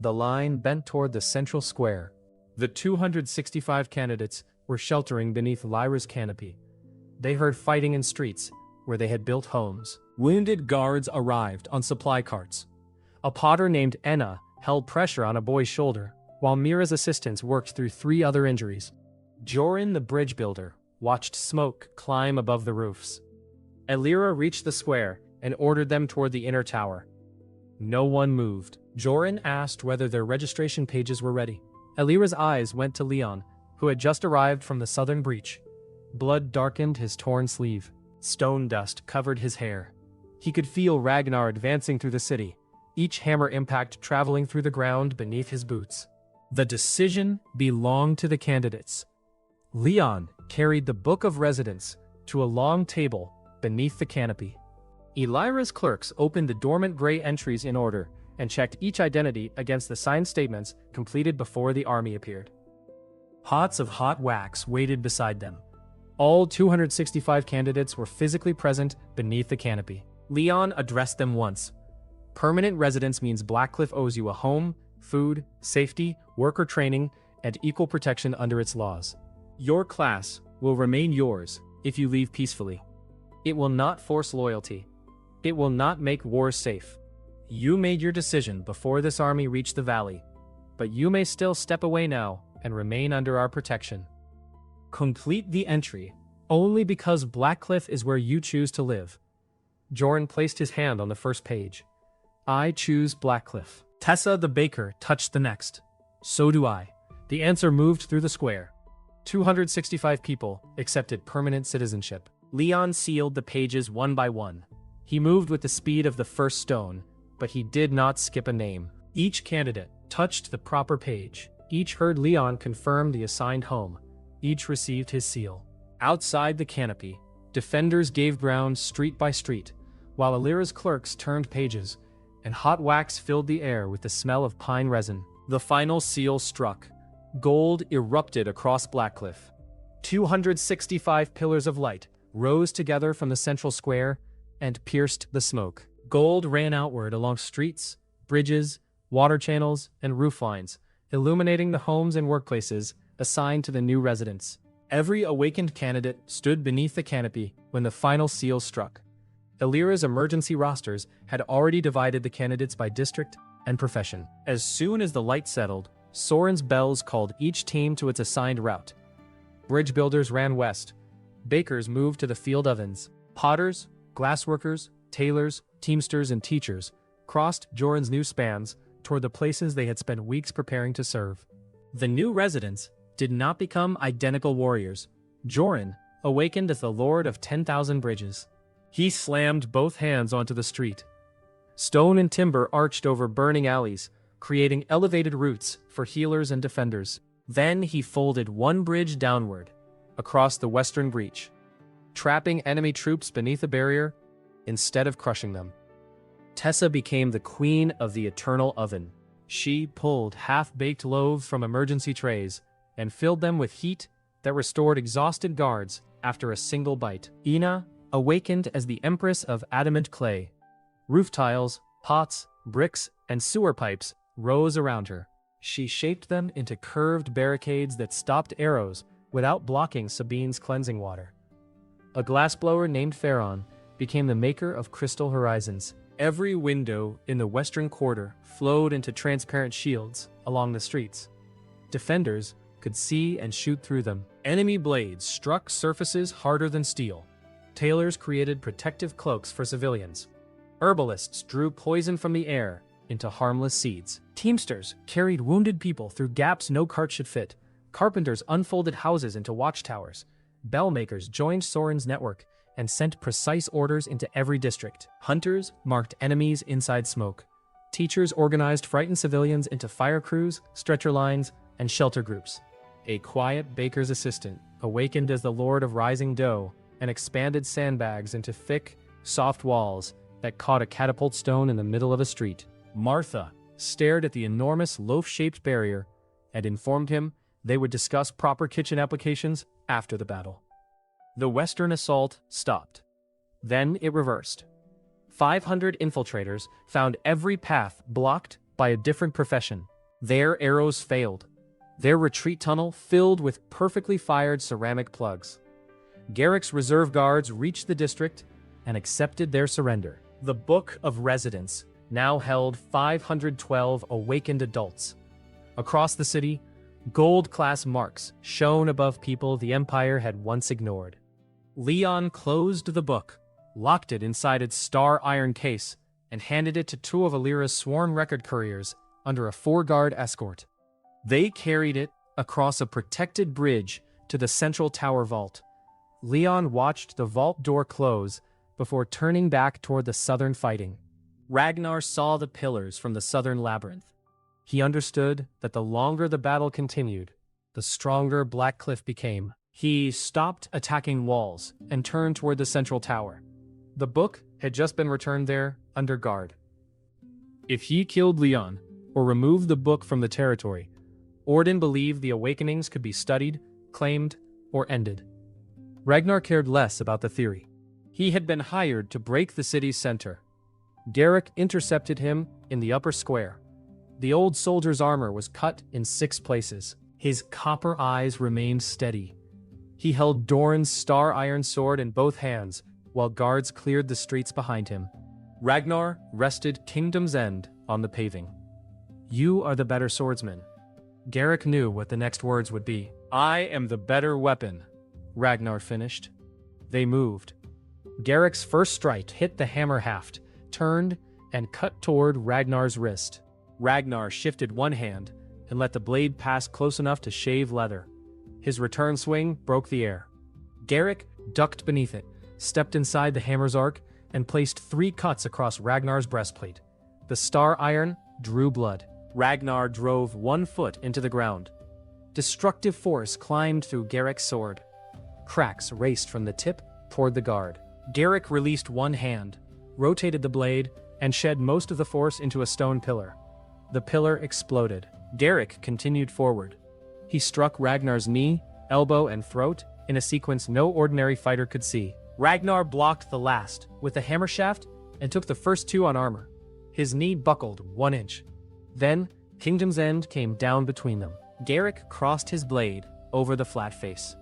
The line bent toward the central square. The 265 candidates were sheltering beneath Lyra's canopy. They heard fighting in streets where they had built homes. Wounded guards arrived on supply carts. A potter named Enna held pressure on a boy's shoulder, while Mira's assistants worked through 3 other injuries. Jorin the bridge builder watched smoke climb above the roofs. Elira reached the square and ordered them toward the inner tower. No one moved. Jorin asked whether their registration pages were ready. Elira's eyes went to Leon, who had just arrived from the southern breach. Blood darkened his torn sleeve. Stone dust covered his hair. He could feel Ragnar advancing through the city, each hammer impact traveling through the ground beneath his boots. The decision belonged to the candidates. Leon carried the Book of Residence to a long table beneath the canopy. Elira's clerks opened the dormant gray entries in order and checked each identity against the signed statements completed before the army appeared. Pots of hot wax waited beside them. All 265 candidates were physically present beneath the canopy. Leon addressed them once. Permanent residence means Blackcliff owes you a home, food, safety, worker training, and equal protection under its laws. Your class will remain yours if you leave peacefully. It will not force loyalty. It will not make wars safe. You made your decision before this army reached the valley, but you may still step away now and remain under our protection. Complete the entry only because Blackcliff is where you choose to live. Jorin placed his hand on the first page. I choose Blackcliff. Tessa the baker touched the next. So do I. The answer moved through the square. 265 people accepted permanent citizenship. Leon sealed the pages one by one. He moved with the speed of the first stone, but he did not skip a name. Each candidate touched the proper page. Each heard Leon confirm the assigned home. Each received his seal. Outside the canopy, defenders gave ground street by street, while Alira's clerks turned pages, and hot wax filled the air with the smell of pine resin. The final seal struck. Gold erupted across Blackcliff. 265 pillars of light rose together from the central square and pierced the smoke. Gold ran outward along streets, bridges, water channels, and roof lines, illuminating the homes and workplaces assigned to the new residents. Every awakened candidate stood beneath the canopy when the final seal struck. Alira's emergency rosters had already divided the candidates by district and profession. As soon as the light settled, Soren's bells called each team to its assigned route. Bridge builders ran west. Bakers moved to the field ovens. Potters, glassworkers, tailors, teamsters, and teachers crossed Joran's new spans toward the places they had spent weeks preparing to serve. The new residents did not become identical warriors. Joran awakened as the Lord of 10,000 Bridges. He slammed both hands onto the street. Stone and timber arched over burning alleys, creating elevated routes for healers and defenders. Then he folded one bridge downward, across the western breach, trapping enemy troops beneath a barrier instead of crushing them. Tessa became the queen of the eternal oven. She pulled half-baked loaves from emergency trays and filled them with heat that restored exhausted guards after a single bite. Ina awakened as the empress of adamant clay. Roof tiles, pots, bricks, and sewer pipes rose around her. She shaped them into curved barricades that stopped arrows without blocking Sabine's cleansing water. A glassblower named Pharaon became the maker of crystal horizons. Every window in the western quarter flowed into transparent shields along the streets. Defenders could see and shoot through them. Enemy blades struck surfaces harder than steel. Tailors created protective cloaks for civilians. Herbalists drew poison from the air into harmless seeds. Teamsters carried wounded people through gaps no cart should fit. Carpenters unfolded houses into watchtowers. Bellmakers joined Soren's network and sent precise orders into every district. Hunters marked enemies inside smoke. Teachers organized frightened civilians into fire crews, stretcher lines, and shelter groups. A quiet baker's assistant awakened as the Lord of Rising Dough and expanded sandbags into thick, soft walls that caught a catapult stone in the middle of a street. Martha stared at the enormous loaf-shaped barrier and informed him they would discuss proper kitchen applications after the battle. The western assault stopped. Then it reversed. 500 infiltrators found every path blocked by a different profession. Their arrows failed. Their retreat tunnel filled with perfectly fired ceramic plugs. Garrick's reserve guards reached the district and accepted their surrender. The Book of Residence now held 512 awakened adults. Across the city, gold-class marks shone above people the Empire had once ignored. Leon closed the book, locked it inside its star iron case, and handed it to two of Alira's sworn record couriers under a 4-guard escort. They carried it across a protected bridge to the central tower vault. Leon watched the vault door close before turning back toward the southern fighting. Ragnar saw the pillars from the southern labyrinth. He understood that the longer the battle continued, the stronger Blackcliff became. He stopped attacking walls and turned toward the central tower. The book had just been returned there under guard. If he killed Leon or removed the book from the territory, Orden believed the awakenings could be studied, claimed, or ended. Ragnar cared less about the theory. He had been hired to break the city's center. Garrick intercepted him in the upper square. The old soldier's armor was cut in 6 places. His copper eyes remained steady. He held Doran's star iron sword in both hands while guards cleared the streets behind him. Ragnar rested Kingdom's End on the paving. "You are the better swordsman." Garrick knew what the next words would be. "I am the better weapon," Ragnar finished. They moved. Garrick's first strike hit the hammer haft, turned, and cut toward Ragnar's wrist. Ragnar shifted one hand and let the blade pass close enough to shave leather. His return swing broke the air. Garrick ducked beneath it, stepped inside the hammer's arc, and placed 3 cuts across Ragnar's breastplate. The star iron drew blood. Ragnar drove 1 foot into the ground. Destructive force climbed through Garrick's sword. Cracks raced from the tip toward the guard. Garrick released 1 hand, rotated the blade, and shed most of the force into a stone pillar. The pillar exploded. Garrick continued forward. He struck Ragnar's knee, elbow, and throat in a sequence no ordinary fighter could see. Ragnar blocked the last with the hammer shaft and took the first 2 on armor. His knee buckled 1 inch. Then, Kingdom's End came down between them. Garrick crossed his blade over the flat face.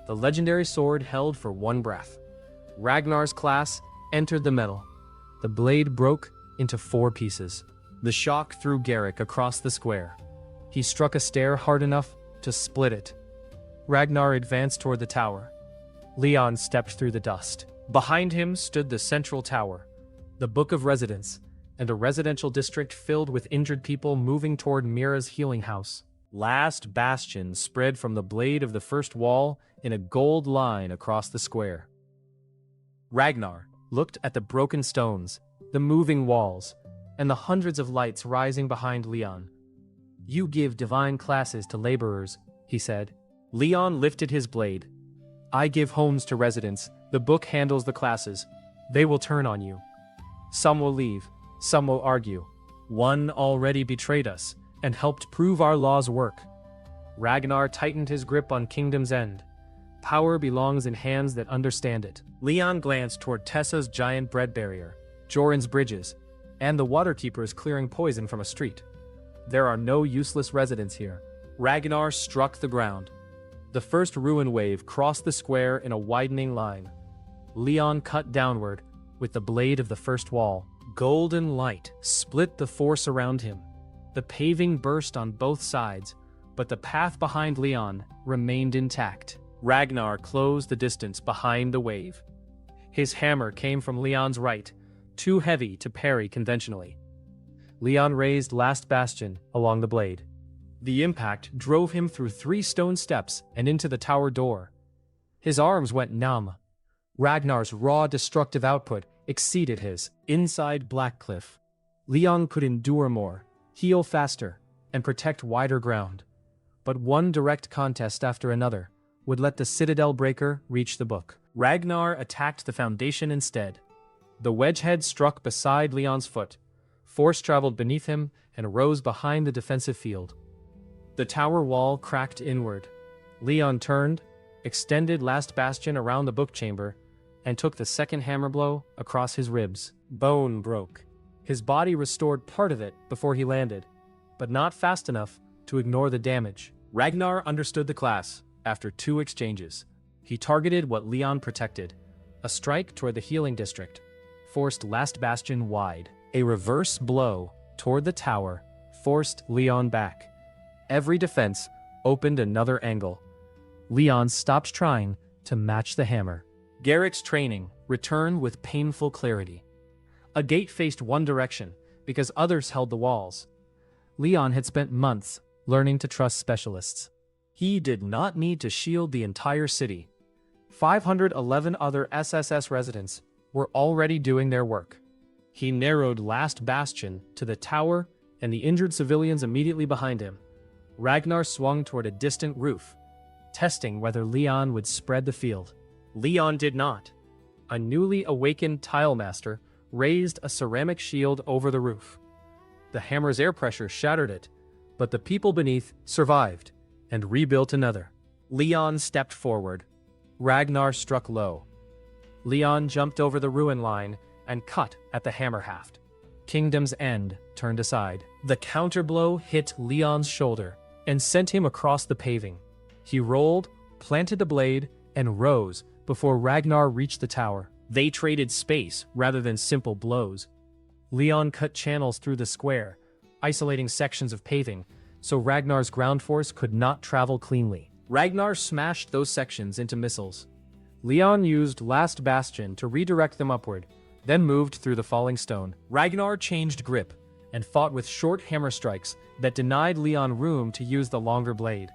The legendary sword held for 1 breath. Ragnar's class entered the metal. The blade broke into 4 pieces. The shock threw Garrick across the square. He struck a stair hard enough to split it. Ragnar advanced toward the tower. Leon stepped through the dust. Behind him stood the central tower, the Book of Residence, and a residential district filled with injured people moving toward Mira's healing house. Last bastion spread from the blade of the first wall in a gold line across the square. Ragnar looked at the broken stones, the moving walls, and the hundreds of lights rising behind Leon. "You give divine classes to laborers," he said. Leon lifted his blade. "I give homes to residents. The book handles the classes. They will turn on you. Some will leave. Some will argue. One already betrayed us and helped prove our laws work." Ragnar tightened his grip on Kingdom's End. Power belongs in hands that understand it. Leon glanced toward Tessa's giant bread barrier, Joran's bridges, and the waterkeepers clearing poison from a street. There are no useless residents here. Ragnar struck the ground. The first ruin wave crossed the square in a widening line. Leon cut downward with the blade of the first wall. Golden light split the force around him. The paving burst on both sides, but the path behind Leon remained intact. Ragnar closed the distance behind the wave. His hammer came from Leon's right, too heavy to parry conventionally. Leon raised last bastion along the blade. The impact drove him through 3 stone steps and into the tower door. His arms went numb. Ragnar's raw destructive output exceeded his. Inside Blackcliff, Leon could endure more, heal faster, and protect wider ground. But one direct contest after another would let the Citadel Breaker reach the book. Ragnar attacked the foundation instead. The wedgehead struck beside Leon's foot. Force traveled beneath him and rose behind the defensive field. The tower wall cracked inward. Leon turned, extended last bastion around the book chamber, and took the second hammer blow across his ribs. Bone broke. His body restored part of it before he landed, but not fast enough to ignore the damage. Ragnar understood the class after 2 exchanges. He targeted what Leon protected. A strike toward the healing district forced last bastion wide. A reverse blow toward the tower forced Leon back. Every defense opened another angle. Leon stopped trying to match the hammer. Garrick's training returned with painful clarity. A gate faced one direction because others held the walls. Leon had spent months learning to trust specialists. He did not need to shield the entire city. 511 other SSS residents were already doing their work. He narrowed last bastion to the tower and the injured civilians immediately behind him. Ragnar swung toward a distant roof, testing whether Leon would spread the field. Leon did not. A newly awakened tilemaster raised a ceramic shield over the roof. The hammer's air pressure shattered it, but the people beneath survived and rebuilt another. Leon stepped forward. Ragnar struck low. Leon jumped over the ruin line and cut at the hammer haft. Kingdom's End turned aside. The counterblow hit Leon's shoulder and sent him across the paving. He rolled, planted the blade, and rose before Ragnar reached the tower. They traded space rather than simple blows. Leon cut channels through the square, isolating sections of paving, so Ragnar's ground force could not travel cleanly. Ragnar smashed those sections into missiles. Leon used last bastion to redirect them upward, then moved through the falling stone. Ragnar changed grip and fought with short hammer strikes that denied Leon room to use the longer blade.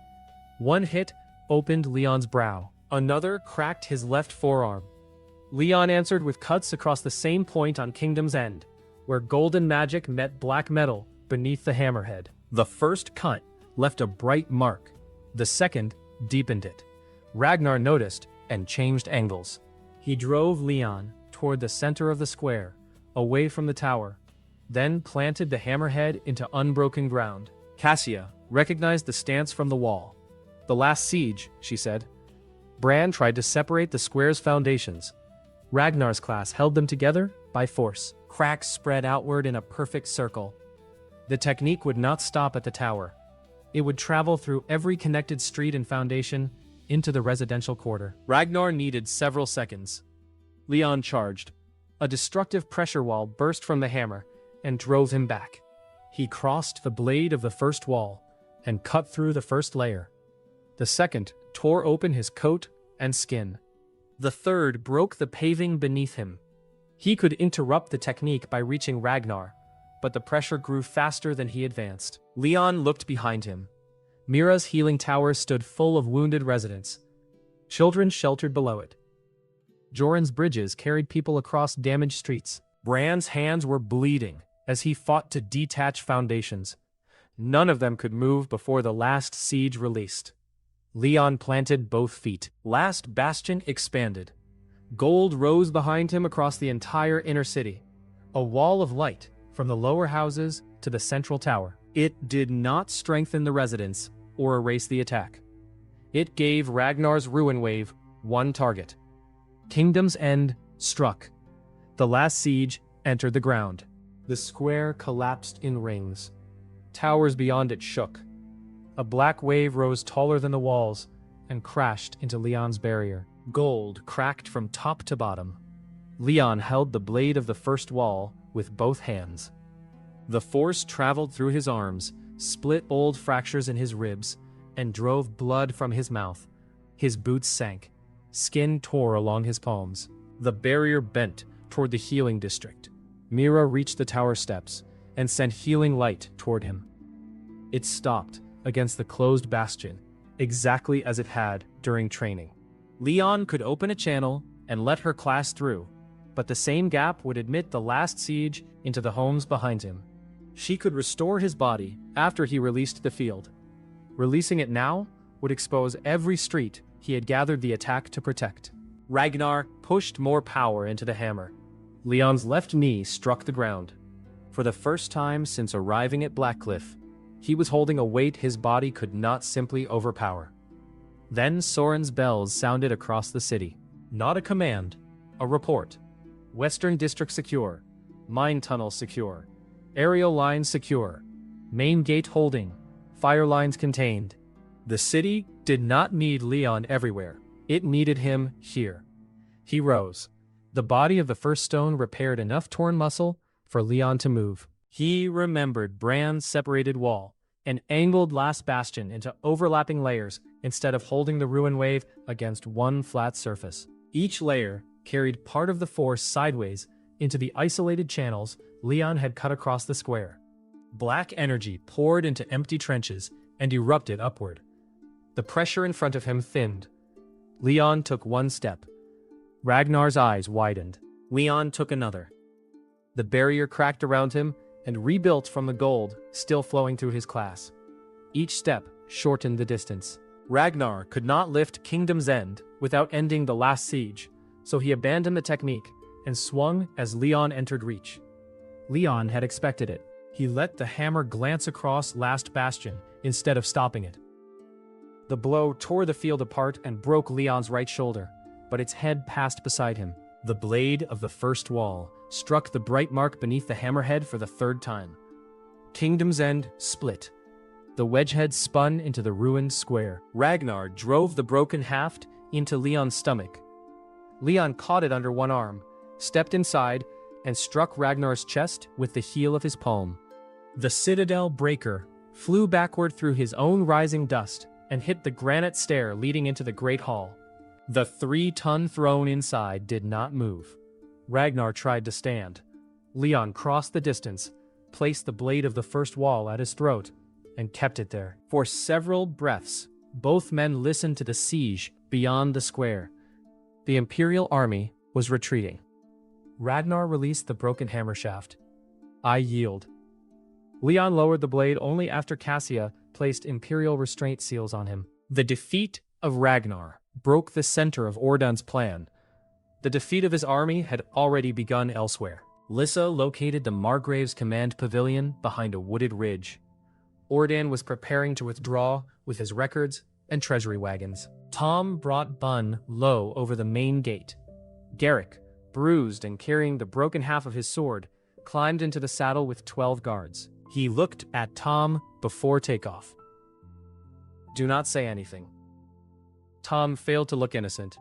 One hit opened Leon's brow. Another cracked his left forearm. Leon answered with cuts across the same point on Kingdom's End, where golden magic met black metal beneath the hammerhead. The first cut left a bright mark. The second deepened it. Ragnar noticed and changed angles. He drove Leon toward the center of the square, away from the tower, then planted the hammerhead into unbroken ground. Cassia recognized the stance from the wall. "The last siege," she said. Bran tried to separate the square's foundations. Ragnar's class held them together by force. Cracks spread outward in a perfect circle. The technique would not stop at the tower. It would travel through every connected street and foundation into the residential quarter. Ragnar needed several seconds. Leon charged. A destructive pressure wall burst from the hammer and drove him back. He crossed the blade of the first wall and cut through the first layer. The second tore open his coat and skin. The third broke the paving beneath him. He could interrupt the technique by reaching Ragnar, but the pressure grew faster than he advanced. Leon looked behind him. Mira's healing tower stood full of wounded residents. Children sheltered below it. Joran's bridges carried people across damaged streets. Bran's hands were bleeding as he fought to detach foundations. None of them could move before the last siege released. Leon planted both feet. Last bastion expanded. Gold rose behind him across the entire inner city. A wall of light from the lower houses to the central tower. It did not strengthen the residents or erase the attack. It gave Ragnar's ruin wave one target. Kingdom's End struck. The last siege entered the ground. The square collapsed in rings. Towers beyond it shook. A black wave rose taller than the walls and crashed into Leon's barrier. Gold cracked from top to bottom. Leon held the blade of the first wall with both hands. The force traveled through his arms, split old fractures in his ribs, and drove blood from his mouth. His boots sank. Skin tore along his palms. The barrier bent toward the healing district. Mira reached the tower steps and sent healing light toward him. It stopped against the closed bastion, exactly as it had during training. Leon could open a channel and let her class through, but the same gap would admit the last siege into the homes behind him. She could restore his body after he released the field. Releasing it now would expose every street he had gathered the attack to protect. Ragnar pushed more power into the hammer. Leon's left knee struck the ground. For the first time since arriving at Blackcliff, he was holding a weight his body could not simply overpower. Then Soren's bells sounded across the city. Not a command, a report. Western District secure. Mine tunnel secure. Aerial lines secure. Main gate holding. Fire lines contained. The city did not need Leon everywhere. It needed him here. He rose. The body of the first stone repaired enough torn muscle for Leon to move. He remembered Bran's separated wall, an angled last bastion into overlapping layers instead of holding the ruin wave against one flat surface. Each layer carried part of the force sideways into the isolated channels Leon had cut across the square. Black energy poured into empty trenches and erupted upward. The pressure in front of him thinned. Leon took one step. Ragnar's eyes widened. Leon took another. The barrier cracked around him and rebuilt from the gold still flowing through his class. Each step shortened the distance. Ragnar could not lift Kingdom's End without ending the last siege, so he abandoned the technique and swung as Leon entered reach. Leon had expected it. He let the hammer glance across last bastion instead of stopping it. The blow tore the field apart and broke Leon's right shoulder, but its head passed beside him. The blade of the first wall struck the bright mark beneath the hammerhead for the third time. Kingdom's End split. The wedgehead spun into the ruined square. Ragnar drove the broken haft into Leon's stomach. Leon caught it under one arm, stepped inside, and struck Ragnar's chest with the heel of his palm. The citadel breaker flew backward through his own rising dust and hit the granite stair leading into the great hall. The 3-ton throne inside did not move. Ragnar tried to stand. Leon crossed the distance, placed the blade of the first wall at his throat, and kept it there. For several breaths, Both men listened to the siege beyond the square. The Imperial army was retreating. Ragnar released the broken hammer shaft. I yield. Leon lowered the blade only after Cassia placed Imperial restraint seals on him. The defeat of Ragnar broke the center of Ordan's plan. The defeat of his army had already begun elsewhere. Lissa located the Margrave's command pavilion behind a wooded ridge. Ordan was preparing to withdraw with his records and treasury wagons. Tom brought Bun low over the main gate. Garrick, bruised and carrying the broken half of his sword, climbed into the saddle with 12 guards. He looked at Tom before takeoff. Do not say anything. Tom failed to look innocent.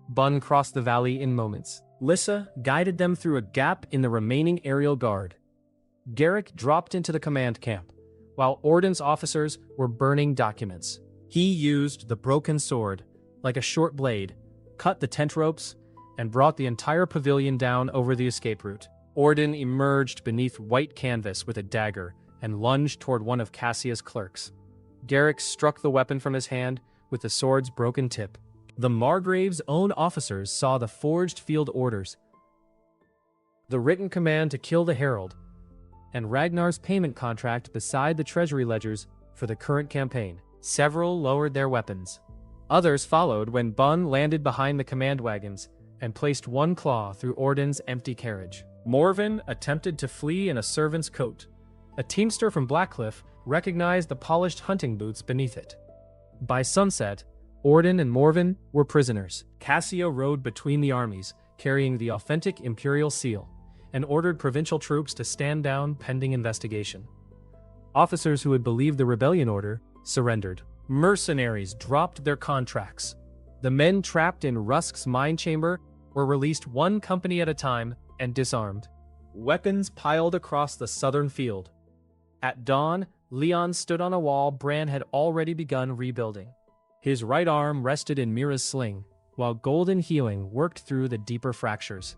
Bun crossed the valley in moments. Lissa guided them through a gap in the remaining aerial guard. Garrick dropped into the command camp, while Ordan's officers were burning documents. He used the broken sword, like a short blade, cut the tent ropes, and brought the entire pavilion down over the escape route. Ordan emerged beneath white canvas with a dagger and lunged toward one of Cassia's clerks. Garrick struck the weapon from his hand with the sword's broken tip. The Margrave's own officers saw the forged field orders, the written command to kill the herald, and Ragnar's payment contract beside the treasury ledgers for the current campaign. Several lowered their weapons. Others followed when Bun landed behind the command wagons and placed one claw through Ordan's empty carriage. Morven attempted to flee in a servant's coat. A teamster from Blackcliff recognized the polished hunting boots beneath it. By sunset, Ordan and Morven were prisoners. Cassia rode between the armies, carrying the authentic imperial seal, and ordered provincial troops to stand down pending investigation. Officers who had believed the rebellion order surrendered. Mercenaries dropped their contracts. The men trapped in Rusk's mine chamber were released one company at a time and disarmed. Weapons piled across the southern field. At dawn, Leon stood on a wall Bran had already begun rebuilding. His right arm rested in Mira's sling, while golden healing worked through the deeper fractures.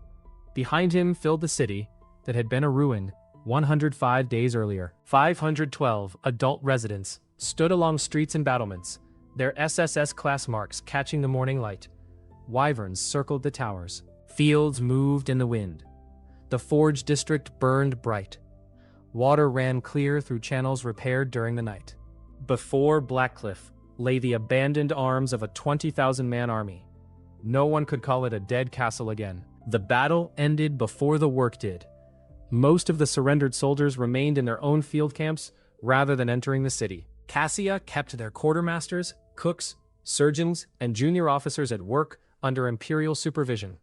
Behind him filled the city that had been a ruin 105 days earlier. 512 adult residents stood along streets and battlements, their SSS class marks catching the morning light. Wyverns circled the towers. Fields moved in the wind. The Forge district burned bright. Water ran clear through channels repaired during the night. Before Blackcliff lay the abandoned arms of a 20,000-man army. No one could call it a dead castle again. The battle ended before the work did. Most of the surrendered soldiers remained in their own field camps rather than entering the city. Cassia kept their quartermasters, cooks, surgeons, and junior officers at work under imperial supervision.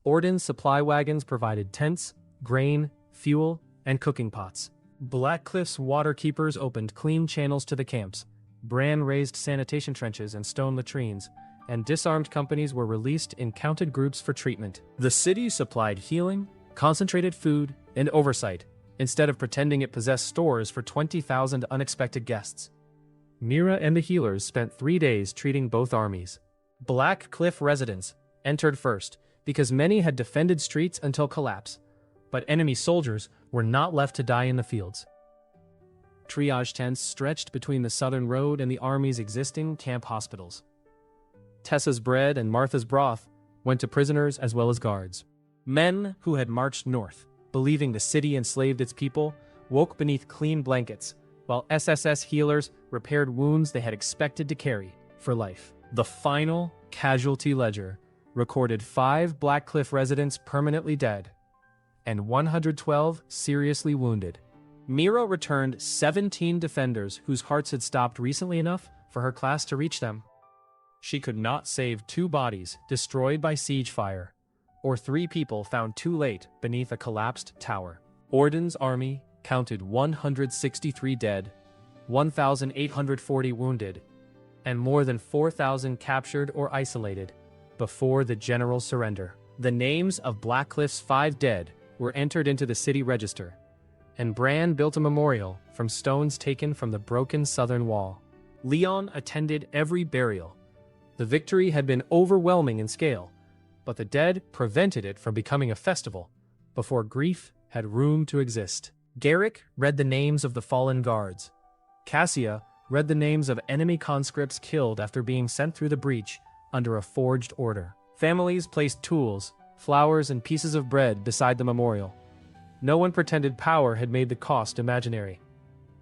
Ordan's supply wagons provided tents, grain, fuel, and cooking pots. Blackcliff's waterkeepers opened clean channels to the camps. Bran raised sanitation trenches and stone latrines, and disarmed companies were released in counted groups for treatment. The city supplied healing, concentrated food, and oversight, instead of pretending it possessed stores for 20,000 unexpected guests. Mira and the healers spent 3 days treating both armies. Blackcliff residents entered first, because many had defended streets until collapse, but enemy soldiers were not left to die in the fields. Triage tents stretched between the southern road and the army's existing camp hospitals. Tessa's bread and Martha's broth went to prisoners as well as guards. Men who had marched north, believing the city enslaved its people, woke beneath clean blankets, while SSS healers repaired wounds they had expected to carry for life. The final casualty ledger recorded 5 Blackcliff residents permanently dead and 112 seriously wounded. Mira returned 17 defenders whose hearts had stopped recently enough for her class to reach them. She could not save 2 bodies destroyed by siege fire, or 3 people found too late beneath a collapsed tower. Ordan's army counted 163 dead, 1,840 wounded, and more than 4,000 captured or isolated before the general surrender. The names of Blackcliff's 5 dead were entered into the city register, and Bran built a memorial from stones taken from the broken southern wall. Leon attended every burial. The victory had been overwhelming in scale, but the dead prevented it from becoming a festival before grief had room to exist. Garrick read the names of the fallen guards. Cassia read the names of enemy conscripts killed after being sent through the breach under a forged order. Families placed tools, flowers, and pieces of bread beside the memorial. No one pretended power had made the cost imaginary.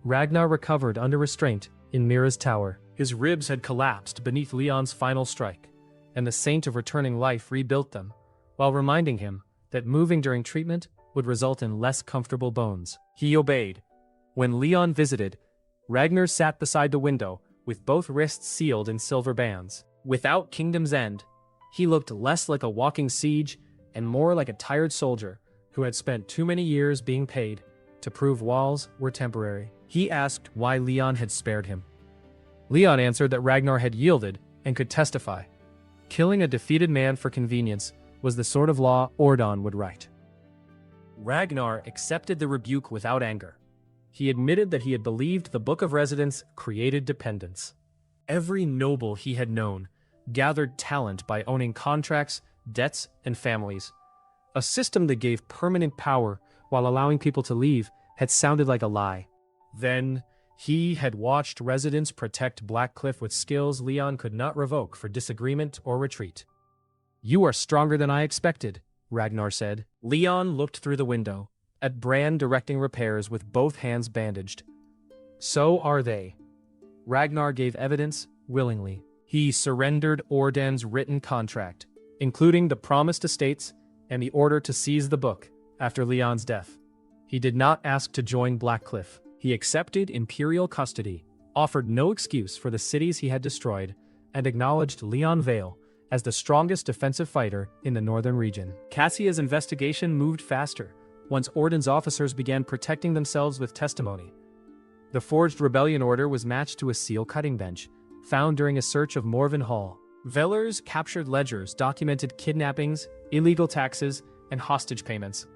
Ragnar recovered under restraint in Mira's tower. His ribs had collapsed beneath Leon's final strike, and the Saint of Returning Life rebuilt them, while reminding him that moving during treatment would result in less comfortable bones. He obeyed. When Leon visited, Ragnar sat beside the window, with both wrists sealed in silver bands. Without Kingdom's End, he looked less like a walking siege and more like a tired soldier who had spent too many years being paid to prove walls were temporary. He asked why Leon had spared him. Leon answered that Ragnar had yielded and could testify. Killing a defeated man for convenience was the sort of law Ordon would write. Ragnar accepted the rebuke without anger. He admitted that he had believed the Book of Residence created dependence. Every noble he had known gathered talent by owning contracts, debts, and families. A system that gave permanent power while allowing people to leave had sounded like a lie. Then, he had watched residents protect Blackcliff with skills Leon could not revoke for disagreement or retreat. "You are stronger than I expected," Ragnar said. Leon looked through the window, at Bran directing repairs with both hands bandaged. "So are they." Ragnar gave evidence willingly. He surrendered Ordan's written contract, including the promised estates and the order to seize the book after Leon's death. He did not ask to join Blackcliff. He accepted imperial custody, offered no excuse for the cities he had destroyed, and acknowledged Leon Vale as the strongest defensive fighter in the northern region. Cassia's investigation moved faster once Ordan's officers began protecting themselves with testimony. The forged rebellion order was matched to a seal cutting bench, found during a search of Morven Hall. Veller's captured ledgers documented kidnappings, illegal taxes, and hostage payments.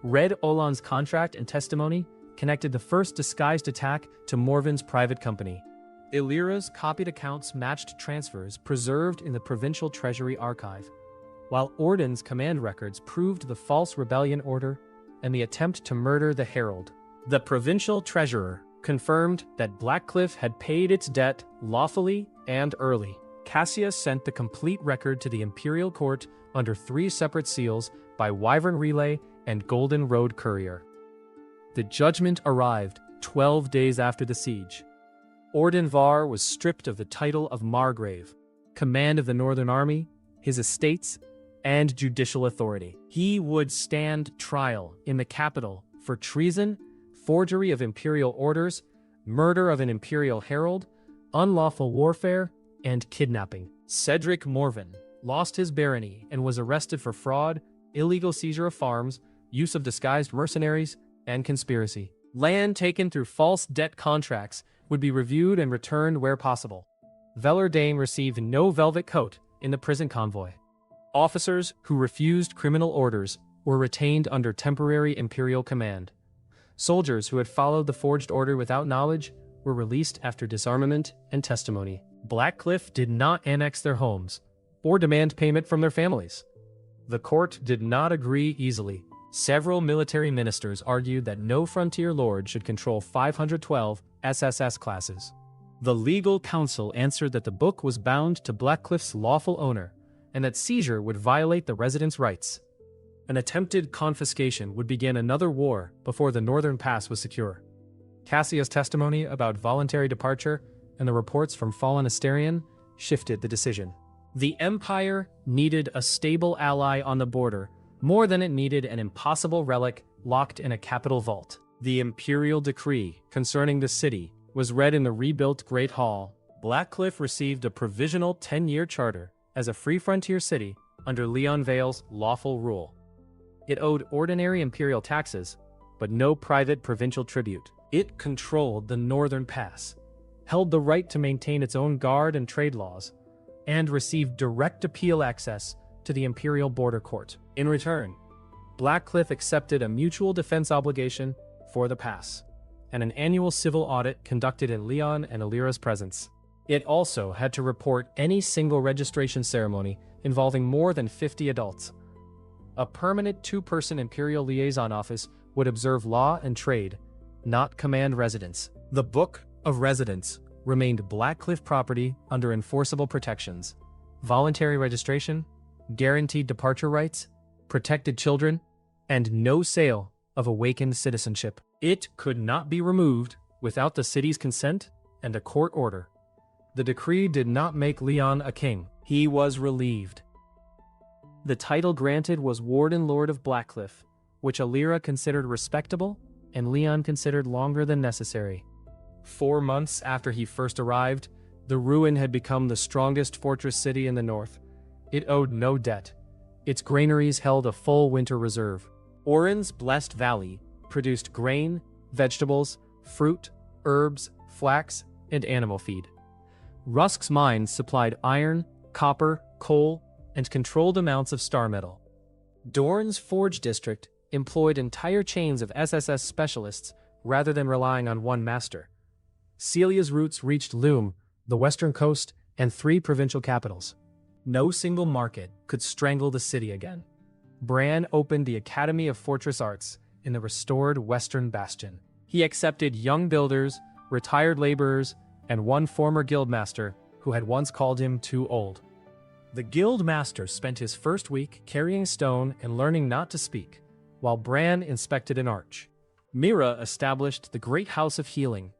Red Olan's contract and testimony connected the first disguised attack to Morven's private company. Illyra's copied accounts matched transfers preserved in the provincial treasury archive, while Ordan's command records proved the false rebellion order and the attempt to murder the herald. The provincial treasurer confirmed that Blackcliff had paid its debt lawfully and early. Cassia sent the complete record to the imperial court under 3 separate seals by Wyvern Relay and Golden Road Courier. The judgment arrived 12 days after the siege. Ordan Var was stripped of the title of Margrave, command of the Northern Army, his estates, and judicial authority. He would stand trial in the capital for treason, forgery of imperial orders, murder of an imperial herald, unlawful warfare, and kidnapping. Cedric Morven lost his barony and was arrested for fraud, illegal seizure of farms, use of disguised mercenaries, and conspiracy. Land taken through false debt contracts would be reviewed and returned where possible. Velardane received no velvet coat in the prison convoy. Officers who refused criminal orders were retained under temporary imperial command. Soldiers who had followed the forged order without knowledge were released after disarmament and testimony. Blackcliff did not annex their homes or demand payment from their families. The court did not agree easily. Several military ministers argued that no frontier lord should control 512 SSS classes. The legal council answered that the book was bound to Blackcliff's lawful owner and that seizure would violate the residents' rights. An attempted confiscation would begin another war before the northern pass was secure. Cassia's testimony about voluntary departure and the reports from fallen Asterion shifted the decision. The Empire needed a stable ally on the border more than it needed an impossible relic locked in a capital vault. The imperial decree concerning the city was read in the rebuilt Great Hall. Blackcliff received a provisional 10-year charter as a free frontier city under Leon Vale's lawful rule. It owed ordinary imperial taxes, but no private provincial tribute. It controlled the northern pass, held the right to maintain its own guard and trade laws, and received direct appeal access to the imperial border court. In return, Blackcliff accepted a mutual defense obligation for the pass, and an annual civil audit conducted in Leon and Illyra's presence. It also had to report any single registration ceremony involving more than 50 adults. A permanent 2-person imperial liaison office would observe law and trade, not command residence. The Book of Residence remained Blackcliff property under enforceable protections. Voluntary registration, guaranteed departure rights, protected children, and no sale of awakened citizenship. It could not be removed without the city's consent and a court order. The decree did not make Leon a king. He was relieved. The title granted was Warden Lord of Blackcliff, which Alira considered respectable and Leon considered longer than necessary. 4 months after he first arrived, the ruin had become the strongest fortress city in the north. It owed no debt. Its granaries held a full winter reserve. Oren's blessed valley produced grain, vegetables, fruit, herbs, flax, and animal feed. Rusk's mines supplied iron, copper, coal, and controlled amounts of star metal. Dorn's forge district employed entire chains of SSS specialists rather than relying on one master. Celia's routes reached Loom, the western coast, and 3 provincial capitals. No single market could strangle the city again. Bran opened the Academy of Fortress Arts in the restored Western Bastion. He accepted young builders, retired laborers, and one former guildmaster who had once called him too old. The guildmaster spent his first week carrying stone and learning not to speak, while Bran inspected an arch. Mira established the Great House of Healing.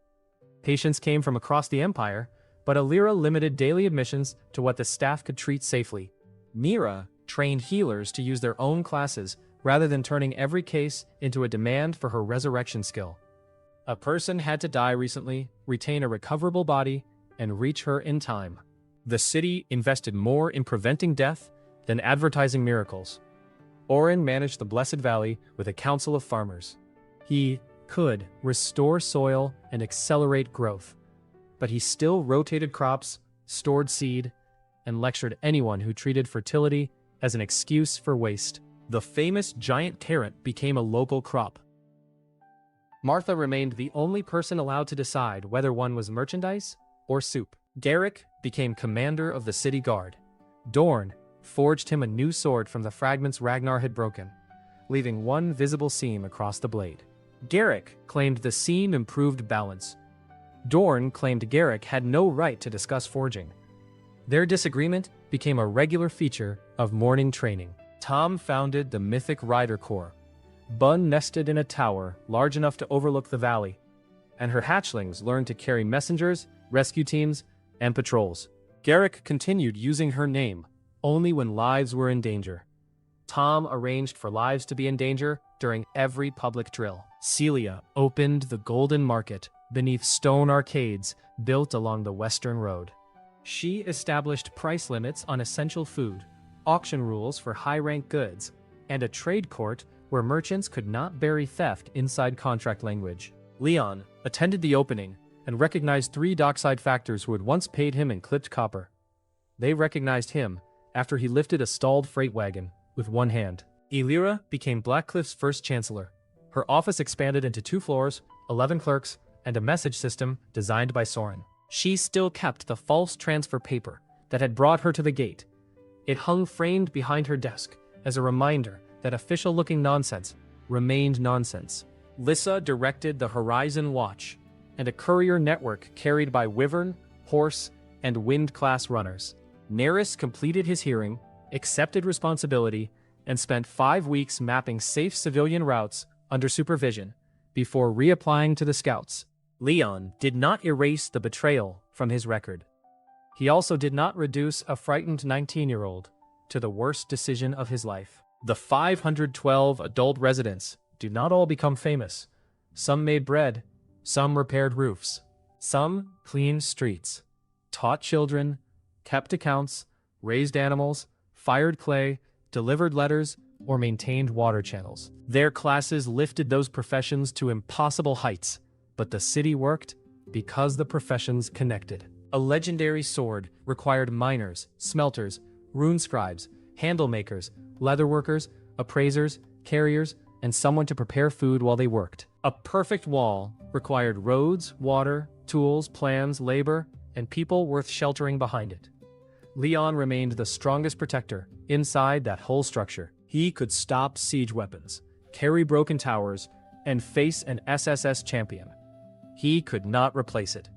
Patients came from across the Empire, but Alira limited daily admissions to what the staff could treat safely. Mira trained healers to use their own classes rather than turning every case into a demand for her resurrection skill. A person had to die recently, retain a recoverable body, and reach her in time. The city invested more in preventing death than advertising miracles. Oren managed the Blessed Valley with a council of farmers. He could restore soil and accelerate growth, but he still rotated crops, stored seed, and lectured anyone who treated fertility as an excuse for waste. The famous giant carrot became a local crop. Martha remained the only person allowed to decide whether one was merchandise or soup. Garrick became commander of the city guard. Dorn forged him a new sword from the fragments Ragnar had broken, leaving one visible seam across the blade. Garrick claimed the seam improved balance. Dorn claimed Garrick had no right to discuss forging. Their disagreement became a regular feature of morning training. Tom founded the mythic Rider Corps. Bun nested in a tower large enough to overlook the valley, and her hatchlings learned to carry messengers, rescue teams, and patrols. Garrick continued using her name only when lives were in danger. Tom arranged for lives to be in danger during every public drill. Celia opened the Golden Market beneath stone arcades built along the Western Road. She established price limits on essential food, auction rules for high-rank goods, and a trade court where merchants could not bury theft inside contract language. Leon attended the opening and recognized 3 dockside factors who had once paid him in clipped copper. They recognized him after he lifted a stalled freight wagon with one hand. Elira became Blackcliff's first chancellor. Her office expanded into 2 floors, 11 clerks, and a message system designed by Soren. She still kept the false transfer paper that had brought her to the gate. It hung framed behind her desk as a reminder that official-looking nonsense remained nonsense. Lissa directed the Horizon Watch and a courier network carried by Wyvern, Horse, and Wind-class runners. Neris completed his hearing, accepted responsibility, and spent 5 weeks mapping safe civilian routes under supervision before reapplying to the Scouts. Leon did not erase the betrayal from his record. He also did not reduce a frightened 19-year-old to the worst decision of his life. The 512 adult residents did not all become famous. Some made bread, some repaired roofs, some cleaned streets, taught children, kept accounts, raised animals, fired clay, delivered letters, or maintained water channels. Their classes lifted those professions to impossible heights, but the city worked because the professions connected. A legendary sword required miners, smelters, rune scribes, handle makers, leatherworkers, appraisers, carriers, and someone to prepare food while they worked. A perfect wall required roads, water, tools, plans, labor, and people worth sheltering behind it. Leon remained the strongest protector inside that whole structure. He could stop siege weapons, carry broken towers, and face an SSS champion. He could not replace it.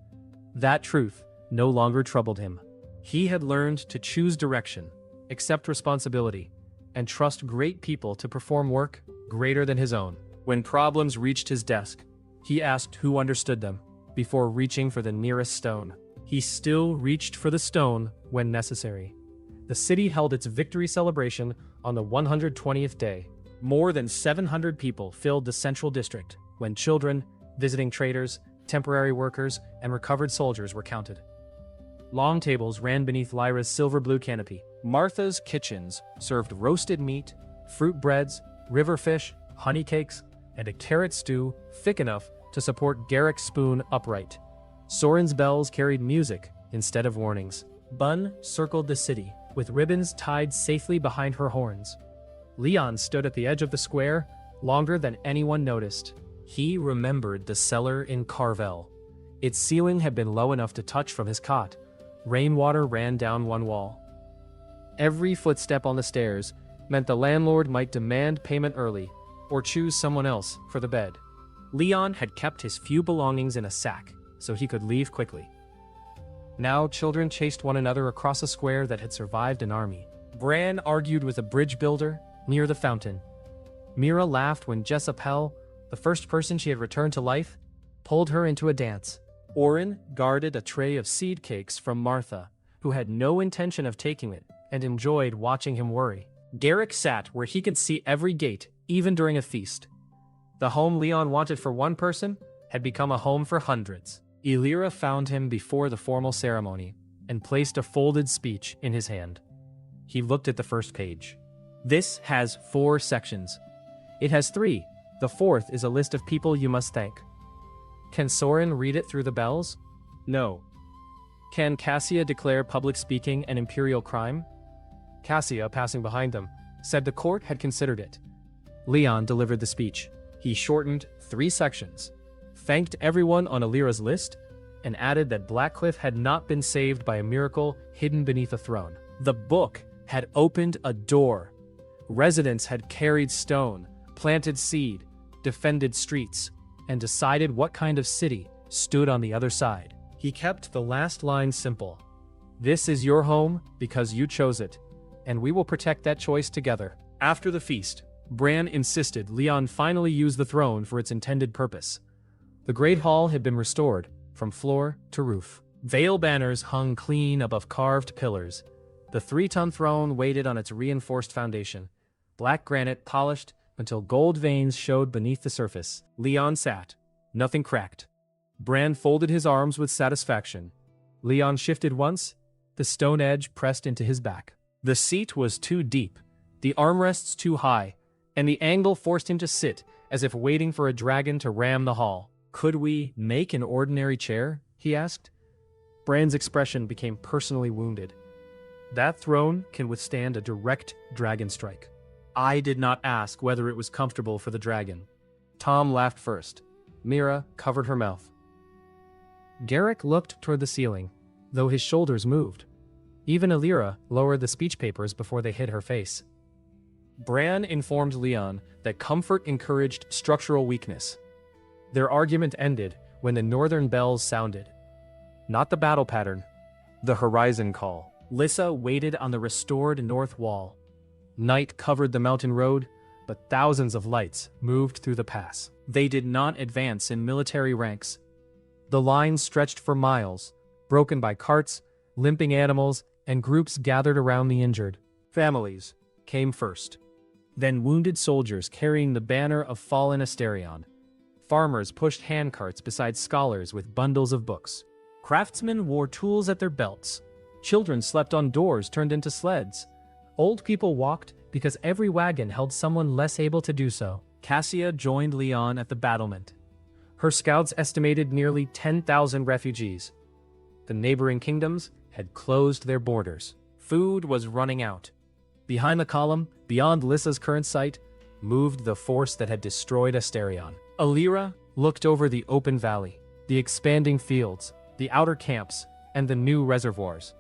That truth no longer troubled him. He had learned to choose direction, accept responsibility, and trust great people to perform work greater than his own. When problems reached his desk, he asked who understood them before reaching for the nearest stone. He still reached for the stone when necessary. The city held its victory celebration on the 120th day. More than 700 people filled the central district when children, visiting traders, temporary workers, and recovered soldiers were counted. Long tables ran beneath Lyra's silver-blue canopy. Martha's kitchens served roasted meat, fruit breads, river fish, honey cakes, and a carrot stew thick enough to support Garrick's spoon upright. Soren's bells carried music instead of warnings. Bun circled the city, with ribbons tied safely behind her horns. Leon stood at the edge of the square, longer than anyone noticed. He remembered the cellar in Carvel. Its ceiling had been low enough to touch from his cot. Rainwater ran down one wall. Every footstep on the stairs meant the landlord might demand payment early, or choose someone else for the bed. Leon had kept his few belongings in a sack, so he could leave quickly. Now children chased one another across a square that had survived an army. Bran argued with a bridge builder near the fountain. Mira laughed when Jessapel, the first person she had returned to life, pulled her into a dance. Orin guarded a tray of seed cakes from Martha, who had no intention of taking it and enjoyed watching him worry. Garrick sat where he could see every gate, even during a feast. The home Leon wanted for one person had become a home for hundreds. Elira found him before the formal ceremony and placed a folded speech in his hand. He looked at the first page. This has 4 sections. It has 3. The 4th is a list of people you must thank. Can Soren read it through the bells? No. Can Cassia declare public speaking an imperial crime? Cassia, passing behind them, said the court had considered it. Leon delivered the speech. He shortened 3 sections, thanked everyone on Elira's list, and added that Blackcliff had not been saved by a miracle hidden beneath a throne. The book had opened a door. Residents had carried stone, planted seed, defended streets, and decided what kind of city stood on the other side. He kept the last line simple. This is your home because you chose it, and we will protect that choice together. After the feast, Bran insisted Leon finally use the throne for its intended purpose. The Great Hall had been restored, from floor to roof. Vale banners hung clean above carved pillars. The 3-ton throne waited on its reinforced foundation, black granite polished until gold veins showed beneath the surface. Leon sat. Nothing cracked. Bran folded his arms with satisfaction. Leon shifted once. The stone edge pressed into his back. The seat was too deep, the armrests too high, and the angle forced him to sit as if waiting for a dragon to ram the hall. Could we make an ordinary chair? He asked. Bran's expression became personally wounded. That throne can withstand a direct dragon strike. I did not ask whether it was comfortable for the dragon. Tom laughed first. Mira covered her mouth. Garrick looked toward the ceiling, though his shoulders moved. Even Elira lowered the speech papers before they hit her face. Bran informed Leon that comfort encouraged structural weakness. Their argument ended when the northern bells sounded. Not the battle pattern, the horizon call. Lyssa waited on the restored north wall. Night covered the mountain road, but thousands of lights moved through the pass. They did not advance in military ranks. The line stretched for miles, broken by carts, limping animals, and groups gathered around the injured. Families came first. Then wounded soldiers carrying the banner of fallen Asterion. Farmers pushed handcarts beside scholars with bundles of books. Craftsmen wore tools at their belts. Children slept on doors turned into sleds. Old people walked because every wagon held someone less able to do so. Cassia joined Leon at the battlement. Her scouts estimated nearly 10,000 refugees. The neighboring kingdoms had closed their borders. Food was running out. Behind the column, beyond Lyssa's current site, moved the force that had destroyed Asterion. Elira looked over the open valley, the expanding fields, the outer camps, and the new reservoirs.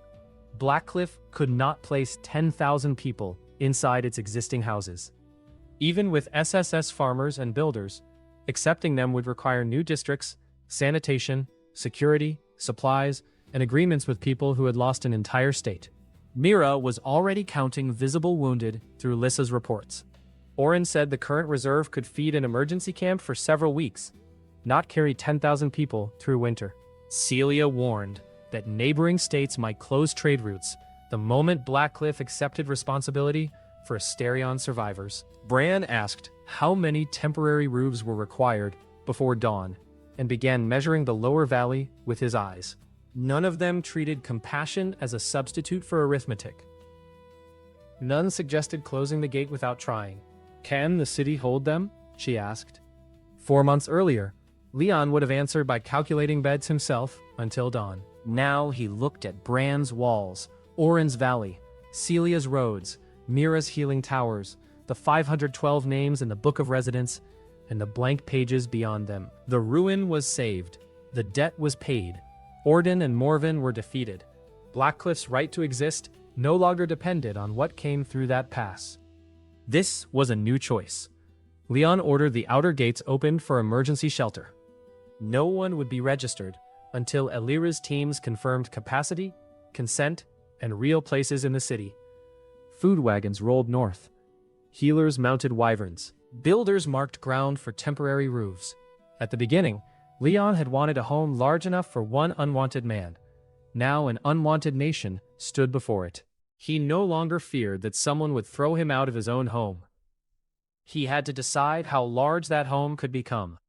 Blackcliff could not place 10,000 people inside its existing houses. Even with SSS farmers and builders, accepting them would require new districts, sanitation, security, supplies, and agreements with people who had lost an entire state. Mira was already counting visible wounded through Lissa's reports. Oren said the current reserve could feed an emergency camp for several weeks, not carry 10,000 people through winter. Celia warned that neighboring states might close trade routes the moment Blackcliff accepted responsibility for Asterion survivors. Bran asked how many temporary roofs were required before dawn and began measuring the lower valley with his eyes. None of them treated compassion as a substitute for arithmetic. None suggested closing the gate without trying. Can the city hold them? She asked. 4 months earlier, Leon would have answered by calculating beds himself until dawn. Now he looked at Bran's walls, Oren's valley, Celia's roads, Mira's healing towers, the 512 names in the Book of Residence, and the blank pages beyond them. The ruin was saved. The debt was paid. Orden and Morven were defeated. Blackcliff's right to exist no longer depended on what came through that pass. This was a new choice. Leon ordered the outer gates opened for emergency shelter. No one would be registered until Elira's teams confirmed capacity, consent, and real places in the city. Food wagons rolled north. Healers mounted wyverns. Builders marked ground for temporary roofs. At the beginning, Leon had wanted a home large enough for one unwanted man. Now an unwanted nation stood before it. He no longer feared that someone would throw him out of his own home. He had to decide how large that home could become.